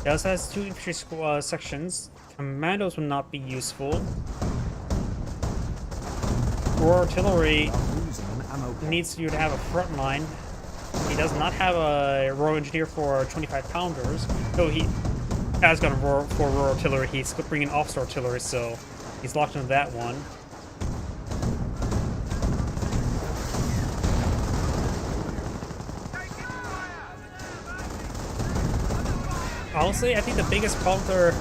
does has 2 infantry sections. Commandos would not be useful. Royal Artillery Losing an ammo gun. needs you to have a front line. He does not have a Royal Engineer for 25 pounders, though he has got a for Royal Artillery. He's bringing Officer Artillery, so he's locked into that one. Honestly, I think the biggest problem with their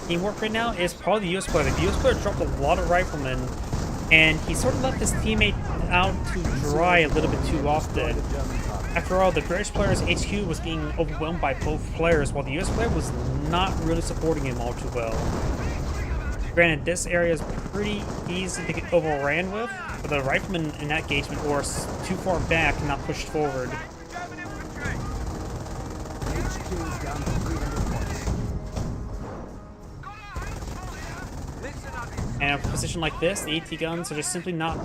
teamwork right now is probably the US player. The US player dropped a lot of riflemen, and he sort of left his teammate out to dry a little bit too often. After all, the British player's HQ was being overwhelmed by both players, while the US player was not really supporting him all too well. Granted, this area is pretty easy to get overran with, but the riflemen in that engagement were too far back and not pushed forward. HQ is down to 300 points. And in a position like this, the AT guns are just simply not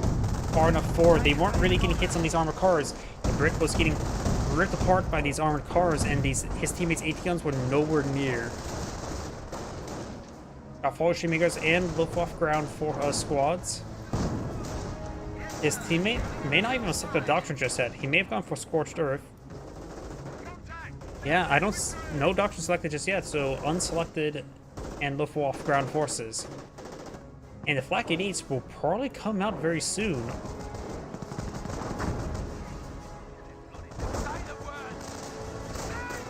far enough forward. They weren't really getting hits on these armored cars. The Brit was getting ripped apart by these armored cars, and his teammates' AT guns were nowhere near. Got Fallschirmjägers and Luftwaffe ground for squads. His teammate may not even have selected the doctrine just yet. He may have gone for Scorched Earth. Yeah, no doctrine selected just yet, so unselected and Luftwaffe ground forces. And the Flak 88s will probably come out very soon.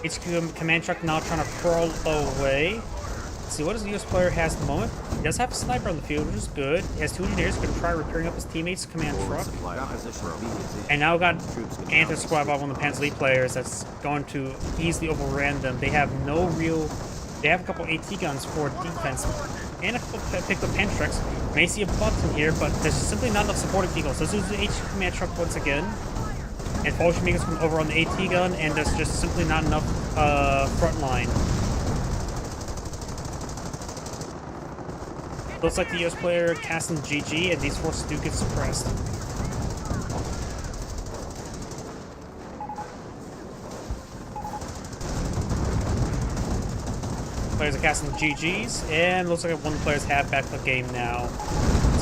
HQ command truck now trying to crawl away. Let's see, what does the US player has at the moment? He does have a sniper on the field, which is good. He has 2 engineers going to try repairing up his teammate's command Forward truck. supply lines are broken. And now got Troops can Anther now Squad by one of the Panzer Elite players that's going to easily overrun them. They have no real... They have a couple AT guns for defense and a couple picked up Pentrix. May see a button here, but there's simply not enough supporting vehicles. So this is the HQ command truck once again. And Fallschirmjägers come over on the AT gun, and there's just simply not enough front line. Looks like the US player cast in GG, and these forces do get suppressed. Players are casting GGs, and looks like one of the players have backed the game now.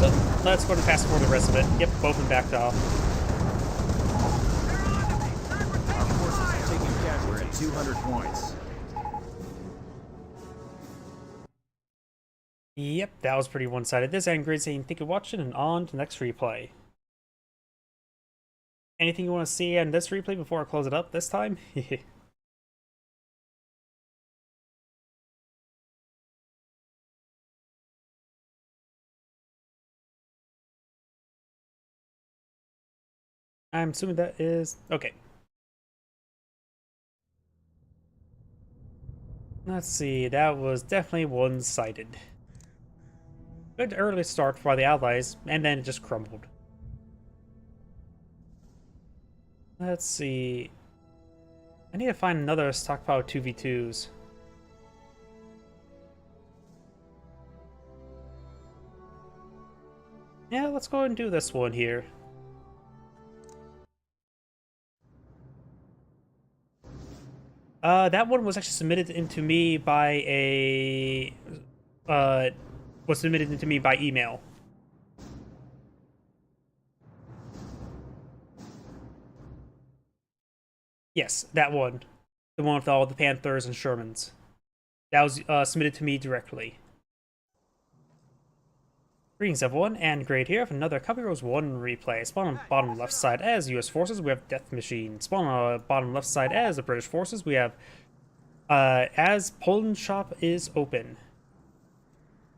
So let's go to fast forward the rest of it. Yep, both of them backed off. Our forces are taking casualties. We're at 200 points. Yep, that was pretty one-sided. This and great saying thank you for watching, and on to the next replay. Anything you want to see in this replay before I close it up this time? I'm assuming that is... okay. Let's see, that was definitely one-sided. Good early start by the Allies, and then it just crumbled. Let's see... I need to find another stockpile 2v2s. Yeah, let's go ahead and do this one here. That one was actually submitted into me by a... was submitted into me by email. Yes, that one. The one with all the Panthers and Shermans. That was submitted to me directly. Greetings everyone, and Great here with another Copy Rose 1 replay. Spawn on bottom left side as US forces, we have Death Machine. Spawn on bottom left side as the British forces, we have as Poland shop is open.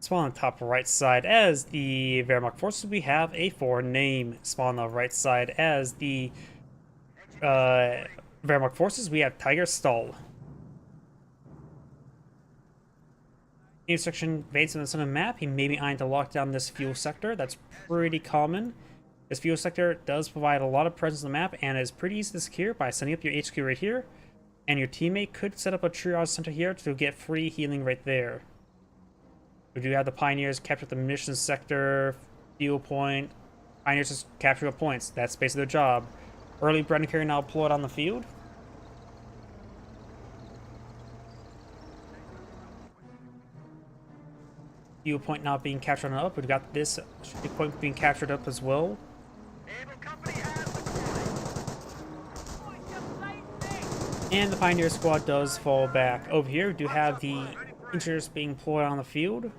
Spawn on top right side as the Wehrmacht forces, we have a foreign name. Spawn on the right side as the Wehrmacht forces, we have Tiger Stahl. Intersection advancing on the map, he may be eyeing to lock down this fuel sector. That's pretty common. This fuel sector does provide a lot of presence on the map and is pretty easy to secure by setting up your HQ right here. And your teammate could set up a triage center here to get free healing right there. We do have the Pioneers capture the munitions sector, fuel point. Pioneers just capture points. That's basically their job. Early Brendan carrier now deployed on the field. Fuel point now being captured up. We've got this point being captured up as well. Naval Company has the point. And the Pioneer squad does fall back. Over here, we do have the engineers being deployed on the field.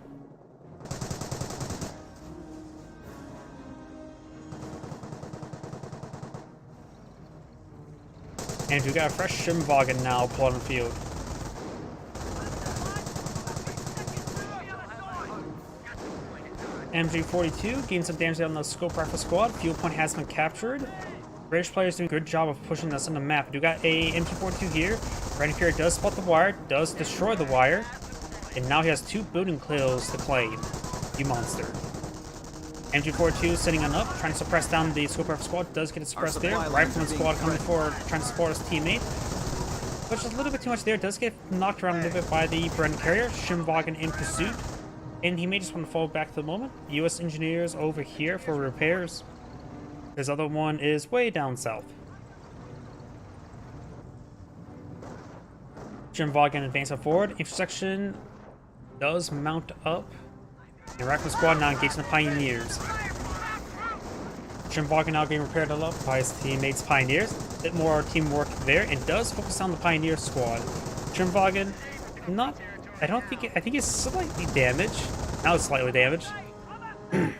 And we've got a fresh Schimwagen now deployed on the field. MG42 gained some damage on the scope rifle squad. Fuel point has been captured. British players doing a good job of pushing us on the map. We do got a MG42 here. Brendan Carrier does spot the wire, does destroy the wire, and now he has 2 building kills to claim. You monster. MG42 sitting on up, trying to suppress down the scope rifle squad. Does get it suppressed there. Rifleman squad coming forward, trying to support his teammate. But just a little bit too much there. Does get knocked around a little bit by the Brendan Carrier. Schimwagen in pursuit. And he may just want to fall back to the moment. U.S. engineers over here for repairs. His other one is way down south. Schimwagen advancing forward. Intersection does mount up. And Rifle Squad now engaging the Pioneers. Schimwagen now being repaired up by his teammates Pioneers. A bit more teamwork there, and does focus on the Pioneer squad. Schimwagen, not... I think it's slightly damaged. Now it's slightly damaged. And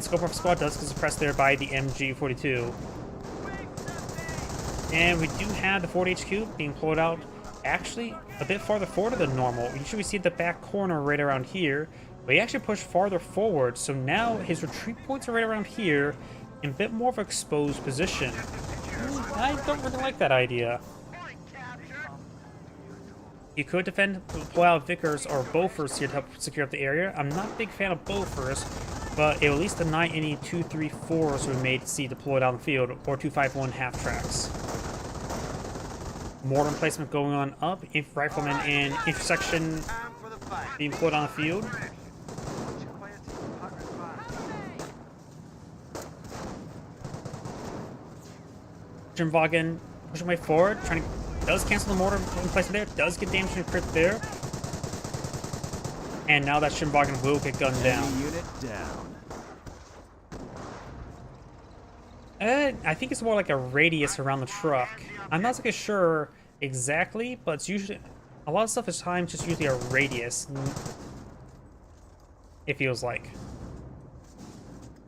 Scope Rifle Squad does get suppressed there by the MG42. And we do have the Ford HQ being pulled out actually a bit farther forward than normal. Usually we see the back corner right around here, but he actually pushed farther forward, so now his retreat points are right around here in a bit more of an exposed position. I don't really like that idea. You could pull out Vickers or Bofors here to help secure up the area. I'm not a big fan of Bofors, but it will at least deny any 234s we may see deployed on the field, or 251 half-tracks. Mortar placement going on up, riflemen and intersection being deployed on the field. Schimwagen pushing way forward, does cancel the mortar in place there, does get damage and crit there. And now that Schimwagen will get gunned down. Unit down. I think it's more like a radius around the truck. I'm not so sure exactly, but it's usually... A lot of stuff is times just usually a radius. It feels like.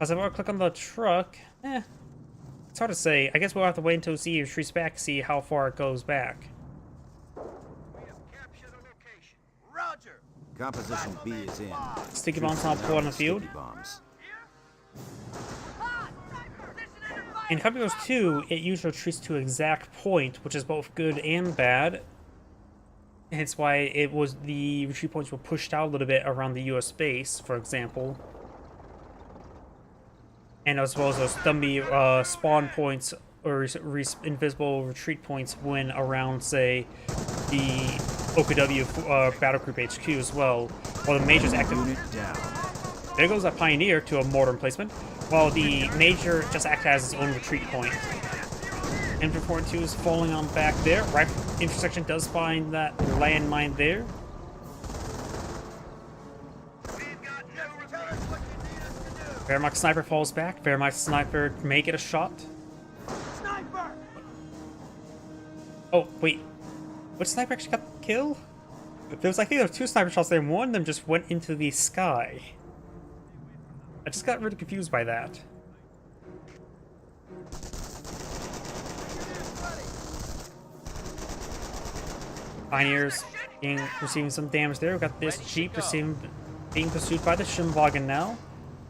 As I want to click on the truck, it's hard to say. I guess we'll have to wait until he retreats back to see how far it goes back. We have captured a location. Roger. Composition B is in. Sticky bombs now pulled on the field. Sticky bombs. In Company Wars 2, it usually retreats to exact point, which is both good and bad. Hence why the retreat points were pushed out a little bit around the US base, for example. And as well as those dummy spawn points or invisible retreat points when around, say, the OKW Battle Group HQ as well, while the Major's active. There goes that Pioneer to a mortar emplacement, while the Major just acts as its own retreat point. M242 is falling on back there. Rifle intersection does find that landmine there. Wehrmacht Sniper falls back. Wehrmacht Sniper may get a shot. Sniper! Oh, wait. Which sniper actually got the kill? I think there were 2 sniper shots there, and one of them just went into the sky. I just got really confused by that. Pioneers receiving some damage there. We've got this Jeep being pursued by the Schimwagen now.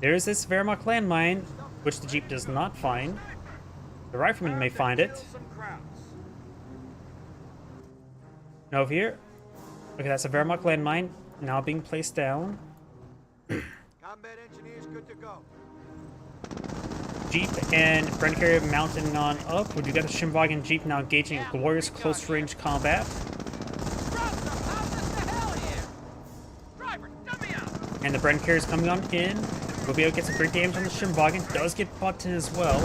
There's this Wehrmacht landmine, which the Jeep does not find. The Rifleman may find it. And over here, okay, that's a Wehrmacht landmine. now being placed down. Combat engineers good to go. Jeep and Bren Carrier mounting on up. We do got the Shimwagen Jeep now engaging in glorious close-range combat. And the Bren Carrier's coming on in. We'll be able to get some great damage on the Shimwagen. Does get Button as well.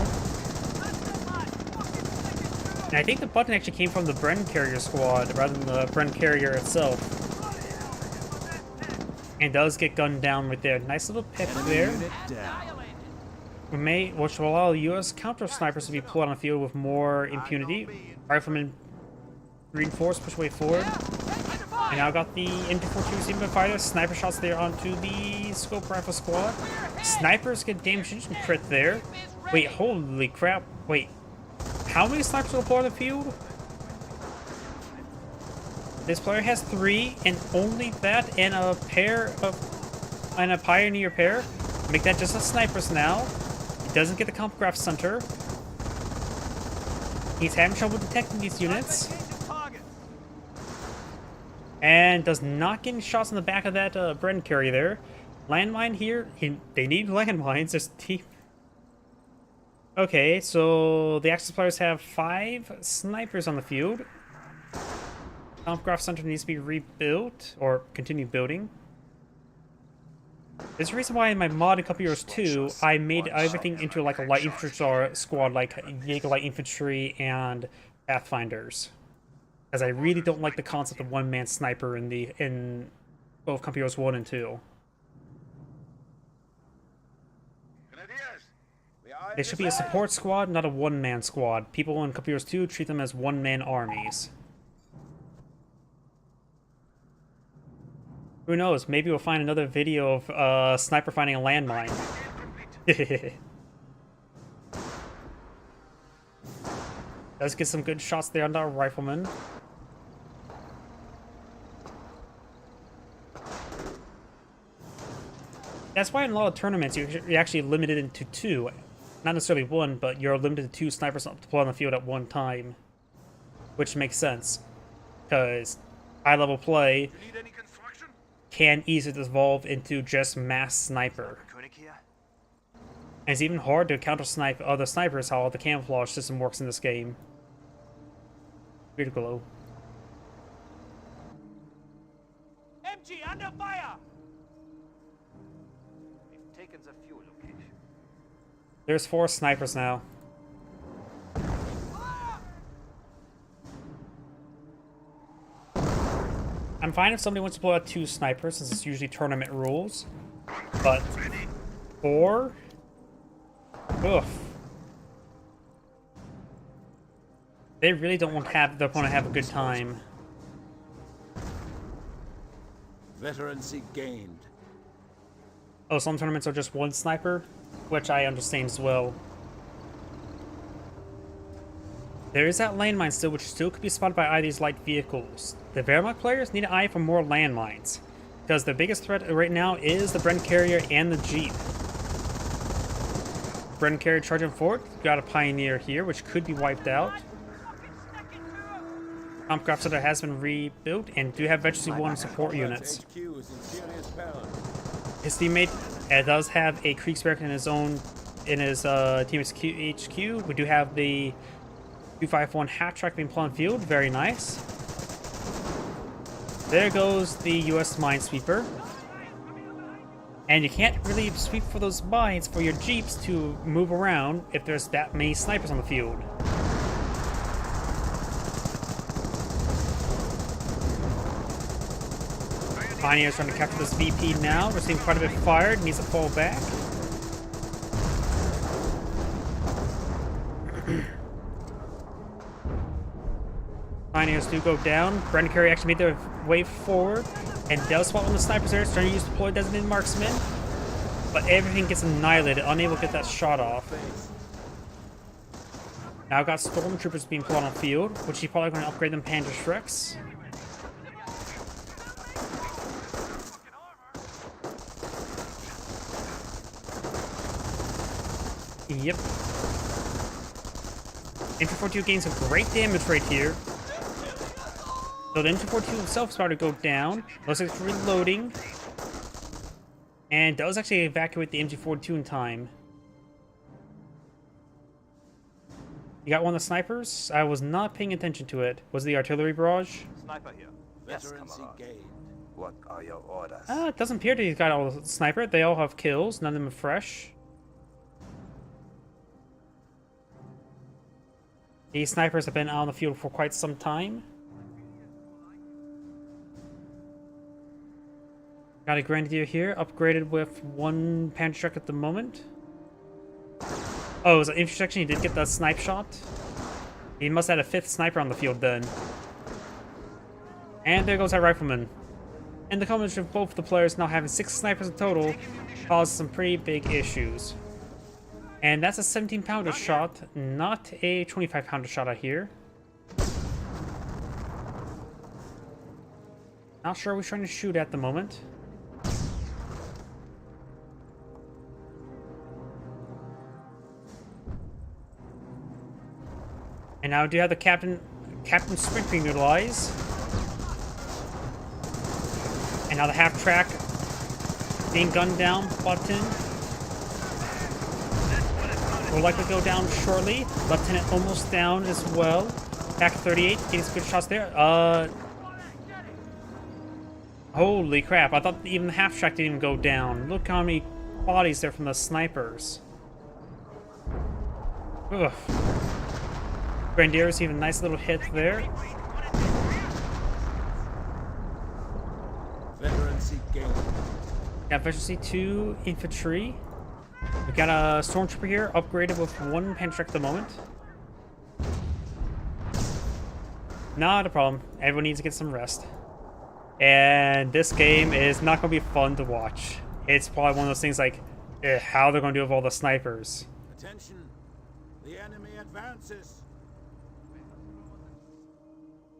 And I think the Button actually came from the Bren Carrier squad rather than the Bren Carrier itself. And does get gunned down right there. Nice little pick there. Unit down. Which will allow U.S. counter snipers to be pulled on the field with more impunity. Riflemen reinforced, push way forward. And now got the MT-42 Seaman Fighter. Sniper shots there onto the Scope Rifle Squad. Snipers get damage and crit there. Wait, holy crap. Wait, how many snipers will pull on the field? This player has 3, and only that, and a Pioneer pair. Make that just a snipers now. He doesn't get the Compgraph Center. He's having trouble detecting these units. And does not get any shots in the back of that Bren Carrier there. Landmine here. They need landmines. Just deep. Okay, so the Axis players have 5 snipers on the field. Compgraph Center needs to be rebuilt or continue building. There's a reason why in my mod in Couple Years 2, I made everything into like a light infantry squad, like Jaeger light infantry and Pathfinders, as I really don't like the concept of one-man sniper in both Couple Years 1 and 2. They should be a support squad, not a one-man squad. People in Couple Years 2 treat them as one-man armies. Who knows? Maybe we'll find another video of sniper finding a landmine. Does get some good shots there on our rifleman. That's why in a lot of tournaments you're actually limited into 2. Not necessarily 1, but you're limited to 2 snipers to play on the field at one time. Which makes sense. Because high-level play can easily devolve into just mass sniper. And it's even hard to counter-snipe other snipers how the camouflage system works in this game. Weird glow. MG under fire! We've taken the fuel location. There's 4 snipers now. I'm fine if somebody wants to pull out 2 snipers, since it's usually tournament rules. But 4? Oof. They really don't want to have a good time. Veterancy gained. Oh, some tournaments are just 1 sniper, which I understand as well. There is that landmine still, which still could be spotted by either of these light vehicles. The Wehrmacht players need an eye for more landmines, because the biggest threat right now is the Bren Carrier and the Jeep. Bren Carrier charging forward. Got a Pioneer here, which could be wiped out. Compgraph Center has been rebuilt, and do have Veterancy 1 support units. HQ is in serious peril. His teammate does have a Kriegsberg in his team's HQ. We do have the 251 half track being put on field. Very nice. There goes the U.S. Minesweeper. And you can't really sweep for those mines for your Jeeps to move around if there's that many snipers on the field. Pioneer's trying to capture this VP now. We're seeing quite a bit fired. Needs to fall back. Pioneers do go down. Bren Carrier actually made their way forward and does spot one of the snipers there. It's trying to use deploy designated marksman. But everything gets annihilated, unable to get that shot off. Now got stormtroopers being put on the field, which he's probably going to upgrade them Panda Shreks. Yep. Infantry 42 gains some great damage right here. So the MG42 itself started to go down. Looks like it's reloading. And does actually evacuate the MG42 in time. You got one of the snipers? I was not paying attention to it. Was it the artillery barrage? Sniper here. Veterancy gained. What are your orders? It doesn't appear that he's got all the sniper. They all have kills. None of them are fresh. These snipers have been out on the field for quite some time. Got a Grenadier here, upgraded with 1 Panther truck at the moment. Oh, it was an intersection. He did get the snipe shot. He must have had a 5th sniper on the field then. And there goes our rifleman. And the combination of both the players now having 6 snipers in total caused some pretty big issues. And that's a 17-pounder shot, not a 25-pounder shot I hear. Not sure what he's trying to shoot at the moment. And now do you have the Captain Sprint being utilized? And now the half-track being gunned down, Button. Will likely go down shortly. Lieutenant almost down as well. Back 38, getting some good shots there. Holy crap, I thought even the half-track didn't even go down. Look how many bodies there from the snipers. Ugh. Grenadier received a nice little hit there. Veterancy gained. Got Veterancy 2 infantry. We got a stormtrooper here, upgraded with 1 Panther truck at the moment. Not a problem. Everyone needs to get some rest. And this game is not going to be fun to watch. It's probably one of those things like, how they're going to do with all the snipers. Attention. The enemy advances.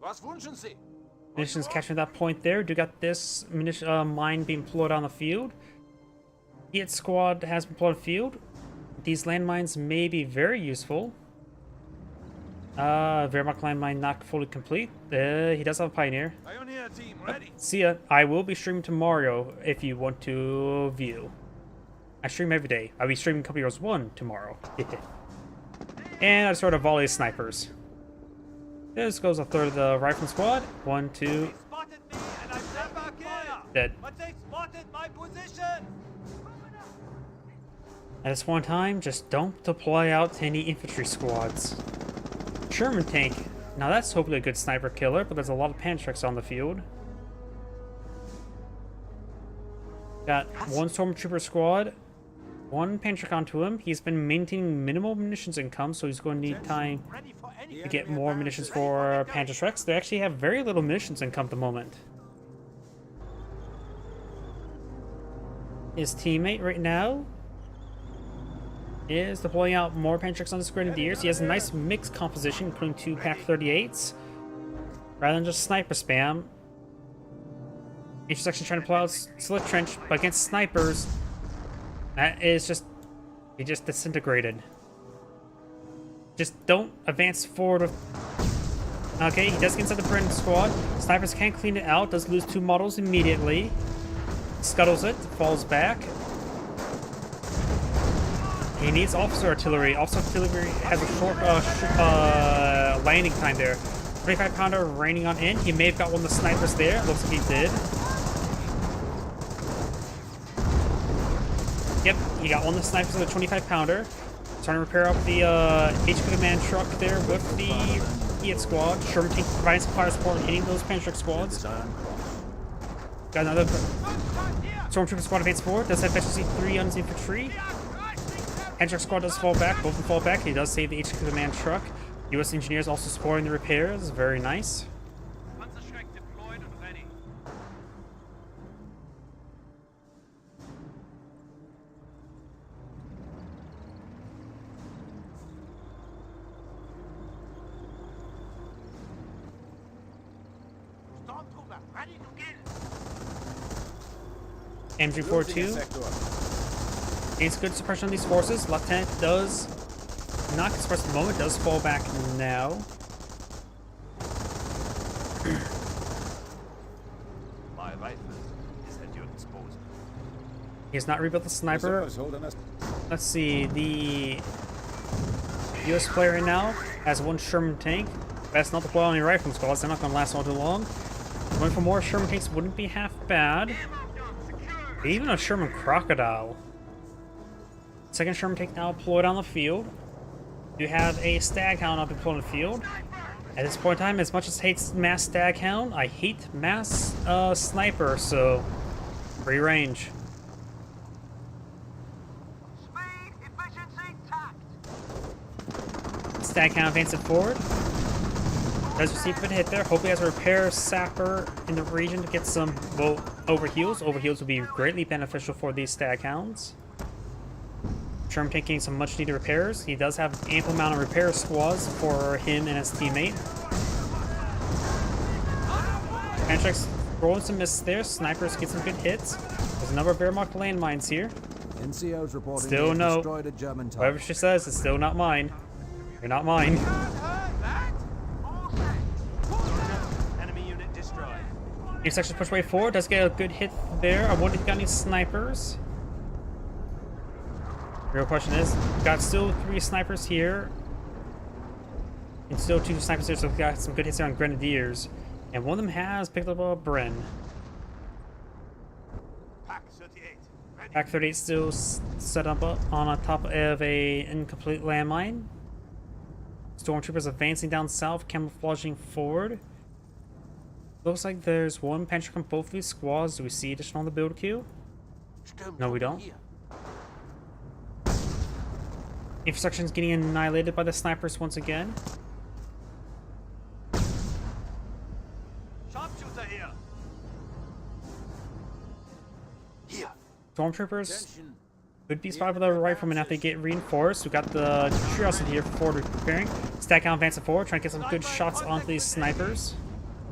Was wünschen Sie? Munitions capturing that point there. Do got this mine being deployed on the field. Hit squad has been deployed on the field. These landmines may be very useful. Wehrmacht landmine not fully complete. He does have a Pioneer. Pioneer team ready. See ya. I will be streaming tomorrow if you want to view. I stream every day. I'll be streaming Company Heroes 1 tomorrow. And I sort of volley snipers. This goes a third of the rifle squad. 1, 2. Spotted me and I'm never killed. Dead. But they spotted my position. At this one time, just don't deploy out to any infantry squads. Sherman tank. Now that's hopefully a good sniper killer, but there's a lot of Panther trucks on the field. Got 1 stormtrooper squad, 1 Panther truck onto him. He's been maintaining minimal munitions income, so he's going to need time Ready for any. to get more munitions for Panther trucks. They actually have very little munitions income at the moment. His teammate right now is deploying out more Panther trucks on his Grenadiers. He has a nice mixed composition, including 2 PaK-38s. Rather than just sniper spam. Intersection trying to pull out Slit Trench, but against snipers, that is just... he just disintegrated. Just don't advance forward with... Okay, he does get inside the Brennan squad. Snipers can't clean it out, does lose 2 models immediately. Scuttles it, falls back. He needs officer artillery. Officer artillery has a short landing time there. 25-pounder raining on in. He may have got one of the snipers there. Looks like he did. Yep, he got one of the snipers with a 25-pounder. Trying to repair up the HQ command truck there with the Fiat squad. Sherman tank providing some fire support and hitting those Panther truck squads. Got another stormtrooper squad advance forward. Does have efficiency 3 on his infantry. Panther truck squad does fall back. Both of them fall back. He does save the HQ command truck. U.S. engineers also supporting the repairs. Very nice. Panzerschreck deployed and ready. Stormtrooper ready to kill. MG42 gains good suppression on these forces. Lieutenant does not get suppressed at the moment, does fall back now. He's not rebuilt the sniper. Reserves holding us. Let's see, the US player right now has one Sherman tank. That's not deploy on any rifle squads, they're not going to last all too long. Going for more Sherman tanks wouldn't be half bad. Even a Sherman Crocodile. Second Sherman tank now deployed on the field. You have a Staghound now deployed on the field. At this point in time, as much as I hate mass Staghound, I hate mass Sniper, so free range. Speed, efficiency, tact. Staghound advancing forward. Does receive a good hit there. Hopefully has a repair sapper in the region to get some, well, overheals. Overheals will be greatly beneficial for these Staghounds. Sherman taking some much needed repairs. He does have ample amount of repair squads for him and his teammate. Pantrax rolling some misses there. Snipers get some good hits. There's a number of Wehrmacht landmines here. NCO's reporting Still they've no. destroyed a German tank. Whatever she says, it's still not mine. You're not mine. All set. Enemy unit destroyed. Your section push way forward. Does get a good hit there. I wonder if you got any snipers. Real question is, we've got still 3 snipers here. And still 2 snipers here, so we've got some good hits there on Grenadiers. And one of them has picked up a Bren. Pack 38. Ready. Pack 38 still set up on top of a incomplete landmine. Stormtroopers advancing down south, camouflaging forward. Looks like there's one Panzer on both of these squads. Do we see additional on the build queue? No, we don't. Infrastruction's getting annihilated by the snipers once again. Sharpshooter here. Here. Stormtroopers could be spotted by the riflemen after they get reinforced. We got the Curiosity here forward preparing. Staghound advancing forward, trying to get some good shots onto these snipers.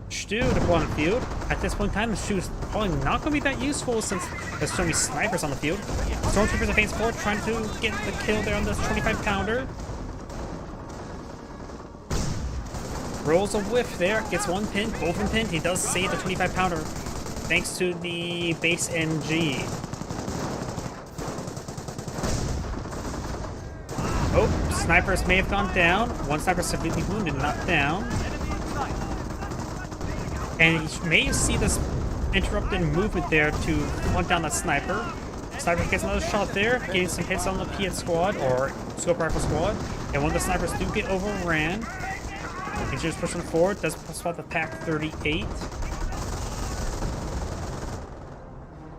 Stu deployed on the field. At this point in time, the Stu is probably not going to be that useful since there's so many snipers on the field. Stormtroopers advance forward, trying to get the kill there on this 25-pounder. Rolls a whiff there, gets one pin, both of them pinned. He does save the 25-pounder thanks to the base NG. Oh, snipers may have gone down. One sniper severely wounded, not down. And you may see this interrupted movement there to hunt down that sniper. Sniper gets another shot there, getting some hits on the Piet squad, or scope rifle squad. And one of the snipers do get overran. He's just pushing forward, does spot the Pack 38.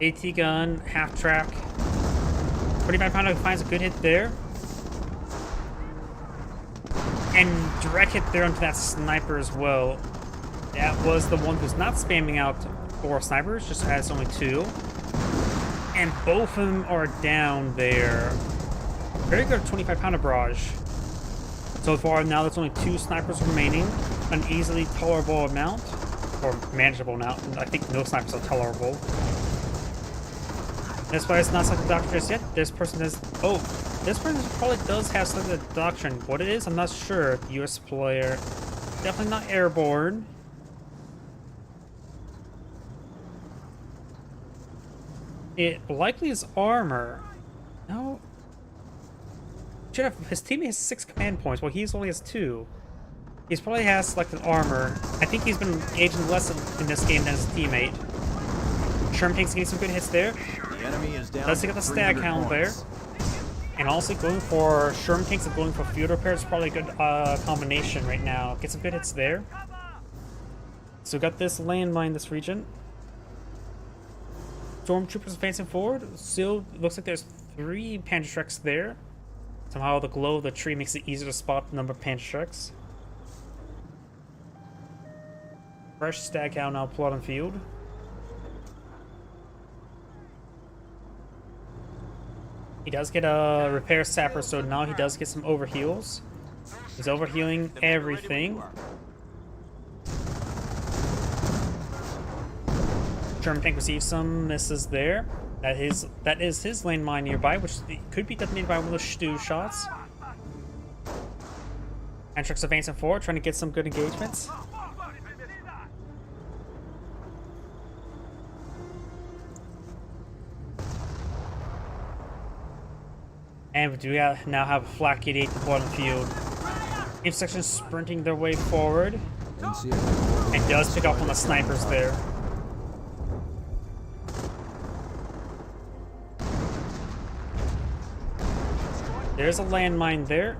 AT gun, half track. 25-pounder finds a good hit there. And direct hit there onto that sniper as well. That was the one who's not spamming out 4 snipers, just has only 2. And both of them are down there. Very good 25-pounder barrage. So far now there's only 2 snipers remaining. An easily tolerable amount. Or manageable amount. I think no snipers are tolerable. That's why it's not selected doctrine just yet. This person has... Oh, this person probably does have selected doctrine. What it is, I'm not sure. US player. Definitely not airborne. It likely is armor. No. Should have, his teammate has 6 command points, while he's only has 2. He's probably has selected armor. I think he's been engaging less in this game than his teammate. Sherman tank's getting some good hits there. The enemy is down. Does take out the Staghound there. And also going for Sherman tanks and going for field repair is probably a good combination right now. Get some good hits there. So we got this landmine in this region. Stormtroopers advancing forward. Still looks like there's 3 Panzerschrecks there. Somehow the glow of the tree makes it easier to spot the number of Panzerschrecks. Fresh Staghound now plot on field. He does get a repair sapper, so now he does get some overheals. He's overhealing everything. Sherman tank receives some misses there. That is his landmine nearby, which could be detonated by one of those Stu shots. Antrax advancing forward, trying to get some good engagements. And we do now have a Flak 88 deployed on the field. Each section sprinting their way forward. And see if And does pick up on the snipers there. There's a landmine there.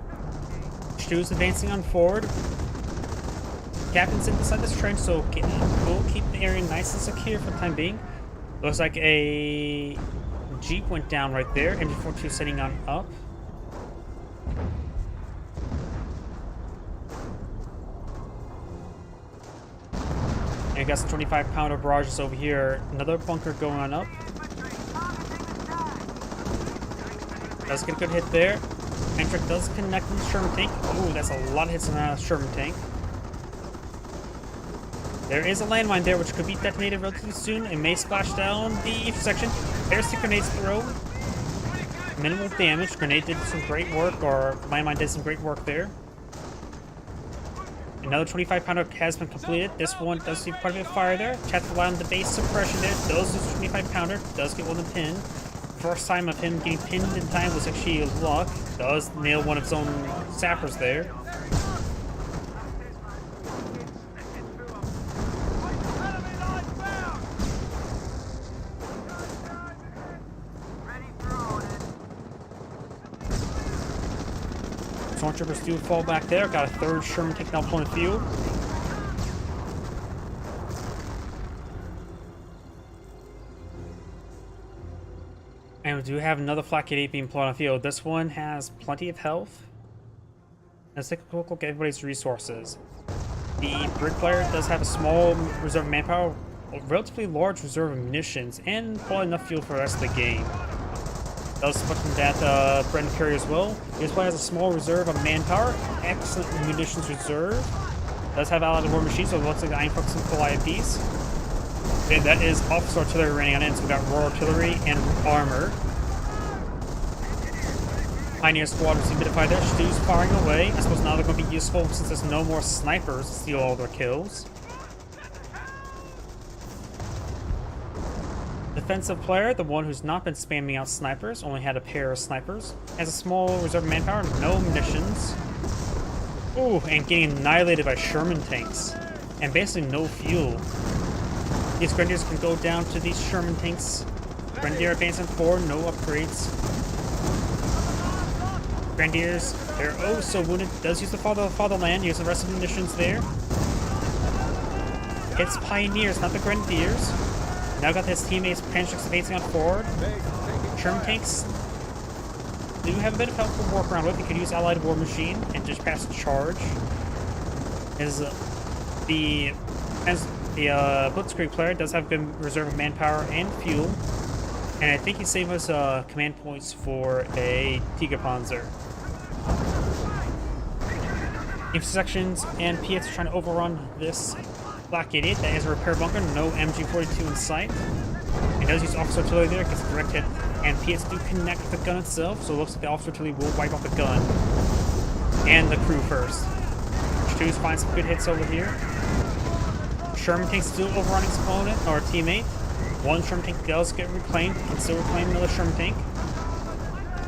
Stu's advancing on forward. Captain's inside this trench, so we'll keep the area nice and secure for the time being. Looks like a Jeep went down right there. MG42 setting on up. And we got some 25-pounder barrages over here. Another bunker going on up. Does get a good hit there. Hendrick does connect with the Sherman tank. Ooh, that's a lot of hits on that Sherman tank. There is a landmine there which could be detonated relatively soon. It may splash down the intersection. There's the grenades throw. Minimal damage. Grenade did some great work, or landmine did some great work there. Another 25-pounder has been completed. This one does see quite a bit of fire there. Chat to on the base suppression there. Does lose 25-pounder. Does get one of the pin. First time of him getting pinned in time was actually luck. Does nail one of his own sappers there. Stormtroopers do fall back there. Got a third Sherman taking out on the field. And we do have another Flak 88 being plotted on the field. This one has plenty of health. Let's take a quick look at everybody's resources. The Brig player does have a small reserve of manpower, a relatively large reserve of munitions, and probably enough fuel for the rest of the game. Does split from that Brendan Curry as well. This player has a small reserve of manpower, excellent munitions reserve. Does have allied war machines, so it looks like the Iron Fox and full IFPs. And that is officer artillery running on in, so we got raw artillery and armor. Pioneer squad was humidified there. Stu's firing away. I suppose now they're going to be useful since there's no more snipers to steal all their kills. Defensive player, the one who's not been spamming out snipers, only had a pair of snipers, has a small reserve of manpower, no munitions. Ooh, and getting annihilated by Sherman tanks. And basically no fuel. These Grenadiers can go down to these Sherman tanks. Grenadier advancing forward, no upgrades. Grenadiers, they're oh so wounded. Does use the fatherland, use the rest of the munitions there. It's Pioneers, not the Grenadiers. Now got his teammates Panchix advancing on forward. Sherman tanks do have a bit of help to work around with. He could use Allied War Machine and just pass the charge. As the Blitzkrieg player does have good reserve of manpower and fuel. And I think he saved us command points for a Tigerpanzer. Intersections and PX are trying to overrun this Flak 88. That is a repair bunker, no MG42 in sight. It does use officer artillery there, gets a direct hit. And PX do connect with the gun itself, so it looks like the officer artillery will wipe out the gun. And the crew first. Stu's finds some good hits over here. Sherman tank still overrunning his opponent, or teammate. One Sherman tank does get reclaimed, can still reclaim another Sherman tank.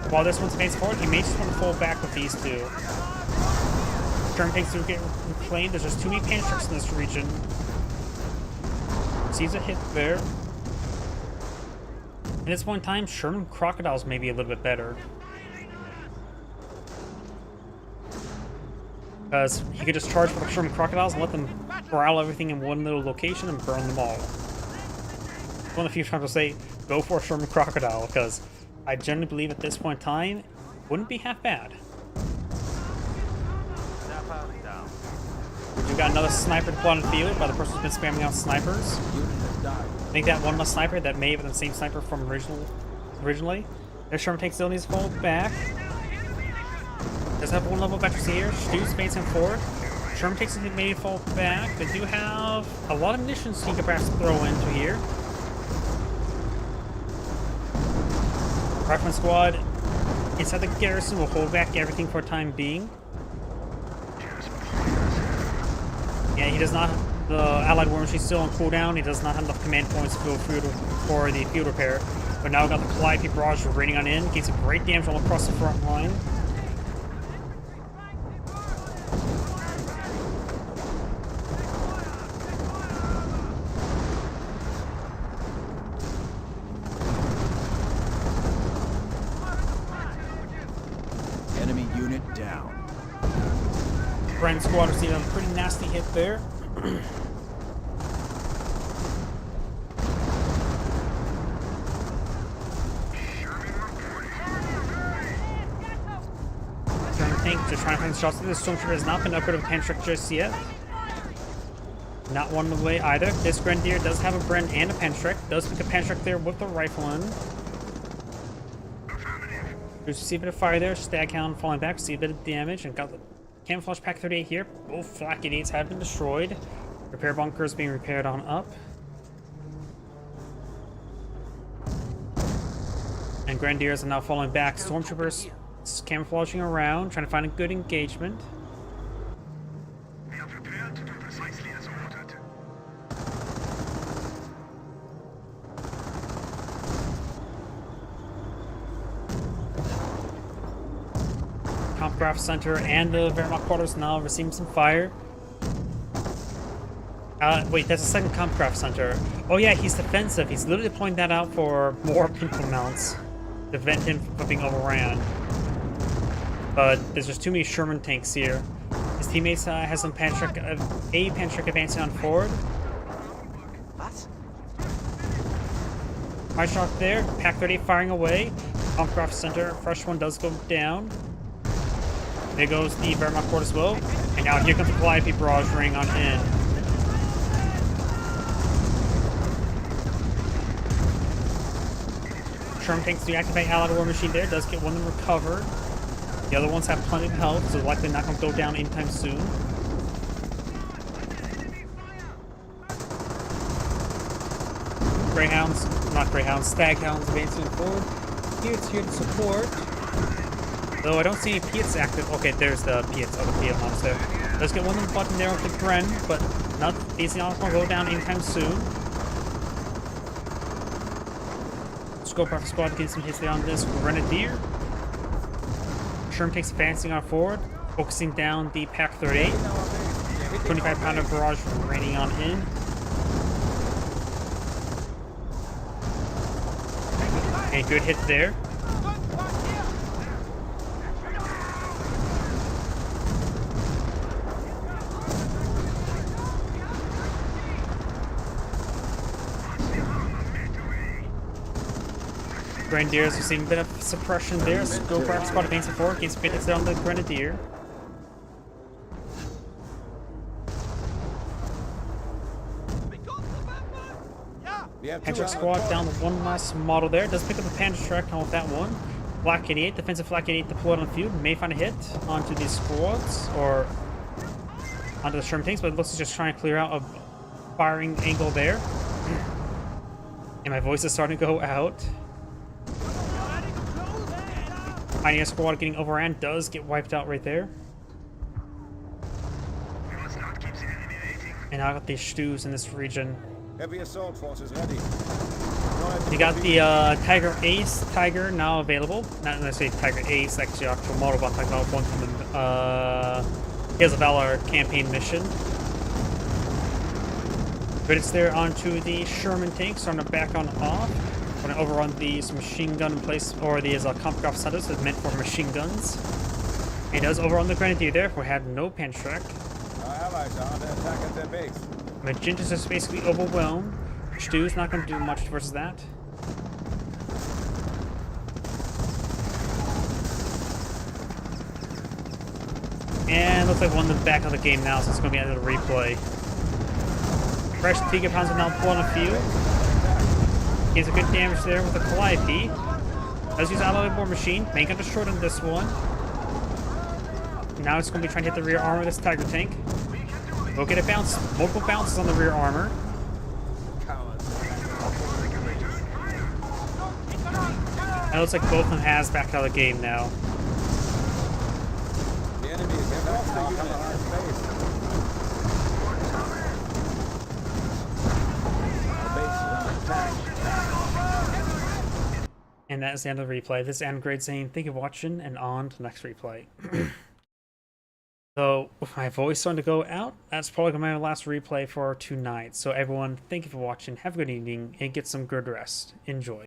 While this one's advancing forward, he may just want to fall back with these two. Sherman tanks do get reclaimed. There's just too many Panchers in this region. Sees a hit there. At this point in time, Sherman Crocodiles may be a little bit better. Because he could just charge for the Sherman Crocodiles and let them corral everything in one little location and burn them all. One of the few times I'll say, go for a Sherman Crocodile, because I generally believe at this point in time, it wouldn't be half bad. We've got another sniper deployed on the field by the person who's been spamming out snipers. I think that one less sniper that may have been the same sniper from originally. Their Sherman tank still needs to fall back. Does have one level of veterans here. Stu's facing forward. Sherman takes it maybe fall back. They do have a lot of munitions he could perhaps throw into here. Rifleman squad inside the garrison will hold back everything for a time being. Yeah, he does not The Allied War Machine's still on cooldown. He does not have enough command points to go through for the field repair. But now we've got the Calliope Barrage raining on in. Gains some great damage all across the front line. Enemy unit down. Brand squad receiving a pretty nasty hit there. Tank just trying to find shots. This Stormtrooper has not been upgraded with Pantrick just yet. Not one away either. This Grenadier does have a Bren and a Pantrick. Does pick a Pantrick there with the rifle in. There's see a bit of fire there. Staghound falling back, see a bit of damage, and got the Camouflage Pack 38 here. Both Flak 88s have been destroyed. Repair bunkers being repaired on up. And Grenadiers are now falling back. Stormtroopers camouflaging around, trying to find a good engagement. We are prepared to do precisely as ordered. Kampfkraft Center and the Wehrmacht quarters now receiving some fire. Wait, that's the second Kampfkraft Center. Oh yeah, he's defensive. He's literally pulling that out for more pintle mounts to prevent him from being overran. But there's just too many Sherman tanks here. His teammates has some Pantrick, a Pantrick advancing on forward. What? High shot there. Pack 38 firing away. Kampfkraft Center, fresh one does go down. There goes the Wehrmacht Court as well. And now here comes the Calliope Barrage ring on in. Sherman tanks deactivate Allied War Machine there. Does get one of them recovered. The other ones have plenty of health, so likely not going to go down anytime soon. Staghounds advancing forward. Piets here to support. Though I don't see any Piets active. Okay, there's the Piets. Oh, the Piet mods there. Let's get one of them button there with the Bren, but not these are not going to go down anytime soon. Scope Rifle Squad getting some hits there on this Grenadier. Sherman takes advancing on forward, focusing down the Pack 38. 25-pounder barrage raining on in. A good hit there. Grenadiers receiving a bit of suppression there. Scope Rifle Squad advancing forward, gains some good hits there on the Grenadier. Pantrick Squad down to one last model there. Does pick up the Pantrick on with that one. Flak 88, defensive Flak 88 deployed on the field. May find a hit onto these squads or onto the Sherman tanks, but it looks like just trying to clear out a firing angle there. And my voice is starting to go out. Pioneer Squad getting overran, does get wiped out right there. We must not keep the enemy waiting. And I got these stews in this region. Heavy assault forces ready. You got the Tiger Ace Tiger now available. Not necessarily Tiger Ace, actually actual model, but I'm talking about one from the Heroes of Valor campaign mission. But it's there onto the Sherman tanks, starting to back on off. Going to overrun these machine gun place, or these Kampfkraft centers that's meant for machine guns. And it does overrun the Grenadier there, we have no Pantrick. Our allies are under attack at their base. Magentus is basically overwhelmed. Stu's not going to do much versus that. And looks like one in the back of the game now, so it's going to be under the replay. Fresh Tiger Pounds are now pulling a few. Gives a good damage there with the Calliope. Does use Alloy War Machine. May get destroyed on this one. Now it's going to be trying to hit the rear armor of this Tiger tank. We'll get a bounce, multiple bounces on the rear armor. And it looks like both of them has backed out of the game now. The enemy is back to our base. And that is the end of the replay. This is Android saying thank you for watching, and on to the next replay. So, with my voice starting to go out, that's probably going to be my last replay for tonight. So everyone, thank you for watching, have a good evening, and get some good rest. Enjoy.